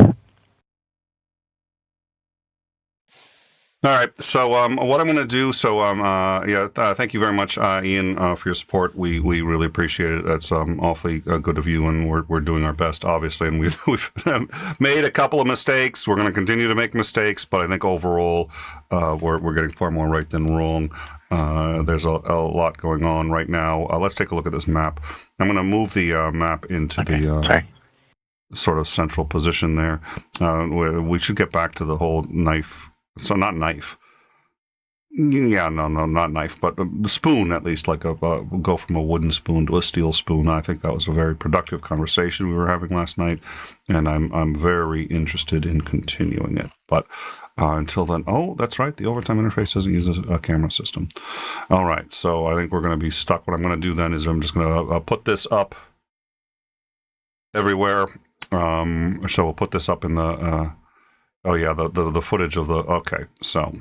All right. So what I'm going to do, thank you very much, Ian, for your support. We really appreciate it. That's awfully good of you, and we're doing our best, obviously. And we've made a couple of mistakes. We're going to continue to make mistakes, but I think overall we're getting far more right than wrong. There's a lot going on right now. Let's take a look at this map. I'm going to move the map into the sort of central position there. We should get back to the whole knife. So not knife. Yeah, no, not knife, but a spoon, at least, like go from a wooden spoon to a steel spoon. I think that was a very productive conversation we were having last night, and I'm very interested in continuing it. But until then, that's right, the overtime interface doesn't use a camera system. All right, so I think we're going to be stuck. What I'm going to do then is I'm just going to put this up everywhere. So we'll put this up in the... the footage of the... Okay, so...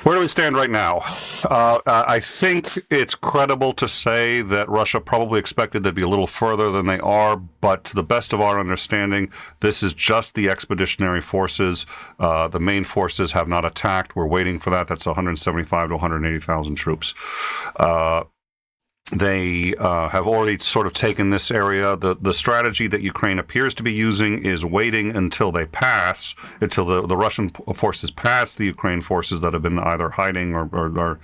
Where do we stand right now? I think it's credible to say that Russia probably expected they'd be a little further than they are, but to the best of our understanding, this is just the expeditionary forces. The main forces have not attacked. We're waiting for that. That's 175 to 180,000 troops. They have already sort of taken this area. The strategy that Ukraine appears to be using is waiting until they pass, until the Russian forces pass the Ukraine forces that have been either hiding or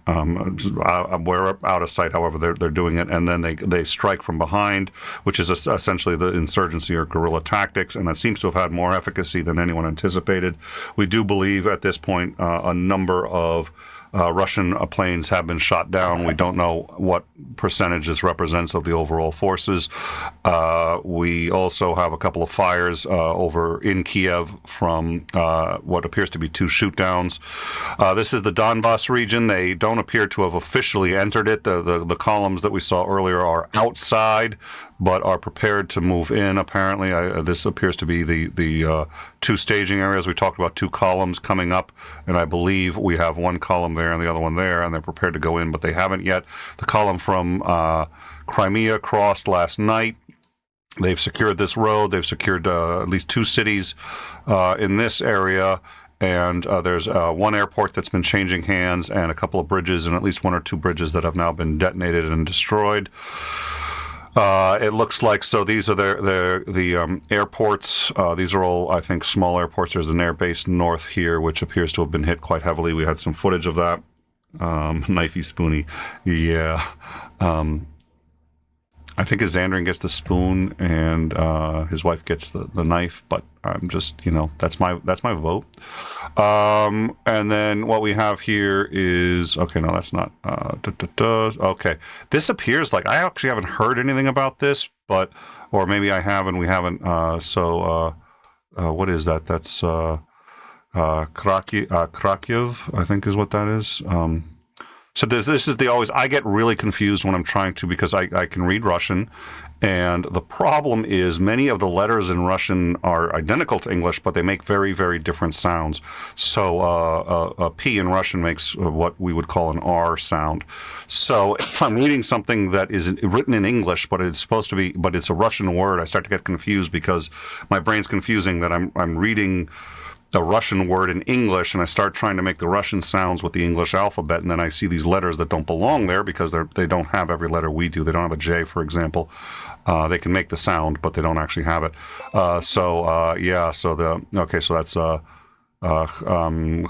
out of sight. However, they're doing it, and then they strike from behind, which is essentially the insurgency or guerrilla tactics, and that seems to have had more efficacy than anyone anticipated. We do believe at this point a number of Russian planes have been shot down. We don't know what percentage this represents of the overall forces. We also have a couple of fires over in Kiev from what appears to be 2 shoot-downs. This is the Donbass region. They don't appear to have officially entered it. The columns that we saw earlier are outside, but are prepared to move in, apparently. This appears to be the 2 staging areas. We talked about 2 columns coming up, and I believe we have 1 column there and the other one there, and they're prepared to go in, but they haven't yet. The column from Crimea crossed last night. They've secured this road. They've secured at least 2 cities in this area. And there's 1 airport that's been changing hands, and a couple of bridges, and at least 1 or 2 bridges that have now been detonated and destroyed. It looks like, so these are the airports. These are all, I think, small airports. There's an air base north here, which appears to have been hit quite heavily. We had some footage of that. Knifey spoony. Yeah. I think Xandrian gets the spoon and his wife gets the knife, but I'm just, that's my vote. And then what we have here is, okay, no, that's not, okay. This appears like, I actually haven't heard anything about this, but, or maybe I have and we haven't, what is that? That's Krakiv, I think is what that is. So this is the always, I get really confused when I'm trying to, because I can read Russian, and the problem is many of the letters in Russian are identical to English, but they make very, very different sounds. So a P in Russian makes what we would call an R sound. So if I'm reading something that is written in English, but it's supposed to be, but it's a Russian word, I start to get confused because my brain's confusing that I'm reading a Russian word in English, and I start trying to make the Russian sounds with the English alphabet, and then I see these letters that don't belong there because they don't have every letter we do. They don't have a J, for example. They can make the sound, but they don't actually have it. So that's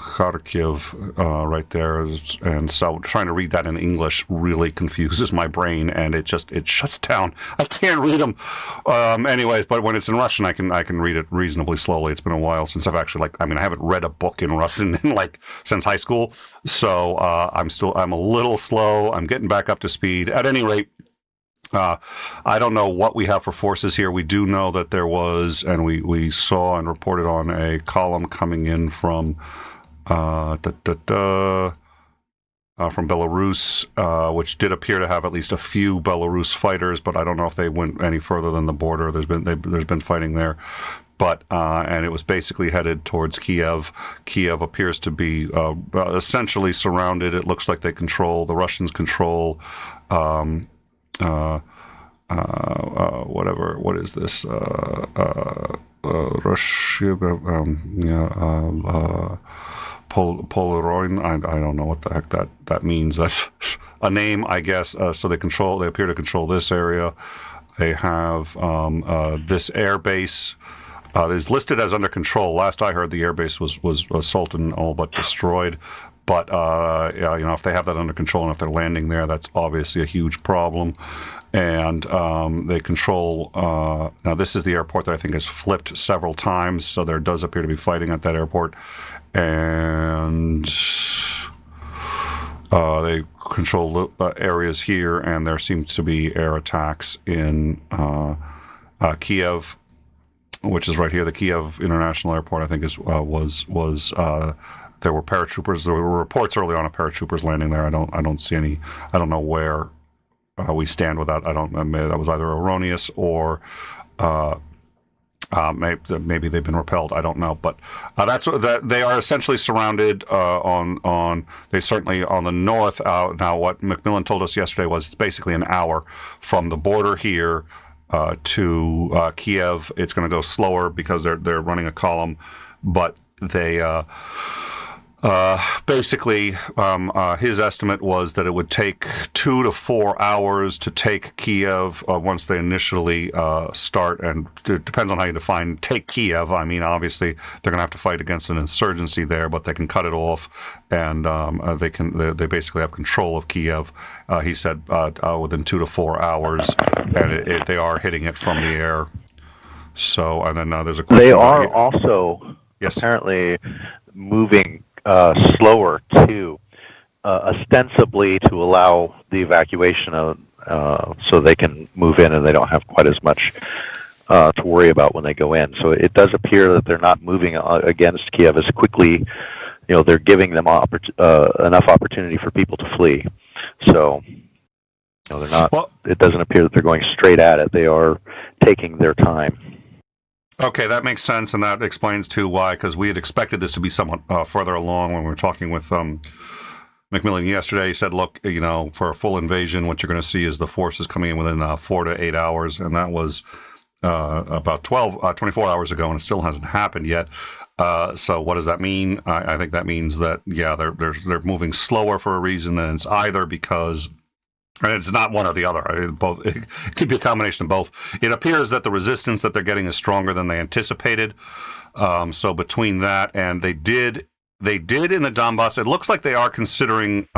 Kharkiv right there, and so trying to read that in English really confuses my brain, and it shuts down. I can't read them. Anyways, but when it's in Russian, I can read it reasonably slowly. It's been a while since I've actually I haven't read a book in Russian in since high school, so I'm a little slow. I'm getting back up to speed. At any rate. I don't know what we have for forces here. We do know that there was, and we saw and reported on a column coming in from Belarus, which did appear to have at least a few Belarus fighters, but I don't know if they went any further than the border. There's been fighting there. But and it was basically headed towards Kiev. Kiev appears to be essentially surrounded. It looks like the Russians control whatever. What is this? Russia, Polaroid. I don't know what the heck that means. That's a name, I guess. So they appear to control this area. They have this air base. Is listed as under control. Last I heard, the air base was assaulted and all but destroyed. But if they have that under control and if they're landing there, that's obviously a huge problem. And they control. Now, this is the airport that I think has flipped several times, so there does appear to be fighting at that airport. And they control areas here, and there seems to be air attacks in Kiev, which is right here. The Kiev International Airport, I think, was. There were paratroopers. There were reports early on of paratroopers landing there. I don't see any. I don't know where we stand with that. Maybe that was either erroneous or maybe they've been repelled. I don't know. But they are essentially surrounded on. They certainly on the north. Now, what Macmillan told us yesterday was it's basically an hour from the border here to Kiev. It's going to go slower because they're running a column, but they. Basically, his estimate was that it would take 2 to 4 hours to take Kiev once they initially start, and it depends on how you define take Kiev. I mean, obviously, they're going to have to fight against an insurgency there, but they can cut it off, and they basically have control of Kiev. He said within 2 to 4 hours, and they are hitting it from the air. So, and then there's a question. They are also yes. apparently moving slower too. ostensibly to allow the evacuation of, so they can move in and they don't have quite as much to worry about when they go in. So it does appear that they're not moving against Kiev as quickly. They're giving them enough opportunity for people to flee. So, they're not. Well, it doesn't appear that they're going straight at it. They are taking their time. Okay, that makes sense, and that explains too why. Because we had expected this to be somewhat further along when we were talking with McMillan yesterday. He said, "Look, for a full invasion, what you're going to see is the forces coming in within 4 to 8 hours," and that was about 24 hours ago, and it still hasn't happened yet. So what does that mean? I think that means that, they're moving slower for a reason, and it's either because, and it's not one or the other. Both. It could be a combination of both. It appears that the resistance that they're getting is stronger than they anticipated. So between that, and they did in the Donbass, it looks like they are considering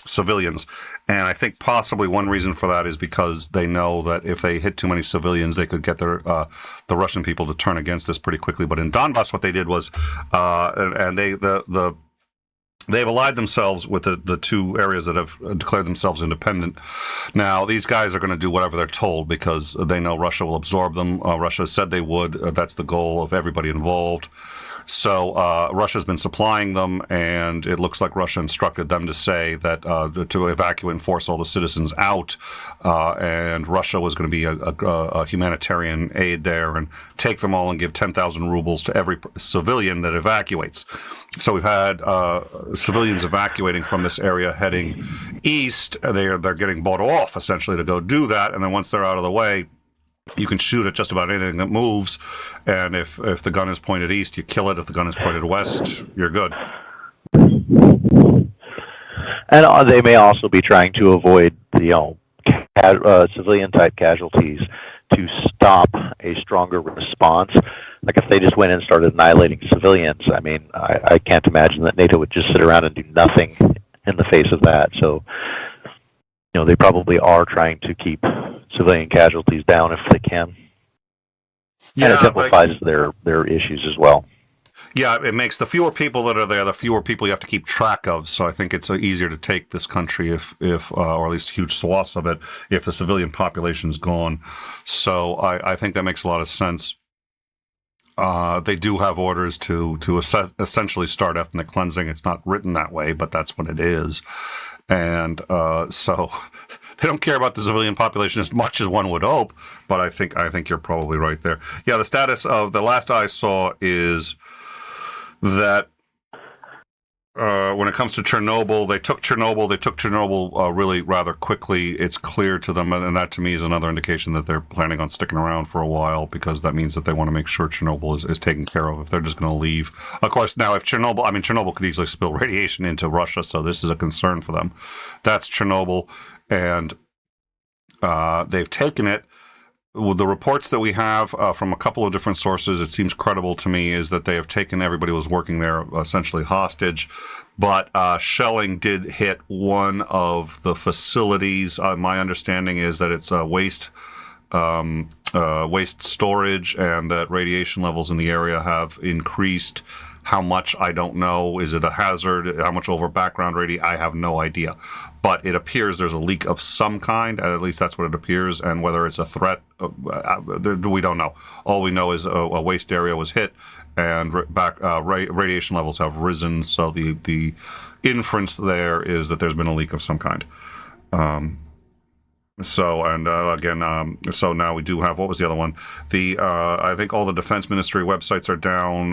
civilians. And I think possibly one reason for that is because they know that if they hit too many civilians, they could get the Russian people to turn against this pretty quickly. But in Donbass, what they did was, and they've allied themselves with the two areas that have declared themselves independent. Now, these guys are going to do whatever they're told because they know Russia will absorb them. Russia said they would. That's the goal of everybody involved. So Russia's been supplying them, and it looks like Russia instructed them to say that to evacuate and force all the citizens out, and Russia was going to be a humanitarian aid there and take them all and give 10,000 rubles to every civilian that evacuates. So we've had civilians evacuating from this area heading east. They're getting bought off, essentially, to go do that, and then once they're out of the way, you can shoot at just about anything that moves, and if the gun is pointed east, you kill it. If the gun is pointed west, you're good. And they may also be trying to avoid the civilian-type casualties to stop a stronger response. Like if they just went and started annihilating civilians, I mean, I can't imagine that NATO would just sit around and do nothing in the face of that. So, they probably are trying to keep civilian casualties down if they can. Yeah, and it simplifies their issues as well. Yeah, it makes the fewer people that are there, the fewer people you have to keep track of. So I think it's easier to take this country if or at least huge swaths of it, if the civilian population is gone. So I think that makes a lot of sense. They do have orders to essentially start ethnic cleansing. It's not written that way, but that's what it is. And so they don't care about the civilian population as much as one would hope, but I think you're probably right there. Yeah, the status of the last I saw is that when it comes to Chernobyl, they took Chernobyl really rather quickly. It's clear to them, and that to me is another indication that they're planning on sticking around for a while, because that means that they want to make sure Chernobyl is taken care of if they're just going to leave. Of course, now if Chernobyl could easily spill radiation into Russia, so this is a concern for them. That's Chernobyl, and they've taken it. Well, the reports that we have from a couple of different sources, it seems credible to me, is that they have taken everybody who was working there essentially hostage. But shelling did hit one of the facilities. My understanding is that it's waste storage, and that radiation levels in the area have increased. How much, I don't know. Is it a hazard? How much over background radiation? I have no idea. But it appears there's a leak of some kind. At least that's what it appears. And whether it's a threat, we don't know. All we know is a waste area was hit, and radiation levels have risen. So the inference there is that there's been a leak of some kind. So now we do have, what was the other one? I think all the defense ministry websites are down,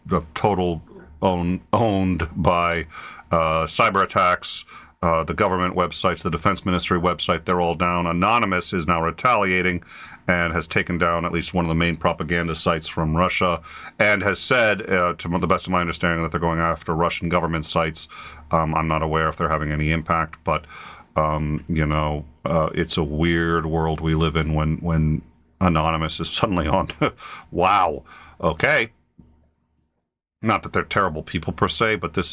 the total owned by cyber attacks. The government websites, the defense ministry website, they're all down. Anonymous is now retaliating and has taken down at least one of the main propaganda sites from Russia, and has said, to the best of my understanding, that they're going after Russian government sites. I'm not aware if they're having any impact, but it's a weird world we live in when Anonymous is suddenly on. Wow. Okay. Not that they're terrible people per se, but it's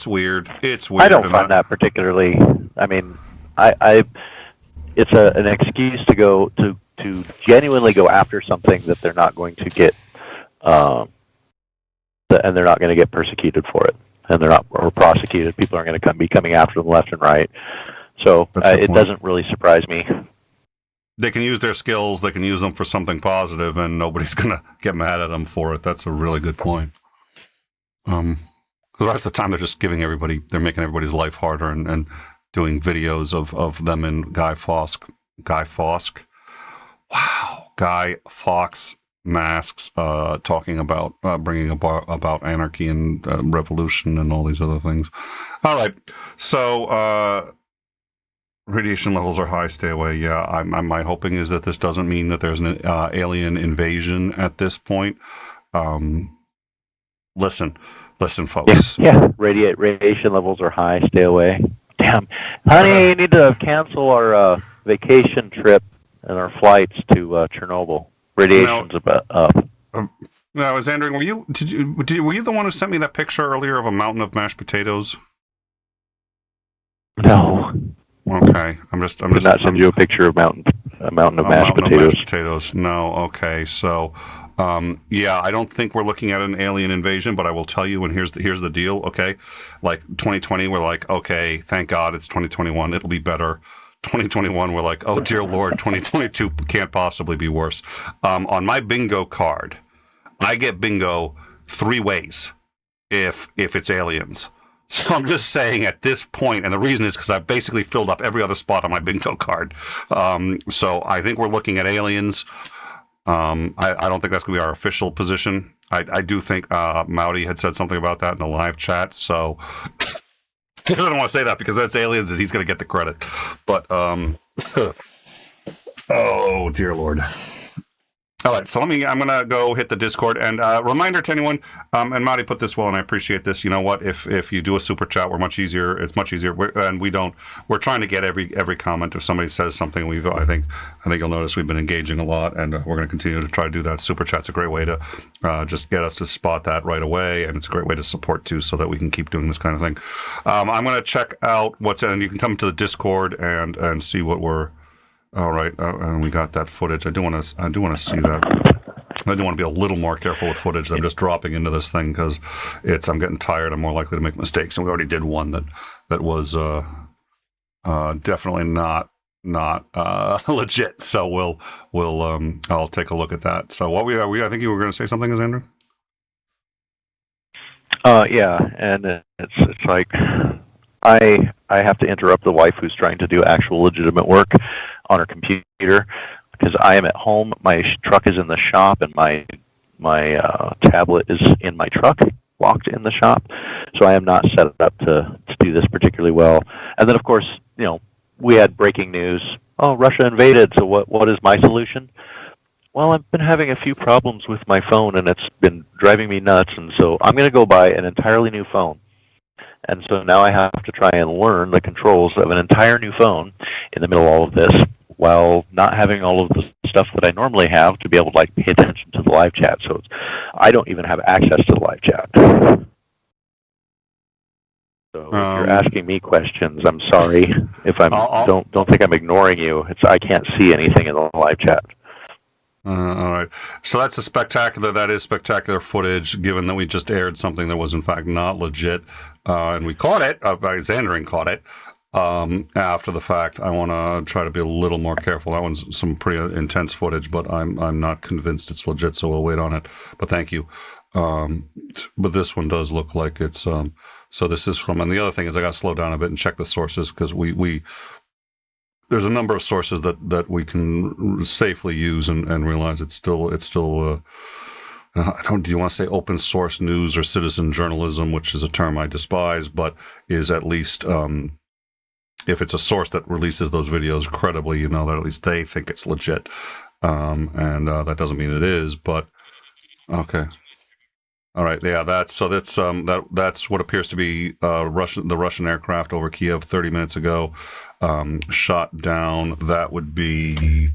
weird. It's weird. I don't find that particularly. I mean, it's an excuse to go to genuinely go after something that they're not going to get, and they're not going to get persecuted for it. and they're not or prosecuted. People are going to be coming after them left and right. So it doesn't really surprise me. They can use their skills. They can use them for something positive, and nobody's going to get mad at them for it. That's a really good point. Because the rest of the time they're just giving everybody, they're making everybody's life harder and doing videos of them in Guy Fawkes masks, talking about bringing about anarchy and revolution and all these other things. All right, so radiation levels are high. Stay away. Yeah, my hoping is that this doesn't mean that there's an alien invasion at this point. Listen, folks. Yeah. Radiation levels are high. Stay away. Damn, honey, you need to cancel our vacation trip and our flights to Chernobyl. Radiation's about up. No, I was wondering, were you the one who sent me that picture earlier of a mountain of mashed potatoes? No. Okay, I'm just. Did not send you a picture of a mountain of mashed potatoes. No. Okay, so. Yeah, I don't think we're looking at an alien invasion, but I will tell you, and here's the deal, okay? Like 2020, we're like, okay, thank God it's 2021, it'll be better. 2021, we're like, oh dear Lord, 2022 can't possibly be worse. On my bingo card, I get bingo 3 ways if it's aliens. So I'm just saying at this point, and the reason is because I've basically filled up every other spot on my bingo card. So I think we're looking at aliens. I don't think that's going to be our official position. I do think Mowdy had said something about that in the live chat, so I don't want to say that because that's aliens and he's going to get the credit. But, oh, dear Lord. All right, so I'm going to go hit the Discord. And reminder to anyone, and Mowdy put this well, and I appreciate this. You know what? If you do a super chat, we're much easier. It's much easier, we're trying to get every comment. If somebody says something, I think you'll notice we've been engaging a lot, and we're going to continue to try to do that. Super chat's a great way to just get us to spot that right away, and it's a great way to support too, so that we can keep doing this kind of thing. I'm going to check out and you can come to the Discord and see what we're. All right, and we got that footage. I do want to see that. I do want to be a little more careful with footage. I'm just dropping into this thing because I'm getting tired. I'm more likely to make mistakes, and we already did one that was definitely not legit. So I'll take a look at that. So I think you were going to say something, Andrew. Yeah, and it's like I have to interrupt the wife who's trying to do actual legitimate work on her computer because I am at home. My truck is in the shop, and my tablet is in my truck, locked in the shop. So I am not set up to do this particularly well. And then, of course, we had breaking news. Oh, Russia invaded. So what is my solution? Well, I've been having a few problems with my phone, and it's been driving me nuts. And so I'm going to go buy an entirely new phone. And so now I have to try and learn the controls of an entire new phone in the middle of all of this while not having all of the stuff that I normally have to be able to pay attention to the live chat. So I don't even have access to the live chat. So if you're asking me questions, I'm sorry if don't think I'm ignoring you. I can't see anything in the live chat. All right. So that is spectacular footage, given that we just aired something that was in fact not legit. And we caught it, Xandering caught it after the fact. I want to try to be a little more careful. That one's some pretty intense footage, but I'm not convinced it's legit, so we'll wait on it. But thank you. But this one does look like it's, so this is from, and the other thing is I got to slow down a bit and check the sources because there's a number of sources that we can safely use and realize it's still do you want to say open source news or citizen journalism, which is a term I despise, but is at least if it's a source that releases those videos credibly, that at least they think it's legit, and that doesn't mean it is, but okay. All right, yeah, that's what appears to be the Russian aircraft over Kiev 30 minutes ago, shot down. That would be,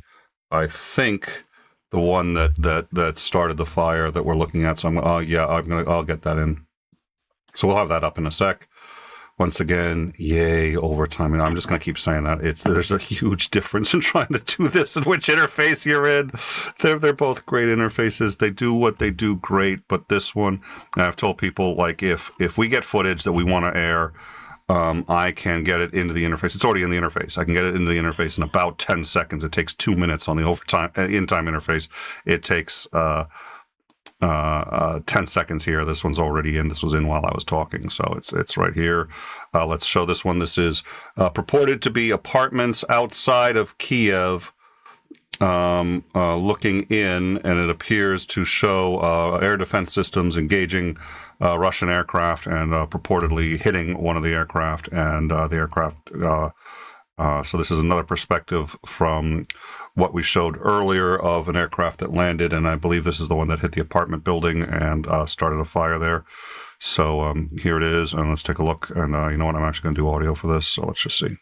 I think, the one that started the fire that we're looking at. So I'll get that in. So we'll have that up in a sec. once again, yay, overtime. And I'm just going to keep saying that. There's a huge difference in trying to do this and which interface you're in. They're both great interfaces. They do what they do great, but this one, I've told people, like, if we get footage that we want to air, I can get it into the interface. It's already in the interface. I can get it into the interface in about 10 seconds. It takes 2 minutes on the in-time interface. It takes 10 seconds here. This one's already in. This was in while I was talking, so it's right here. Let's show this one. This is purported to be apartments outside of Kiev, looking in, and it appears to show air defense systems engaging Russian aircraft and purportedly hitting one of the aircraft, and the aircraft. So this is another perspective from what we showed earlier of an aircraft that landed, and I believe this is the one that hit the apartment building and started a fire there. So here it is, and let's take a look. And you know what? I'm actually going to do audio for this, so let's just see.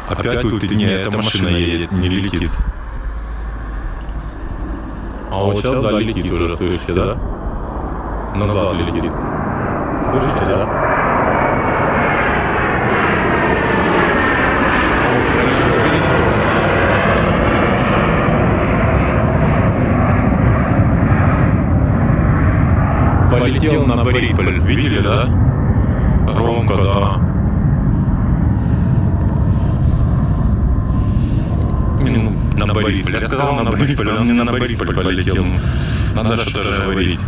Опять тут не эта машина едет, не летит. А вот сейчас, да, летит уже, слышите, да? Назад летит. Слышите, да? Полетел на Борисполь, видели, да? Громко, да. На Борисполь. Я сказал на Борисполь, он не на Борисполь полетел. Надо что-то же говорить.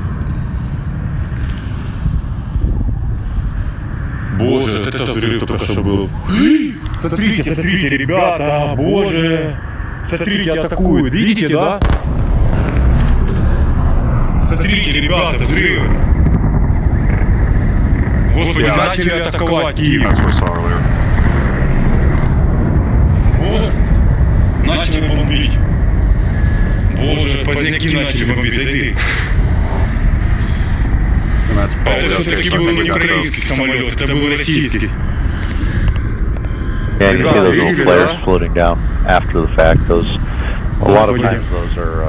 Боже, вот это взрыв только что был. Смотрите, смотрите, ребята, боже. Смотрите, атакуют. Видите, да? Смотрите, ребята, взрыв. Господи, начали атаковать Киев. Вот. Начали бомбить. Боже, поздняки начали бомбить, зайди. Это все-таки был не украинский самолет, это был российский. Yeah, you see those little flares floating down after the fact. Those, a lot of times those are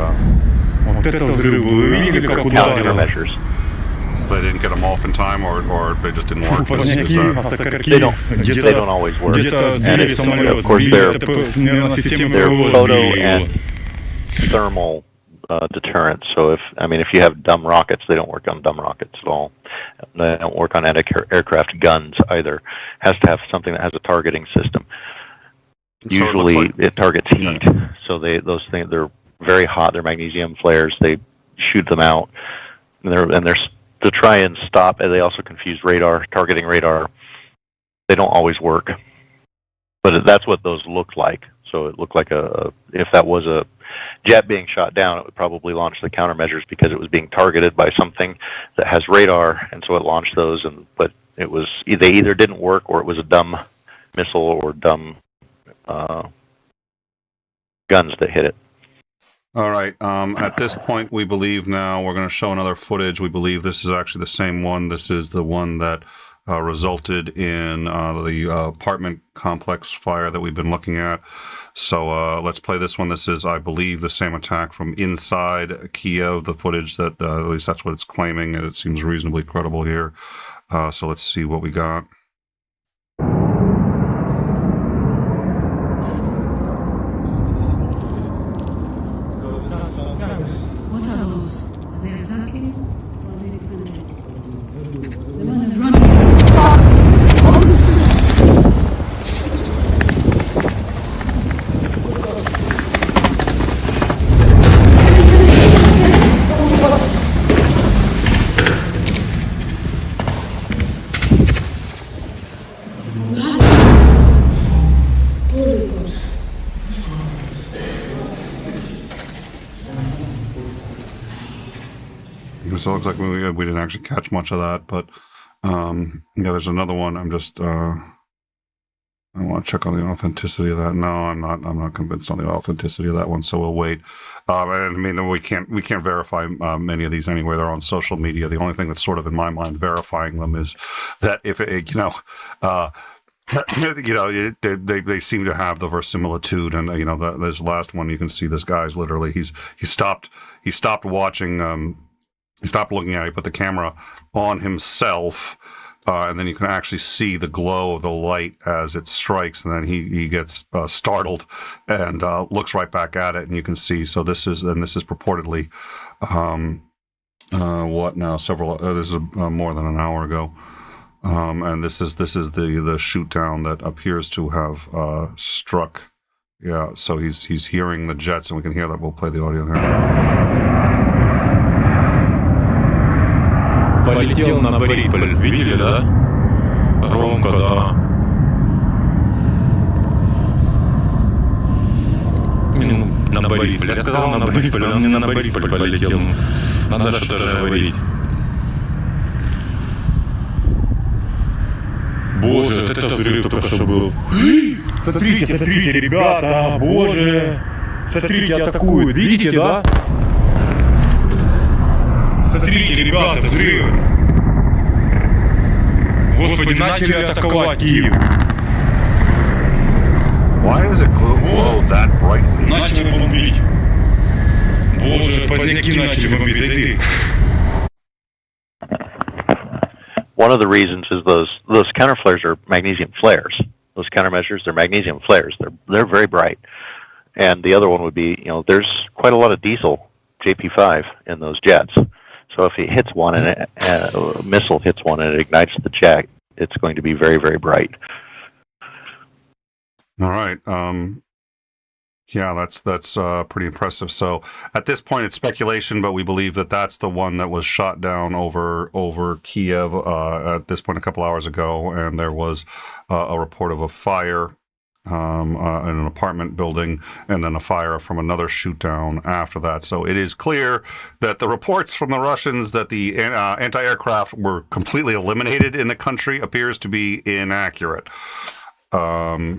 countermeasures. So they didn't get them off in time, or they just didn't work? They don't always work. And it's, of course, they're photo and thermal deterrent. So if you have dumb rockets, they don't work on dumb rockets at all. They don't work on anti-aircraft guns either. Has to have something that has a targeting system. Usually, it targets heat. So those things, they're very hot. They're magnesium flares. They shoot them out, and they're to try and stop. And they also confuse radar, targeting radar. They don't always work, but that's what those looked like. So it looked like if that was a jet being shot down, it would probably launch the countermeasures because it was being targeted by something that has radar, and so it launched those. But they either didn't work, or it was a dumb missile or dumb guns that hit it. All right. At this point, we believe now we're going to show another footage. We believe this is actually the same one. This is the one that resulted in the apartment complex fire that we've been looking at. So let's play this one. This is, I believe, the same attack from inside Kiev, the footage that, at least that's what it's claiming, and it seems reasonably credible here. So let's see what we got. What are those? Are they attacking? Or are they defending? The one is running. So it looks like we didn't actually catch much of that, but yeah, there's another one. I'm just I want to check on the authenticity of that. No, I'm not convinced on the authenticity of that one, so we'll wait. I mean, we can't verify many of these anyway. They're on social media. The only thing that's sort of in my mind verifying them is that if it, they seem to have the verisimilitude, and this last one, you can see this guy's literally he stopped watching. He stopped looking at it, put the camera on himself, and then you can actually see the glow of the light as it strikes, and then he gets startled and looks right back at it, and you can see. So this is purportedly what now? Several. This is more than an hour ago, and this is the shoot down that appears to have struck. Yeah. So he's hearing the jets, and we can hear that. We'll play the audio here. Полетел на Борисполь. Видели, да? Громко, да. На Борисполь. Я сказал на Борисполь, он не на Борисполь полетел. Надо что-то говорить. Боже, это взрыв только что был. Смотрите, смотрите, ребята, боже. Смотрите, атакуют. Видите, да? Смотрите, ребята, взрывы. Господи, начали атаковать Киев. Why does it glow that brightly? Начали бомбить. Боже, поздняки начали бомбить, зайди. One of the reasons is those counterflares are magnesium flares. Those countermeasures, they're magnesium flares. They're very bright. And the other one would be, there's quite a lot of diesel JP5 in those jets. So if it hits one and a missile hits one and it ignites the jet, it's going to be very, very bright. All right. Yeah, that's pretty impressive. So at this point, it's speculation, but we believe that that's the one that was shot down over Kiev at this point a couple hours ago, and there was a report of a fire in an apartment building, and then a fire from another shoot down after that. So it is clear that the reports from the Russians that the anti-aircraft were completely eliminated in the country appears to be inaccurate. So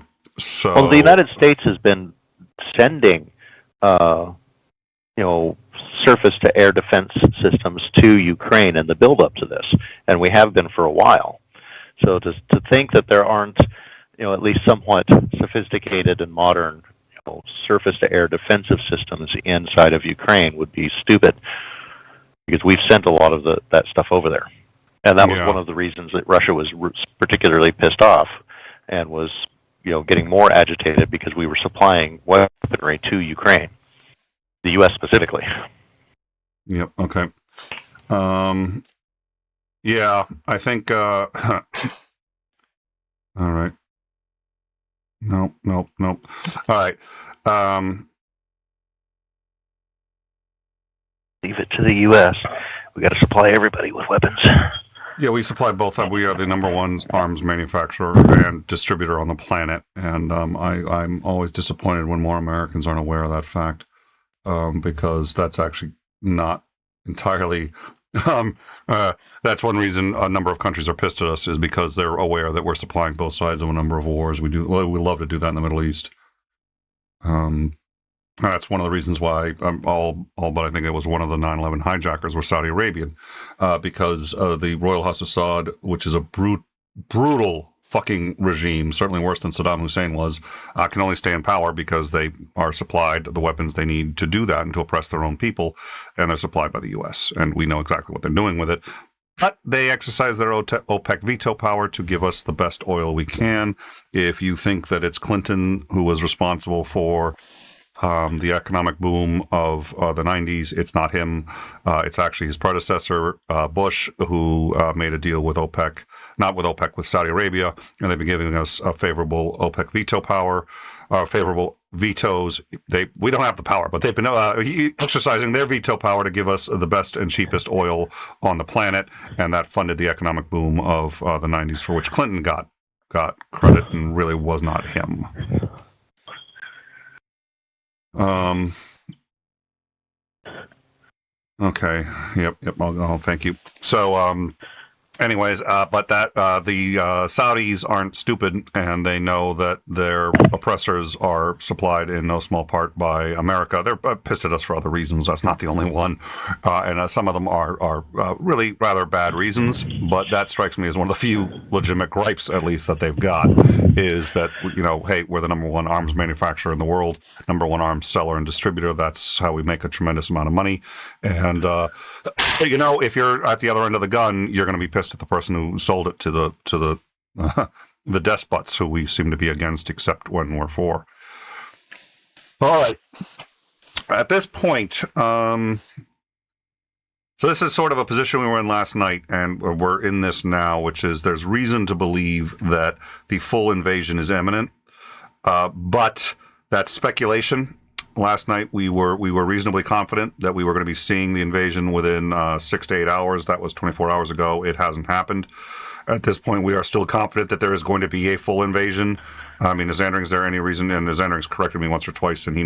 well, the United States has been sending, surface-to-air defense systems to Ukraine in the build-up to this, and we have been for a while. So to think that there aren't at least somewhat sophisticated and modern surface-to-air defensive systems inside of Ukraine would be stupid, because we've sent a lot of that stuff over there. And that was one of the reasons that Russia was particularly pissed off and was getting more agitated, because we were supplying weaponry to Ukraine, the U.S. specifically. Yep, okay. Yeah, I think... all right. Nope. All right. Leave it to the U.S. We got to supply everybody with weapons. Yeah, we supply both. We are the number one arms manufacturer and distributor on the planet, and I'm always disappointed when more Americans aren't aware of that fact, because that's actually not entirely... that's one reason a number of countries are pissed at us, is because they're aware that we're supplying both sides of a number of wars. We love to do that in the Middle East. That's one of the reasons why all but I think it was one of the 9/11 hijackers were Saudi Arabian, because the Royal House of Saud, which is a brutal fucking regime, certainly worse than Saddam Hussein was, can only stay in power because they are supplied the weapons they need to do that and to oppress their own people, and they're supplied by the U.S., and we know exactly what they're doing with it. But they exercise their OPEC veto power to give us the best oil we can. If you think that it's Clinton who was responsible for the economic boom of the 90s, it's not him. It's actually his predecessor, Bush, who made a deal with OPEC, not with OPEC, with Saudi Arabia, and they've been giving us a favorable OPEC veto power, favorable vetoes. We don't have the power, but they've been exercising their veto power to give us the best and cheapest oil on the planet, and that funded the economic boom of the 90s, for which Clinton got credit and really was not him. Okay. Yep. Oh, thank you. So, anyways, but that the Saudis aren't stupid, and they know that their oppressors are supplied in no small part by America. They're pissed at us for other reasons. That's not the only one, and some of them are really rather bad reasons. But that strikes me as one of the few legitimate gripes, at least, that they've got, is that hey, we're the number one arms manufacturer in the world, number one arms seller and distributor. That's how we make a tremendous amount of money. And if you're at the other end of the gun, you're going to be pissed pissed at the person who sold it to the the despots who we seem to be against, except when we're for. All right. At this point, so this is sort of a position we were in last night, and we're in this now, which is there's reason to believe that the full invasion is imminent, but that's speculation. Last night we were reasonably confident that we were going to be seeing the invasion within 6 to 8 hours. That was 24 hours ago. It hasn't happened. At this point, we are still confident that there is going to be a full invasion. I mean, is there any reason? And Andring's corrected me once or twice, and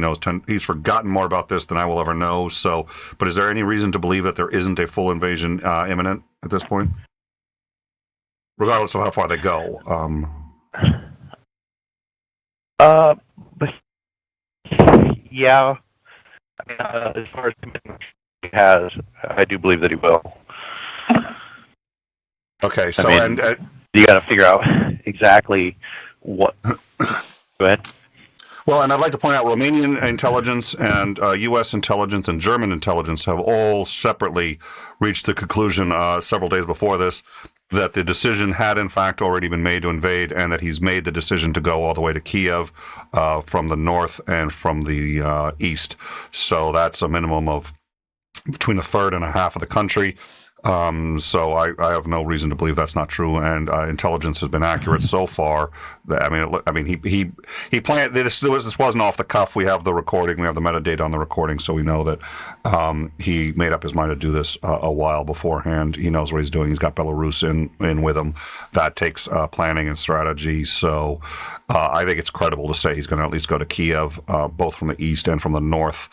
he's forgotten more about this than I will ever know. So, but is there any reason to believe that there isn't a full invasion imminent at this point, regardless of how far they go? But yeah, I mean, as far as commitment he has, I do believe that he will. Okay, so I mean, you got to figure out exactly what. Go ahead. Well, and I'd like to point out Romanian intelligence and U.S. intelligence and German intelligence have all separately reached the conclusion several days before this that the decision had in fact already been made to invade, and that he's made the decision to go all the way to Kiev from the north and from the east. So that's a minimum of between a third and a half of the country. So I have no reason to believe that's not true, and intelligence has been accurate so far. I mean, he planned this. This wasn't off the cuff. We have the recording. We have the metadata on the recording, so we know that he made up his mind to do this a while beforehand. He knows what he's doing. He's got Belarus in with him. That takes planning and strategy. So I think it's credible to say he's going to at least go to Kiev, both from the east and from the north.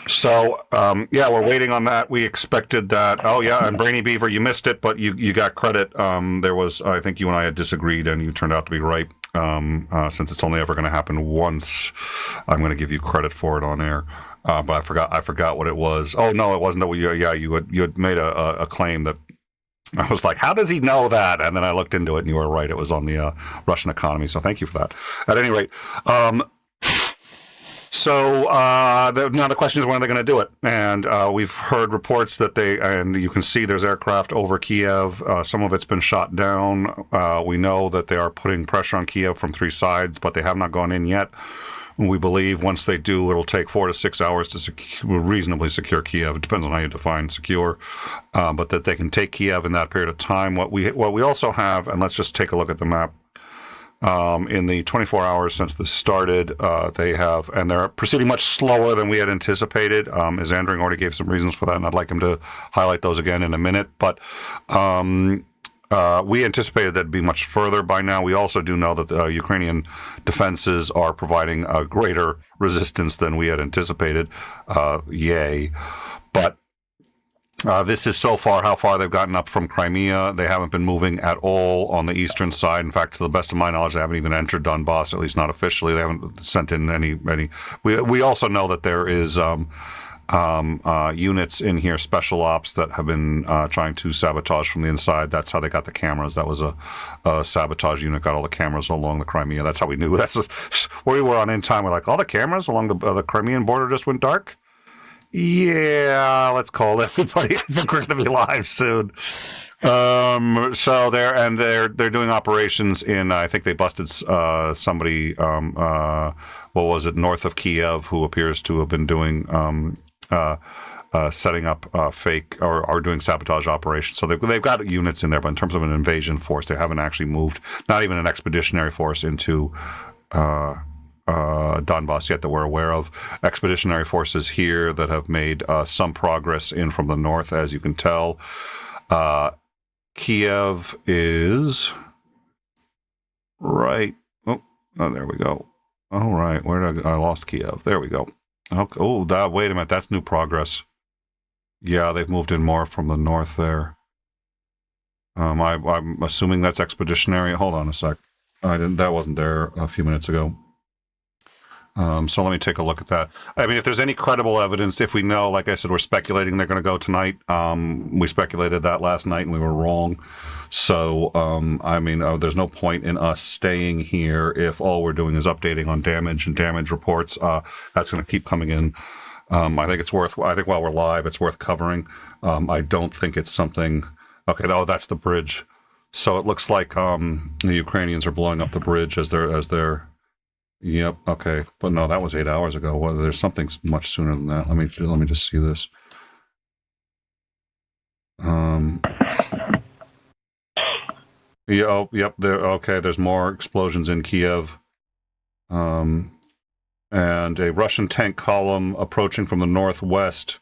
So, yeah, we're waiting on that. We expected that. Oh, yeah, and Brainy Beaver, you missed it, but you got credit. There was, I think you and I had disagreed, and you turned out to be right. Since it's only ever going to happen once, I'm going to give you credit for it on air. But I forgot what it was. Oh, no, it wasn't. You had made a claim that I was like, how does he know that? And then I looked into it, and you were right. It was on the Russian economy. So thank you for that. At any rate, so now the question is, when are they going to do it? And we've heard reports that and you can see there's aircraft over Kiev. Some of it's been shot down. We know that they are putting pressure on Kiev from 3 sides, but they have not gone in yet. We believe once they do, it'll take 4 to 6 hours to reasonably secure Kiev. It depends on how you define secure, but that they can take Kiev in that period of time. What we also have, and let's just take a look at the map. In the 24 hours since this started, they have, and they're proceeding much slower than we had anticipated. As Andring already gave some reasons for that, and I'd like him to highlight those again in a minute. But we anticipated that'd be much further by now. We also do know that the Ukrainian defenses are providing a greater resistance than we had anticipated. Yay. But this is so far how far they've gotten up from Crimea. They haven't been moving at all on the eastern side. In fact, to the best of my knowledge, they haven't even entered Donbass, at least not officially. They haven't sent in any. We also know that there is units in here, special ops, that have been trying to sabotage from the inside. That's how they got the cameras. That was a sabotage unit, got all the cameras along the Crimea. That's how we knew. That's where we were on in time. We're like, all the cameras along the Crimean border just went dark? Yeah, let's call everybody. I think we're going to be live soon. So they're doing operations in. I think they busted somebody. What was it, north of Kiev, who appears to have been doing setting up fake or doing sabotage operations. So they've got units in there, but in terms of an invasion force, they haven't actually moved. Not even an expeditionary force into Donbass yet that we're aware of. Expeditionary forces here that have made some progress in from the north, as you can tell. Kiev is right. Oh, there we go. All right, where did I lost Kiev? There we go. Okay. Oh, wait a minute, that's new progress. Yeah, they've moved in more from the north there. I'm assuming that's expeditionary. Hold on a sec. That wasn't there a few minutes ago. So let me take a look at that. I mean, if there's any credible evidence, if we know, like I said, we're speculating they're going to go tonight. We speculated that last night and we were wrong. So, I mean, there's no point in us staying here if all we're doing is updating on damage and damage reports. That's going to keep coming in. I think while we're live, it's worth covering. I don't think it's something Okay, oh, that's the bridge. So it looks like the Ukrainians are blowing up the bridge as they're. Yep. Okay, but no, that was 8 hours ago. Well, there's something much sooner than that. Let me just see this. Yeah. Oh, yep. There. Okay. There's more explosions in Kiev. And a Russian tank column approaching from the northwest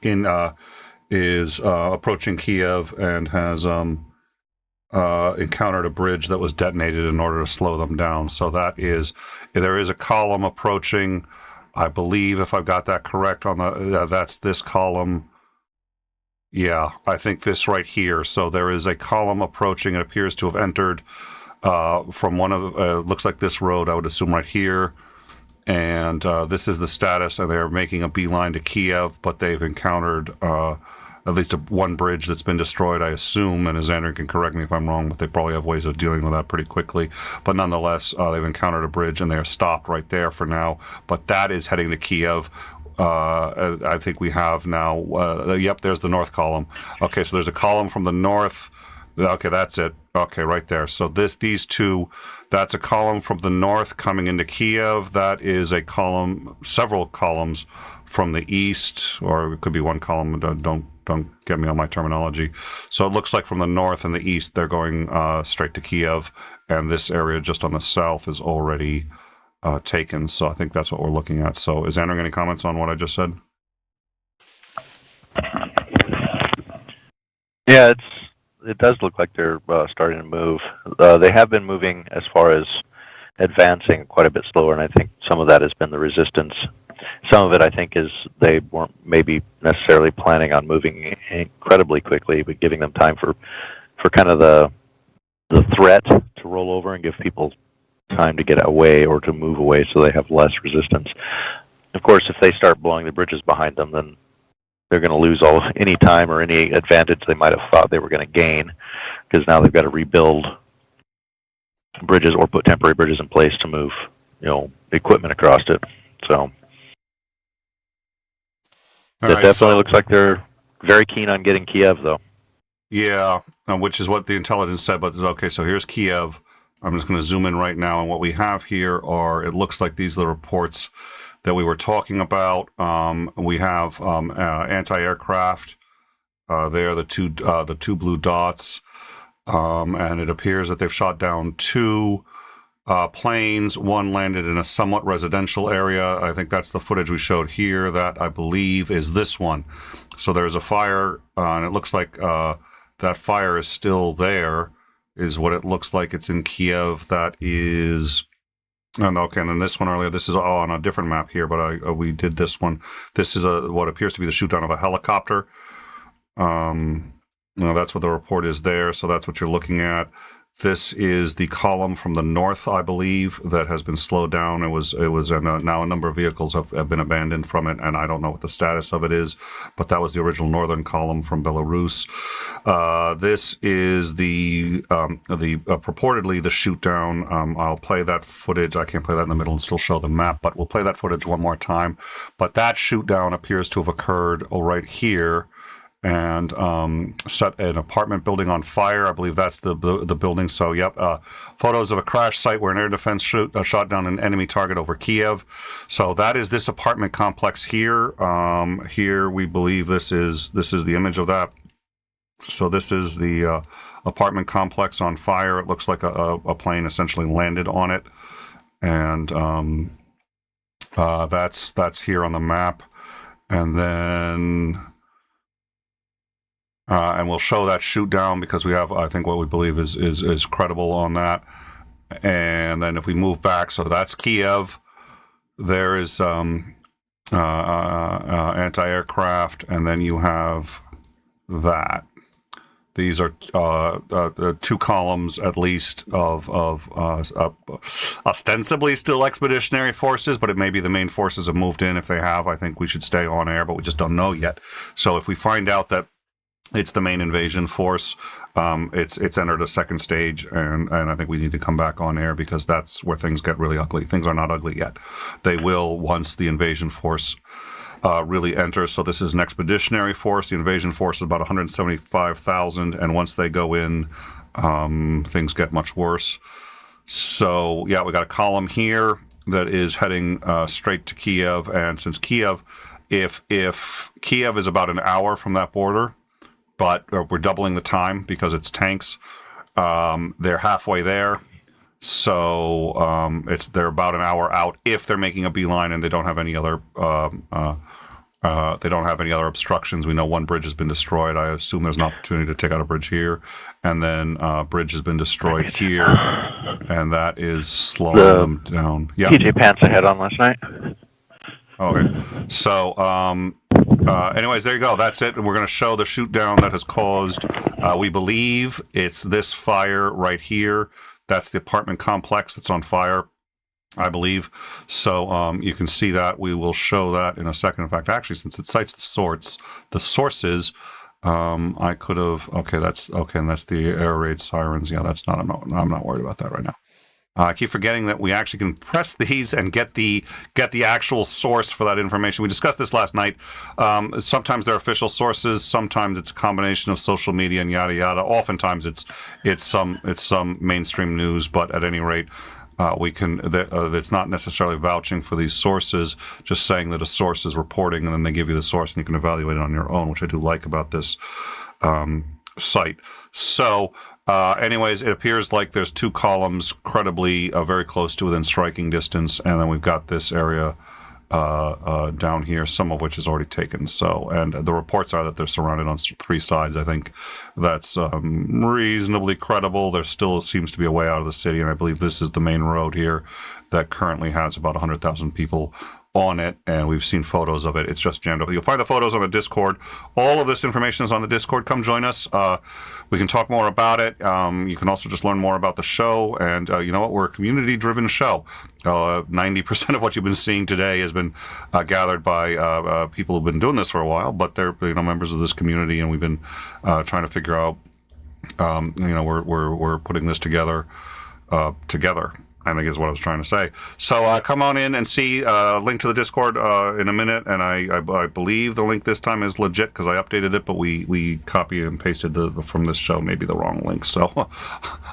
is approaching Kiev and has encountered a bridge that was detonated in order to slow them down. So there is a column approaching. I believe, if I've got that correct, that's this column. Yeah, I think this right here. So there is a column approaching. It appears to have entered from one of the, looks like this road, I would assume right here. And this is the status, and they're making a beeline to Kiev, but they've encountered at least one bridge that's been destroyed, I assume, and as Andrew can correct me if I'm wrong, but they probably have ways of dealing with that pretty quickly. But nonetheless, they've encountered a bridge, and they're stopped right there for now. But that is heading to Kiev. I think we have now, yep, there's the north column. Okay, so there's a column from the north. Okay, that's it. Okay, right there. So these two, that's a column from the north coming into Kiev. That is a column, several columns from the east, or it could be one column. Don't get me on my terminology. So it looks like from the north and the east, they're going straight to Kiev, and this area just on the south is already taken. So I think that's what we're looking at. So is Andrew any comments on what I just said? Yeah, it does look like they're starting to move. They have been moving as far as advancing quite a bit slower, and I think some of that has been the resistance. Some of it, I think, is they weren't maybe necessarily planning on moving incredibly quickly, but giving them time for kind of the threat to roll over and give people time to get away or to move away so they have less resistance. Of course, if they start blowing the bridges behind them, then they're going to lose any time or any advantage they might have thought they were going to gain, because now they've got to rebuild bridges or put temporary bridges in place to move, equipment across it. So it definitely looks like they're very keen on getting Kiev, though. Yeah, which is what the intelligence said. But okay, so here's Kiev. I'm just going to zoom in right now, and what we have here are, it looks like these are the reports that we were talking about. We have anti-aircraft. There, the two blue dots, and it appears that they've shot down two planes. One landed in a somewhat residential area. I think that's the footage we showed here. That, I believe, is this one. So there's a fire, and it looks like that fire is still there, is what it looks like. It's in Kiev. That is... And okay, and then this one earlier, this is all on a different map here, but we did this one. This is what appears to be the shoot down of a helicopter. That's what the report is there, so that's what you're looking at. This is the column from the north, I believe, that has been slowed down. It was, and now a number of vehicles have been abandoned from it, and I don't know what the status of it is, but that was the original northern column from Belarus. This is the purportedly the shoot down. I'll play that footage. I can't play that in the middle and still show the map, but we'll play that footage one more time. But that shoot down appears to have occurred right here, and set an apartment building on fire. I believe that's the building. So, yep, photos of a crash site where an air defense shot down an enemy target over Kiev. So that is this apartment complex here. Here we believe this is the image of that. So this is the apartment complex on fire. It looks like a plane essentially landed on it, and that's here on the map, and then. And we'll show that shoot down because we have, I think, what we believe is credible on that. And then if we move back, so that's Kiev. There is anti-aircraft, and then you have that. These are two columns, at least, of ostensibly still expeditionary forces, but it may be the main forces have moved in. If they have, I think we should stay on air, but we just don't know yet. So if we find out that It's the main invasion force. It's entered a second stage, and I think we need to come back on air because that's where things get really ugly. Things are not ugly yet. They will once the invasion force really enters. So this is an expeditionary force. The invasion force is about 175,000, and once they go in, things get much worse. So yeah, we got a column here that is heading straight to Kiev, and since Kiev, if Kiev is about an hour from that border, but we're doubling the time because it's tanks. They're halfway there, so they're about an hour out if they're making a beeline and they don't have any other obstructions. We know one bridge has been destroyed. I assume there's an opportunity to take out a bridge here, and then bridge has been destroyed here, and that is slowing them down. Yeah. TJ Pants I had on last night. Okay. So, anyways, there you go. That's it. We're going to show the shoot down that has caused, we believe it's this fire right here. That's the apartment complex that's on fire, I believe. So you can see that. We will show that in a second. In fact, actually, since it cites the sources, I could have, okay, and that's the air raid sirens. Yeah, that's not, I'm not worried about that right now. I keep forgetting that we actually can press these and get the actual source for that information. We discussed this last night. Sometimes they're official sources. Sometimes it's a combination of social media and yada yada. Oftentimes it's some mainstream news. But at any rate, we can. It's not necessarily vouching for these sources. Just saying that a source is reporting, and then they give you the source, and you can evaluate it on your own, which I do like about this site. So. Anyways, it appears like there's two columns credibly very close to within striking distance, and then we've got this area down here, some of which is already taken. So, and the reports are that they're surrounded on three sides. I think that's reasonably credible. There still seems to be a way out of the city, and I believe this is the main road here that currently has about 100,000 people on it, and we've seen photos of it. It's just jammed up. You'll find the photos on the Discord. All of this information is on the Discord. Come join us. We can talk more about it. You can also just learn more about the show. And you know what? We're a community-driven show. 90% of what you've been seeing today has been gathered by people who've been doing this for a while, but they're members of this community, and we've been trying to figure out. We're putting this together. I think is what I was trying to say. So come on in and see. Link to the Discord in a minute, and I believe the link this time is legit because I updated it, but we copy and pasted from this show maybe the wrong link. So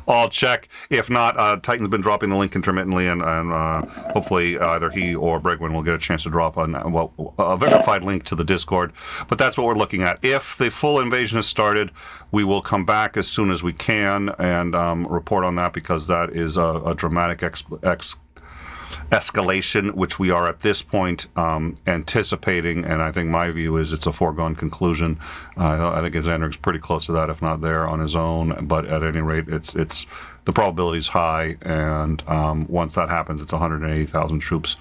I'll check. If not, Titan's been dropping the link intermittently, and hopefully either he or Bregwin will get a chance to drop a verified link to the Discord. But that's what we're looking at. If the full invasion has started, we will come back as soon as we can and report on that because that is a dramatic escalation, which we are at this point anticipating, and I think my view is it's a foregone conclusion. I think Xander's pretty close to that, if not there, on his own. But at any rate, it's the probability is high, and once that happens, it's 180,000 troops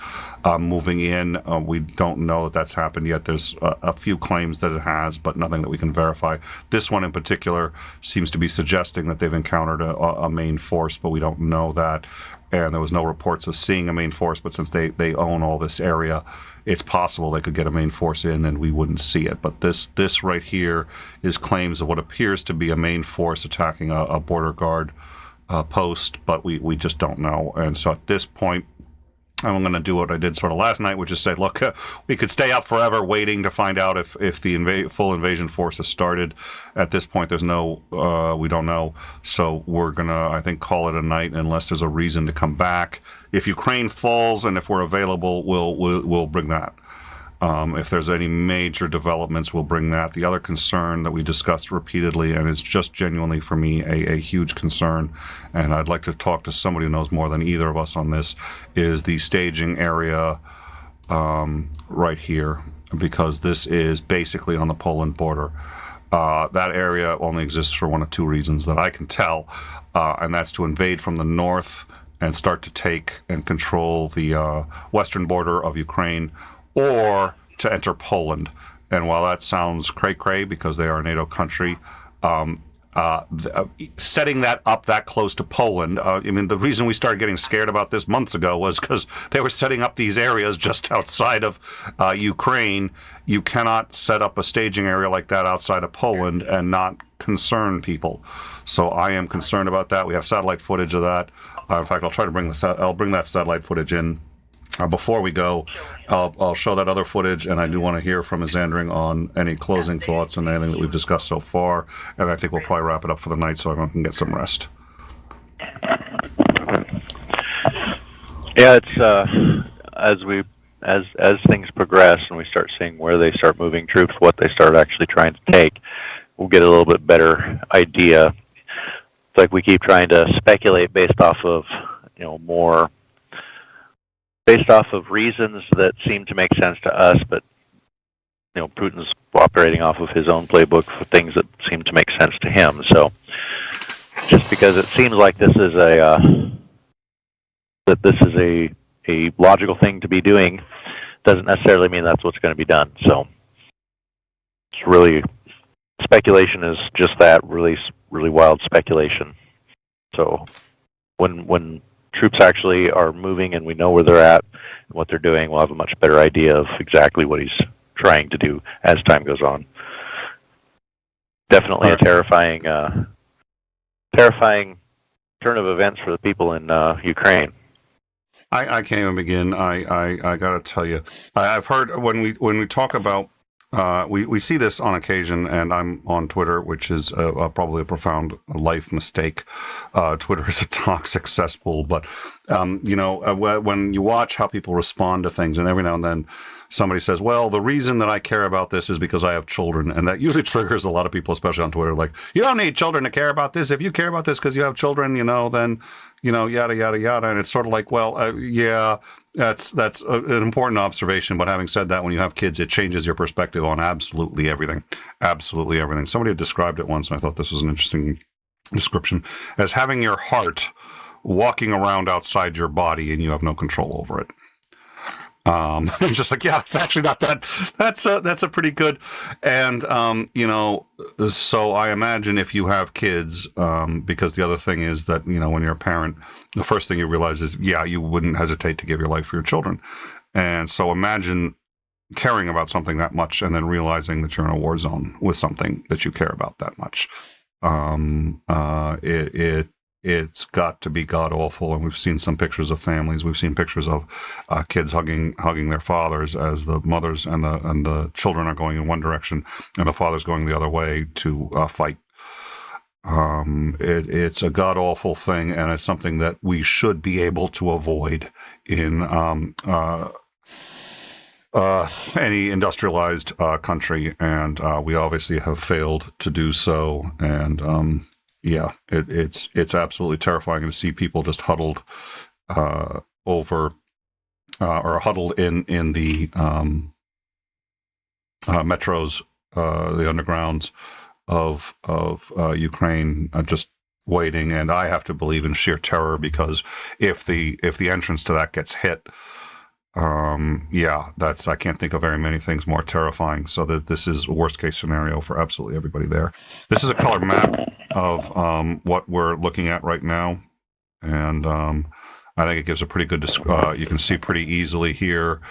moving in. We don't know that that's happened yet. There's a few claims that it has, but nothing that we can verify. This one in particular seems to be suggesting that they've encountered a main force, but we don't know that. And there was no reports of seeing a main force, but since they own all this area, it's possible they could get a main force in and we wouldn't see it. But this right here is claims of what appears to be a main force attacking a border guard post, but we just don't know. And so at this point, I'm going to do what I did sort of last night, which is say, look, we could stay up forever waiting to find out if the full invasion force has started. At this point, there's we don't know. So we're going to, I think, call it a night unless there's a reason to come back. If Ukraine falls and if we're available, we'll bring that. If there's any major developments, we'll bring that. The other concern that we discussed repeatedly, and it's just genuinely for me a huge concern, and I'd like to talk to somebody who knows more than either of us on this, is the staging area right here, because this is basically on the Poland border. That area only exists for one of two reasons that I can tell, and that's to invade from the north and start to take and control the western border of Ukraine, or to enter Poland. And while that sounds cray-cray because they are a NATO country, setting that up that close to Poland. I mean, the reason we started getting scared about this months ago was because they were setting up these areas just outside of Ukraine. You cannot set up a staging area like that outside of Poland and not concern people. So I am concerned about that. We have satellite footage of that. In fact, I'll try to bring that satellite footage in. Before we go, I'll show that other footage, and I do want to hear from Ms. Zandring on any closing thoughts and anything that we've discussed so far, and I think we'll probably wrap it up for the night so everyone can get some rest. Yeah, it's as things progress and we start seeing where they start moving troops, what they start actually trying to take, we'll get a little bit better idea. It's like we keep trying to speculate based off of more. Based off of reasons that seem to make sense to us, but Putin's operating off of his own playbook for things that seem to make sense to him. So, just because it seems like this is a logical thing to be doing, doesn't necessarily mean that's what's going to be done. So, it's really speculation is just that, really wild speculation. So, when troops actually are moving and we know where they're at and what they're doing, we'll have a much better idea of exactly what he's trying to do as time goes on. Definitely a terrifying turn of events for the people in Ukraine. I can't even begin. I got to tell you, I've heard when we talk about we see this on occasion, and I'm on Twitter, which is probably a profound life mistake. Twitter is a toxic cesspool, but when you watch how people respond to things, and every now and then somebody says, well, the reason that I care about this is because I have children, and that usually triggers a lot of people, especially on Twitter, like, you don't need children to care about this. If you care about this because you have children, then yada yada yada. And it's sort of like, well, yeah, that's an important observation. But having said that, when you have kids, it changes your perspective on absolutely everything. Absolutely everything. Somebody had described it once, and I thought this was an interesting description, as having your heart walking around outside your body and you have no control over it. I'm just like, yeah, it's actually not that. That's a pretty good. And so I imagine if you have kids, because the other thing is that when you're a parent, the first thing you realize is, yeah, you wouldn't hesitate to give your life for your children. And so imagine caring about something that much and then realizing that you're in a war zone with something that you care about that much. It's got to be god awful, and we've seen some pictures of families. We've seen pictures of kids hugging their fathers as the mothers and the children are going in one direction and the father's going the other way to fight. It's a god awful thing, and it's something that we should be able to avoid in any industrialized country, and we obviously have failed to do so. And yeah, it's absolutely terrifying to see people just huddled over or huddled in the metros, the undergrounds of Ukraine, just waiting. And I have to believe in sheer terror, because if the entrance to that gets hit, I can't think of very many things more terrifying. So that this is a worst case scenario for absolutely everybody there. This is a color map of what we're looking at right now, and I think it gives a pretty good. You can see pretty easily here.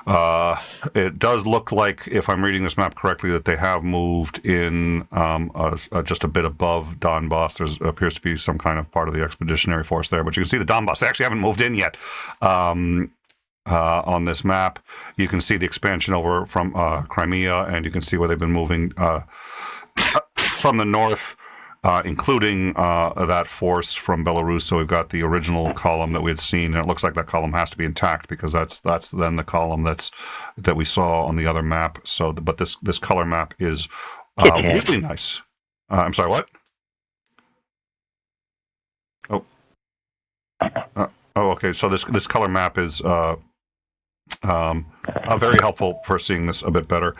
It does look like, if I'm reading this map correctly, that they have moved in just a bit above Donbass. There appears to be some kind of part of the expeditionary force there, but you can see the Donbass. They actually haven't moved in yet. On this map, you can see the expansion over from Crimea, and you can see where they've been moving from the north, including that force from Belarus. So we've got the original column that we had seen, and it looks like that column has to be intact, because that's then the column that we saw on the other map. So, but this color map is really nice. I'm sorry, what? Okay. So this color map is very helpful for seeing this a bit better.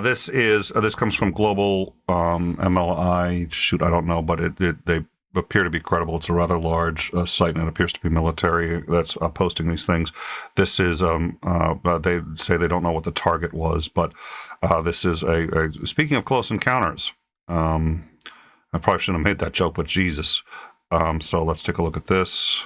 This comes from Global MLI. Shoot, I don't know, but they appear to be credible. It's a rather large site, and it appears to be military that's posting these things. This is they say they don't know what the target was, but this is speaking of close encounters. I probably shouldn't have made that joke, but Jesus. So let's take a look at this.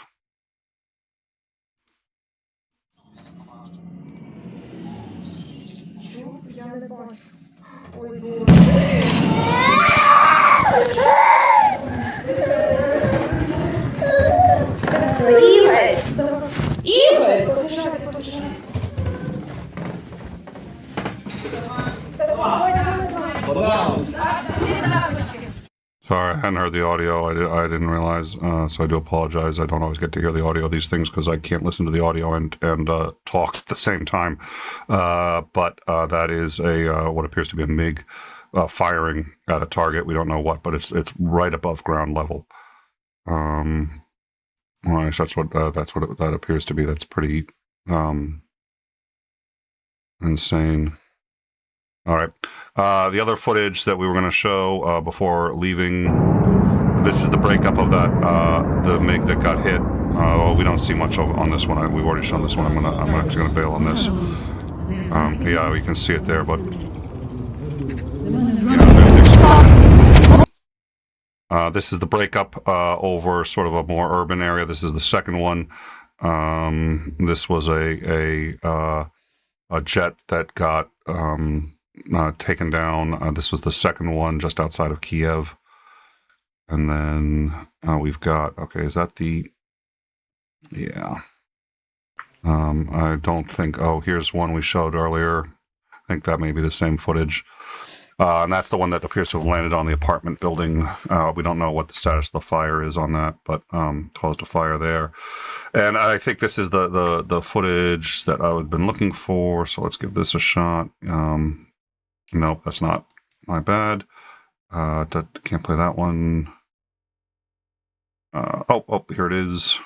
Sorry, I hadn't heard the audio. I didn't realize, so I do apologize. I don't always get to hear the audio of these things because I can't listen to the audio and talk at the same time. But that is a what appears to be a MiG firing at a target. We don't know what, but it's right above ground level. Well, that's what that appears to be. That's pretty insane. All right. The other footage that we were going to show before leaving, this is the breakup of that the MiG that got hit. Well, we don't see much on this one. We've already shown this one. I'm actually going to bail on this. Yeah, we can see it there, but this is the breakup over sort of a more urban area. This is the second one. This was a jet that got taken down. This was the second one just outside of Kiev. And then we've got, okay, is that the, yeah. I don't think, oh, here's one we showed earlier. I think that may be the same footage. And that's the one that appears to have landed on the apartment building. We don't know what the status of the fire is on that, but caused a fire there. And I think this is the footage that I've been looking for. So let's give this a shot. Nope, that's not my bad. Can't play that one. Oh, here it is.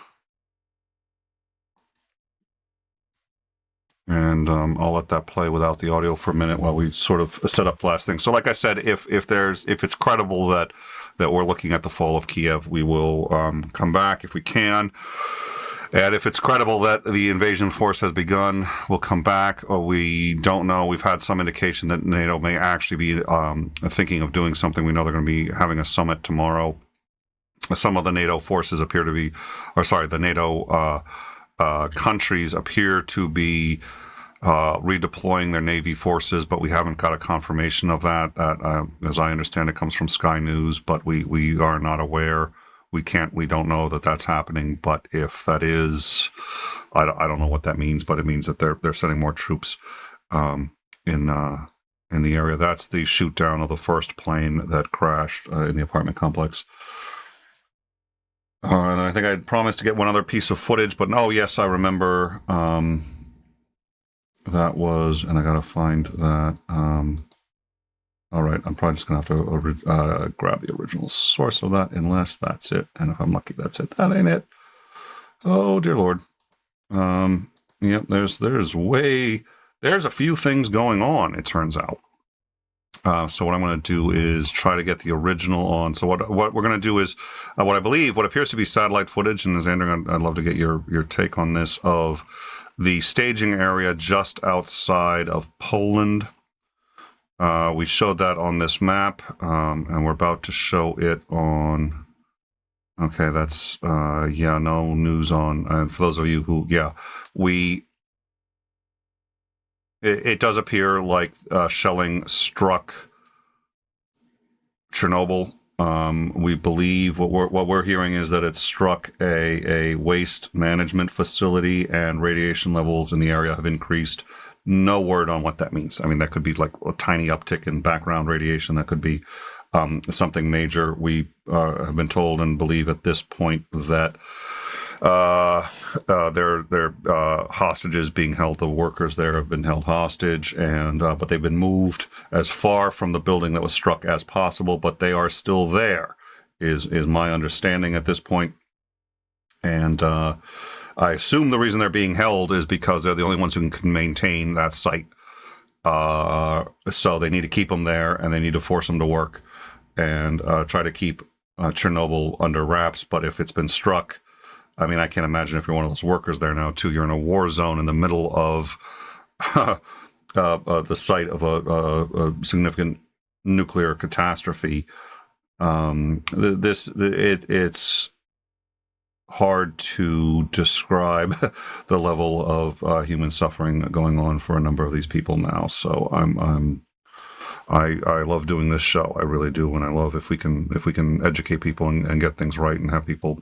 And I'll let that play without the audio for a minute while we sort of set up the last thing. So like I said, if it's credible that we're looking at the fall of Kiev, we will come back if we can. And if it's credible that the invasion force has begun, we'll come back. Or we don't know. We've had some indication that NATO may actually be thinking of doing something. We know they're going to be having a summit tomorrow. Some of the NATO forces appear to be, or sorry, the NATO countries appear to be redeploying their Navy forces, but we haven't got a confirmation of that. That, as I understand it, comes from Sky News, but we are not aware. We don't know that that's happening. But if that is, I don't know what that means, but it means that they're sending more troops in the area. That's the shoot down of the first plane that crashed in the apartment complex. And I think I had promised to get one other piece of footage, but no, yes, I remember that was, and I gotta find that. All right, I'm probably just gonna have to grab the original source of that, unless that's it. And if I'm lucky, that's it. That ain't it. Oh dear Lord. Yep. There's a few things going on. It turns out. So what I'm going to do is try to get the original on. So what we're going to do is what I believe, what appears to be satellite footage, and Xander, I'd love to get your take on this, of the staging area just outside of Poland. We showed that on this map, and we're about to show it on. Okay, that's yeah, no news on. And for those of you who, yeah, it does appear like shelling struck Chernobyl. We believe what we're hearing is that it struck a waste management facility, and radiation levels in the area have increased. No word on what that means. I mean, that could be like a tiny uptick in background radiation. That could be something major. We have been told and believe at this point that they're hostages being held. The workers there have been held hostage, and but they've been moved as far from the building that was struck as possible. But they are still there, is my understanding at this point. And I assume the reason they're being held is because they're the only ones who can maintain that site. So they need to keep them there, and they need to force them to work and try to keep Chernobyl under wraps. But if it's been struck, I mean, I can't imagine if you're one of those workers there now, too. You're in a war zone in the middle of the site of a significant nuclear catastrophe. It's hard to describe the level of human suffering going on for a number of these people now. So I love doing this show. I really do, and I love if we can educate people and get things right and have people.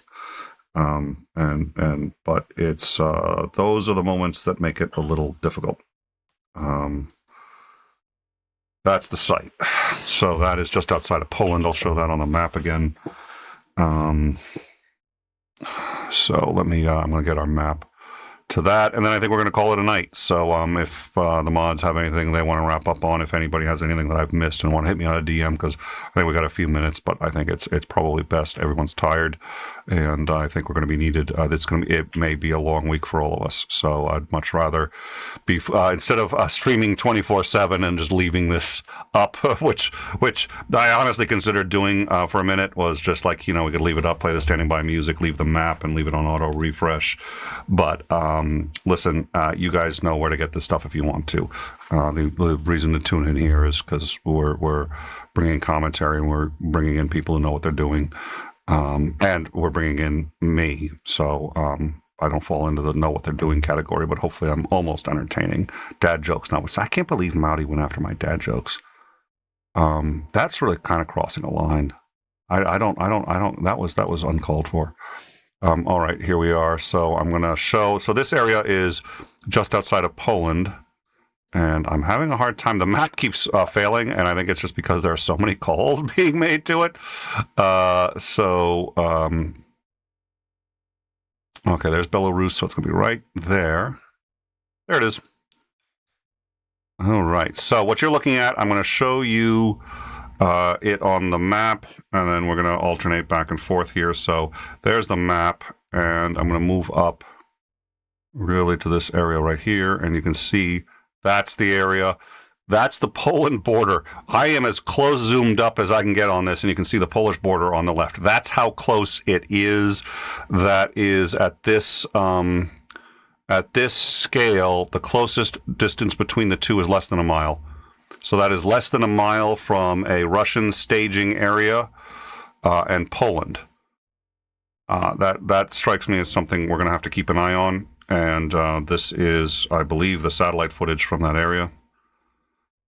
But it's those are the moments that make it a little difficult. That's the site. So that is just outside of Poland. I'll show that on the map again. So let me, I'm going to get our map to that, and then I think we're going to call it a night. So if the mods have anything they want to wrap up on, if anybody has anything that I've missed and want to hit me on a DM, because I think we got a few minutes, but I think it's probably best. Everyone's tired, and I think we're going to be needed. It may be a long week for all of us. So I'd much rather be instead of streaming 24/7 and just leaving this up, which I honestly considered doing for a minute, was just like, we could leave it up, play the standing by music, leave the map, and leave it on auto refresh. But listen, you guys know where to get this stuff if you want to. The reason to tune in here is because we're bringing commentary, and we're bringing in people who know what they're doing, and we're bringing in me. So I don't fall into the know what they're doing category, but hopefully I'm almost entertaining. Dad jokes now. I can't believe Mowdy went after my dad jokes. That's really kind of crossing a line. I don't. That was uncalled for. All right, here we are. So I'm going to show. So this area is just outside of Poland, and I'm having a hard time. The map keeps failing, and I think it's just because there are so many calls being made to it. Okay, there's Belarus, so it's going to be right there. There it is. All right, so what you're looking at, I'm going to show you it on the map, and then we're going to alternate back and forth here. So there's the map, and I'm going to move up really to this area right here, and you can see that's the area. That's the Poland border. I am as close zoomed up as I can get on this, and you can see the Polish border on the left. That's how close it is. That is at this scale, the closest distance between the two is less than a mile. So that is less than a mile from a Russian staging area and Poland. That strikes me as something we're going to have to keep an eye on. And this is, I believe, the satellite footage from that area.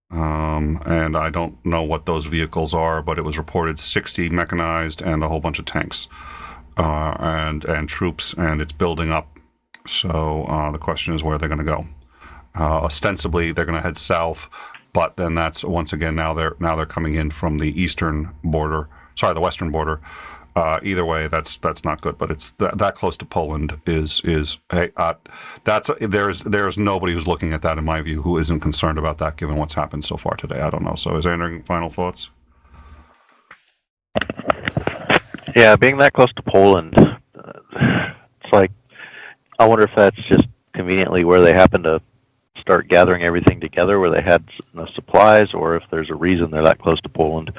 And I don't know what those vehicles are, but it was reported 60 mechanized and a whole bunch of tanks and troops, and it's building up. So the question is where they're going to go. Ostensibly, they're going to head south. But then that's once again now they're coming in from the eastern border. Sorry, the western border. Either way, that's not good. But it's that close to Poland is hey, there's nobody who's looking at that in my view who isn't concerned about that given what's happened so far today. I don't know. So is there any final thoughts? Yeah, being that close to Poland, it's like I wonder if that's just conveniently where they happen to start gathering everything together, where they had enough supplies, or if there's a reason they're that close to Poland.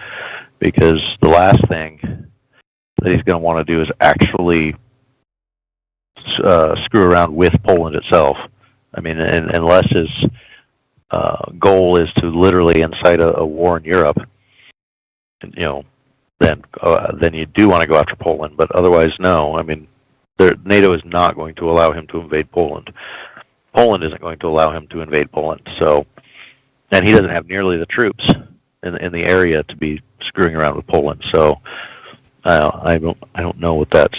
Because the last thing that he's going to want to do is actually screw around with Poland itself. I mean, unless his goal is to literally incite a war in Europe, then you do want to go after Poland. But otherwise, no. I mean, NATO is not going to allow him to invade Poland. Poland isn't going to allow him to invade Poland. So, and he doesn't have nearly the troops in the area to be screwing around with Poland. So, I don't know what that's.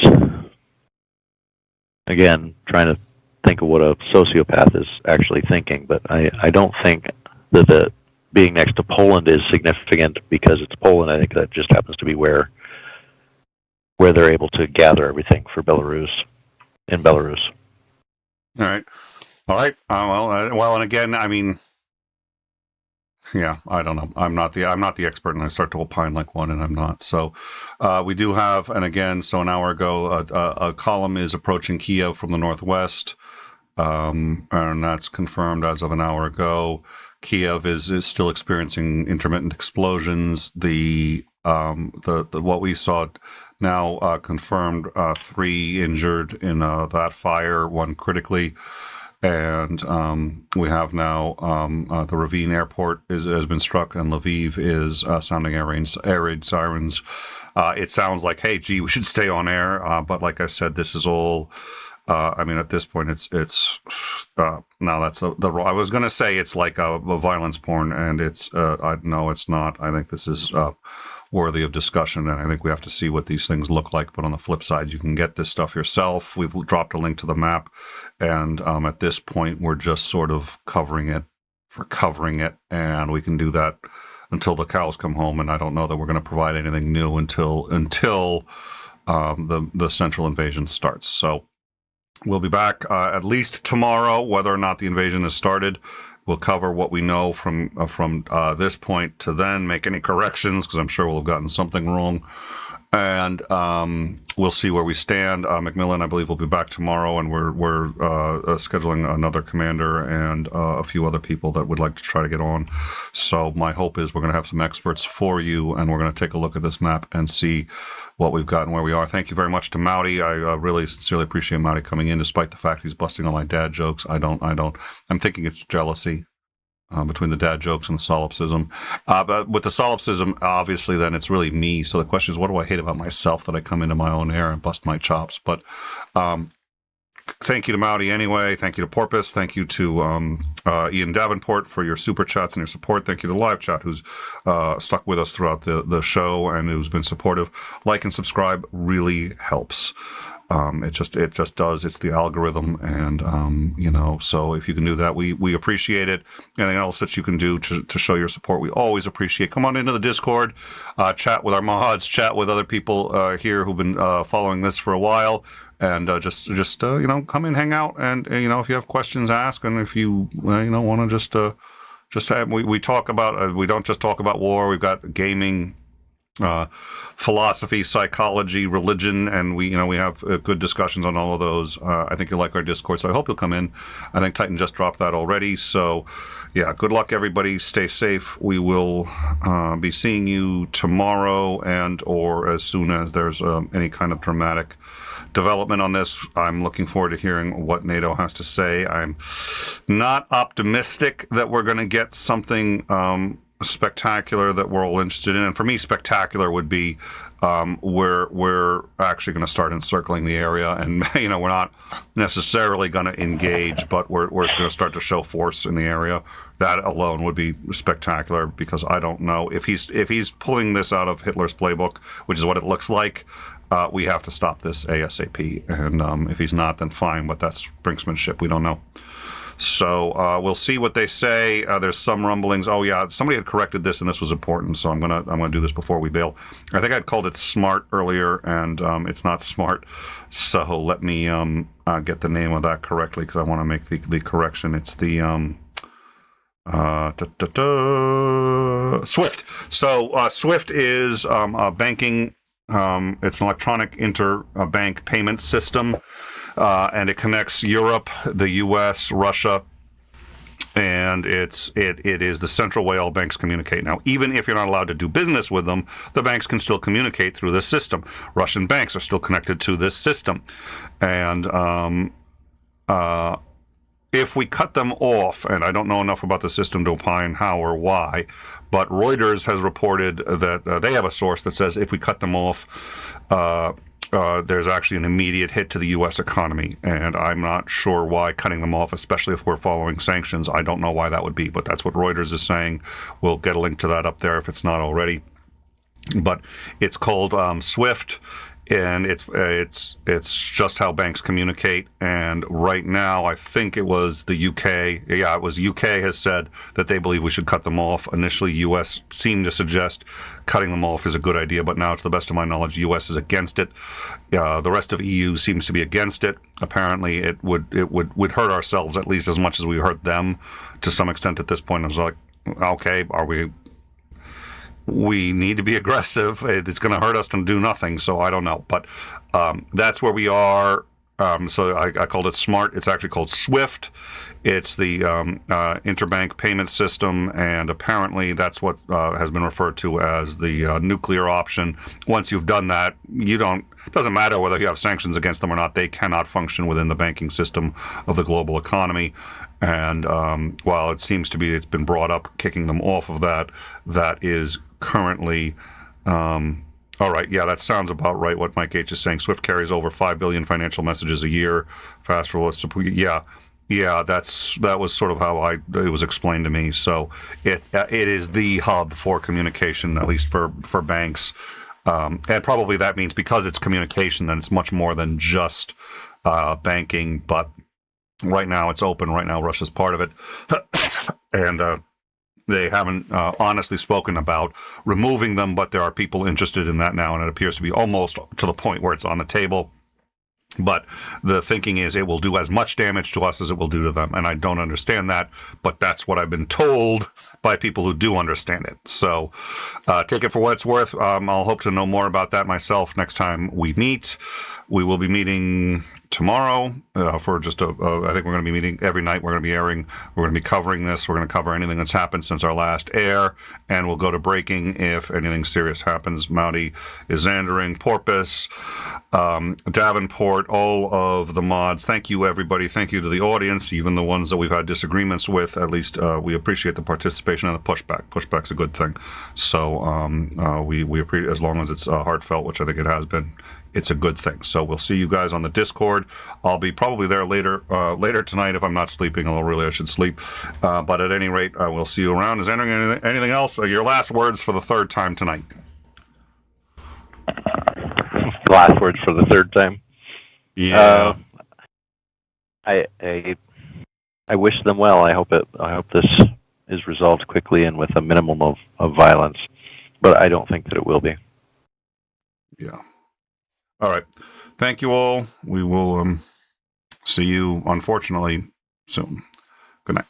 Again, trying to think of what a sociopath is actually thinking, but I don't think that the being next to Poland is significant because it's Poland. I think that just happens to be where they're able to gather everything for Belarus in Belarus. All right. Well, and again, I mean, yeah, I don't know. I'm not the expert, and I start to opine like one, and I'm not. So, we do have, and again, so an hour ago, a column is approaching Kiev from the northwest, and that's confirmed as of an hour ago. Kiev is still experiencing intermittent explosions. The what we saw now confirmed 3 injured in that fire, 1 critically. and we have now the Ravine airport has been struck, and Lviv is sounding air raid sirens. It sounds like, hey, gee, we should stay on air, but like I said, this is all. I mean, at this point, it's now that's the. I was going to say it's like a violence porn, and it's no, it's not. I think this is worthy of discussion, and I think we have to see what these things look like. But on the flip side, you can get this stuff yourself. We've dropped a link to the map, and at this point, we're just sort of covering it for covering it, and we can do that until the cows come home. And I don't know that we're going to provide anything new until the central invasion starts. So. We'll be back at least tomorrow, whether or not the invasion has started. We'll cover what we know from this point to then, make any corrections, because I'm sure we'll have gotten something wrong. And we'll see where we stand. Macmillan, I believe, will be back tomorrow, and we're scheduling another commander and a few other people that would like to try to get on. So my hope is we're going to have some experts for you, and we're going to take a look at this map and see what we've got and where we are. Thank you very much to Mouty. I really sincerely appreciate Mouty coming in, despite the fact he's busting all my dad jokes. I'm thinking it's jealousy. Between the dad jokes and the solipsism. But with the solipsism, obviously, then it's really me. So the question is, what do I hate about myself that I come into my own air and bust my chops? But thank you to Mouty anyway. Thank you to Porpoise. Thank you to Ian Davenport for your super chats and your support. Thank you to Live Chat, who's stuck with us throughout the show and who's been supportive. Like and subscribe really helps. It just does. It's the algorithm, and so if you can do that, we appreciate it. Anything else that you can do to show your support, we always appreciate. Come on into the Discord, chat with our mods, chat with other people here who've been following this for a while, and just come in, hang out, and if you have questions, ask, and if you want to just have, we talk about we don't just talk about war. We've got gaming. Philosophy, psychology, religion, and we have good discussions on all of those. I think you'll like our Discord, so I hope you'll come in. I think Titan just dropped that already, so yeah, good luck everybody. Stay safe. We will be seeing you tomorrow, and or as soon as there's any kind of dramatic development on this. I'm looking forward to hearing what NATO has to say. I'm not optimistic that we're going to get something spectacular that we're all interested in, and for me, spectacular would be we're actually going to start encircling the area, and we're not necessarily going to engage, but we're going to start to show force in the area. That alone would be spectacular, because I don't know if he's pulling this out of Hitler's playbook, which is what it looks like. We have to stop this ASAP, and if he's not, then fine, but that's brinksmanship. We don't know. So we'll see what they say. There's some rumblings. Oh yeah, somebody had corrected this, and this was important. So I'm gonna do this before we bail. I think I'd called it smart earlier, and it's not smart. So let me get the name of that correctly, because I want to make the correction. It's the SWIFT. So SWIFT is banking. It's an electronic interbank payment system. And it connects Europe, the U.S., Russia, and it is the central way all banks communicate. Now, even if you're not allowed to do business with them, the banks can still communicate through this system. Russian banks are still connected to this system. And if we cut them off, and I don't know enough about the system to opine how or why, but Reuters has reported that they have a source that says if we cut them off, there's actually an immediate hit to the U.S. economy, and I'm not sure why cutting them off, especially if we're following sanctions. I don't know why that would be, but that's what Reuters is saying. We'll get a link to that up there if it's not already. But it's called SWIFT, and it's just how banks communicate. And right now, I think it was the UK. Yeah, it was UK has said that they believe we should cut them off. Initially, US seemed to suggest cutting them off is a good idea, but now, to the best of my knowledge, US is against it. The rest of EU seems to be against it. Apparently, it would hurt ourselves at least as much as we hurt them to some extent at this point. I was like, okay, we need to be aggressive. It's going to hurt us to do nothing, so I don't know. But that's where we are. So I called it SMART. It's actually called SWIFT. It's the interbank payment system, and apparently that's what has been referred to as the nuclear option. Once you've done that, it doesn't matter whether you have sanctions against them or not. They cannot function within the banking system of the global economy. And while it seems to be, it's been brought up, kicking them off of that. That is currently. All right, yeah, that sounds about right. What Mike H is saying. SWIFT carries over 5 billion financial messages a year. Fast release. Yeah. That was sort of how it was explained to me. So it is the hub for communication, at least for banks, and probably that means because it's communication, then it's much more than just banking. But right now it's open. Right now Russia's part of it, and. They haven't honestly spoken about removing them, but there are people interested in that now, and it appears to be almost to the point where it's on the table. But the thinking is it will do as much damage to us as it will do to them, and I don't understand that, but that's what I've been told by people who do understand it. So take it for what it's worth. I'll hope to know more about that myself next time we meet. We will be meeting tomorrow for just I think we're going to be meeting every night. We're going to be airing. We're going to be covering this. We're going to cover anything that's happened since our last air, and we'll go to breaking if anything serious happens. Mounty is Zandering, Porpoise, Davenport, all of the mods. Thank you, everybody. Thank you to the audience, even the ones that we've had disagreements with. At least we appreciate the participation and the pushback. Pushback's a good thing. So we appreciate, as long as it's heartfelt, which I think it has been. It's a good thing. So we'll see you guys on the Discord. I'll be probably there later tonight if I'm not sleeping, although really I should sleep. But at any rate, we'll see you around. Is there anything else? Your last words for the third time tonight. Last words for the third time. Yeah. I wish them well. I hope this is resolved quickly and with a minimum of violence. But I don't think that it will be. Yeah. All right. Thank you all. We will see you, unfortunately, soon. Good night.